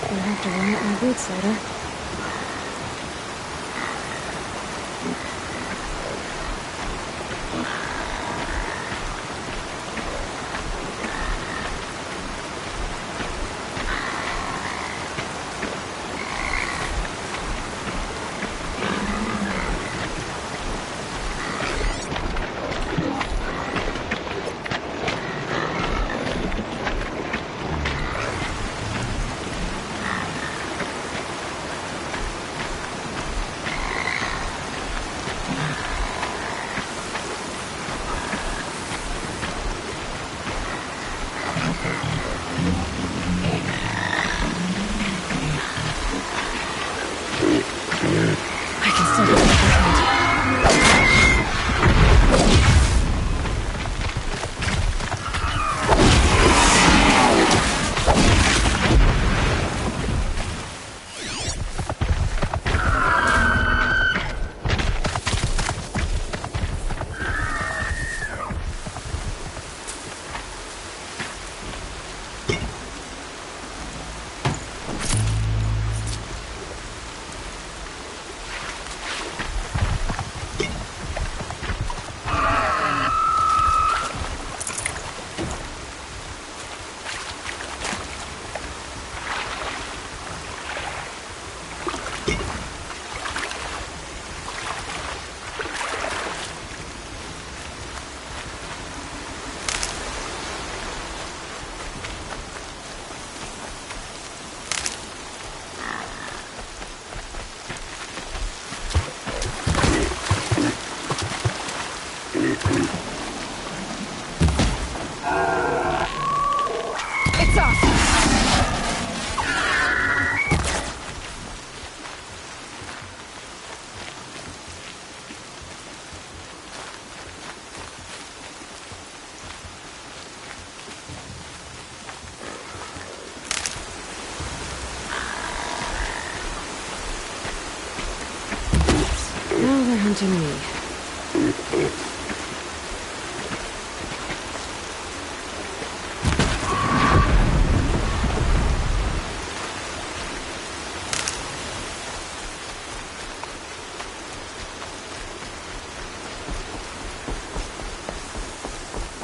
Gonna have to warm up my boots later. Now they're hunting me.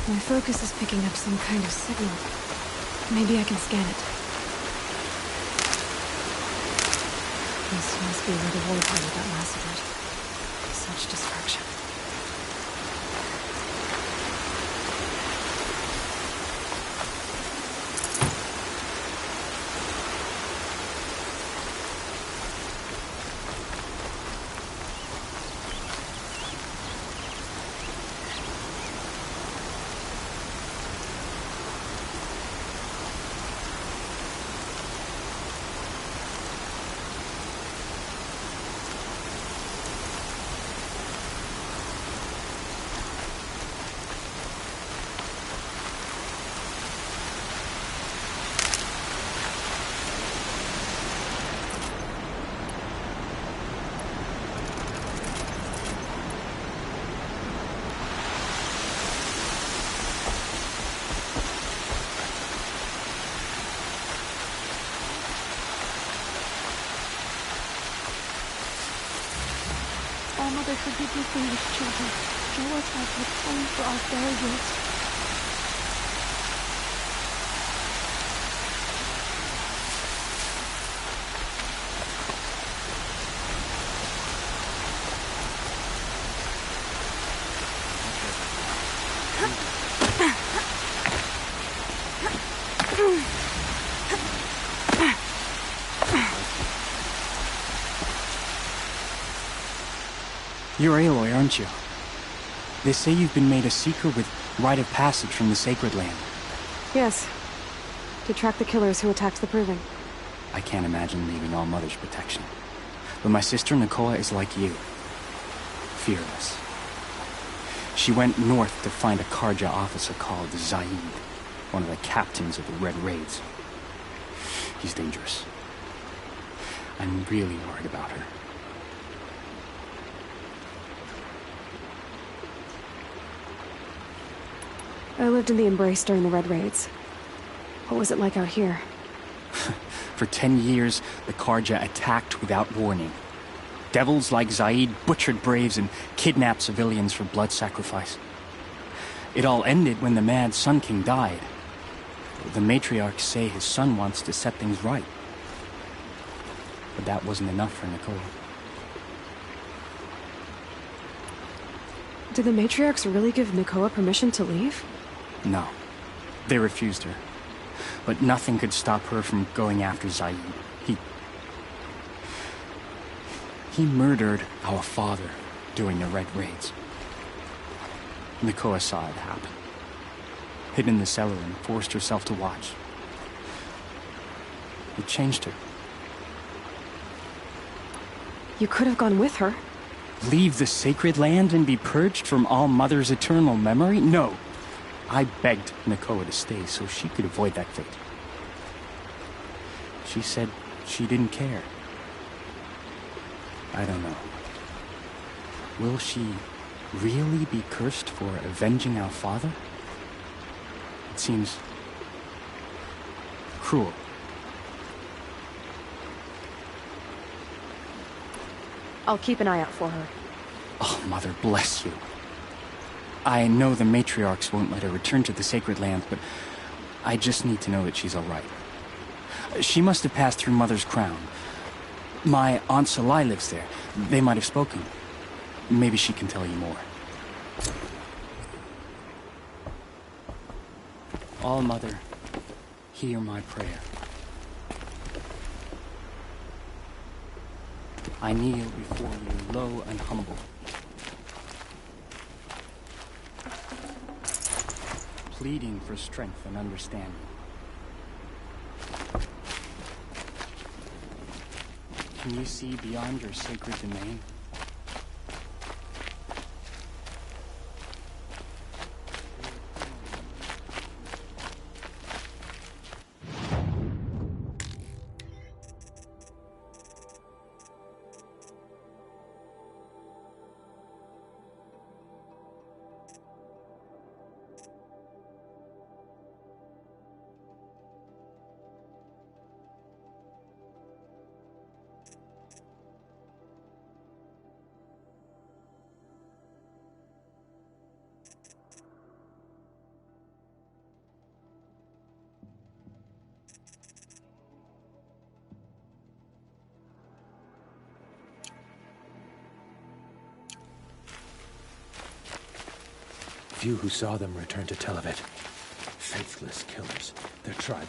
My focus is picking up some kind of signal. Maybe I can scan it. This must be where the war party got massacred. Such destruction. Mother, forgive your foolish children. Show us how to atone for our failures. You're Aloy, aren't you? They say you've been made a seeker with rite of passage from the Sacred Land. Yes. To track the killers who attacked the Proving. I can't imagine leaving All Mother's protection. But my sister Nakoa is like you. Fearless. She went north to find a Carja officer called Zaid, one of the captains of the Red Raids. He's dangerous. I'm really worried about her. I lived in the Embrace during the Red Raids. What was it like out here? For 10 years, the Carja attacked without warning. Devils like Zaid butchered braves and kidnapped civilians for blood sacrifice. It all ended when the mad Sun King died. The matriarchs say his son wants to set things right. But that wasn't enough for Nakoa. Did the matriarchs really give Nakoa permission to leave? No. They refused her. But nothing could stop her from going after Zaid. He murdered our father during the Red Raids. Nakoa saw it happen. Hid in the cellar and forced herself to watch. It changed her. You could have gone with her. Leave the Sacred Land and be purged from All Mother's eternal memory? No. I begged Nakoa to stay so she could avoid that fate. She said she didn't care. I don't know. Will she really be cursed for avenging our father? It seems cruel. I'll keep an eye out for her. Oh, Mother, bless you. I know the matriarchs won't let her return to the Sacred Land, but I just need to know that she's all right. She must have passed through Mother's crown. My Aunt Salai lives there. They might have spoken. Maybe she can tell you more. All Mother, hear my prayer. I kneel before you, low and humble. Pleading for strength and understanding. Can you see beyond your sacred domain? few who saw them returned to Tel Aviv. Faithless killers. Their tribe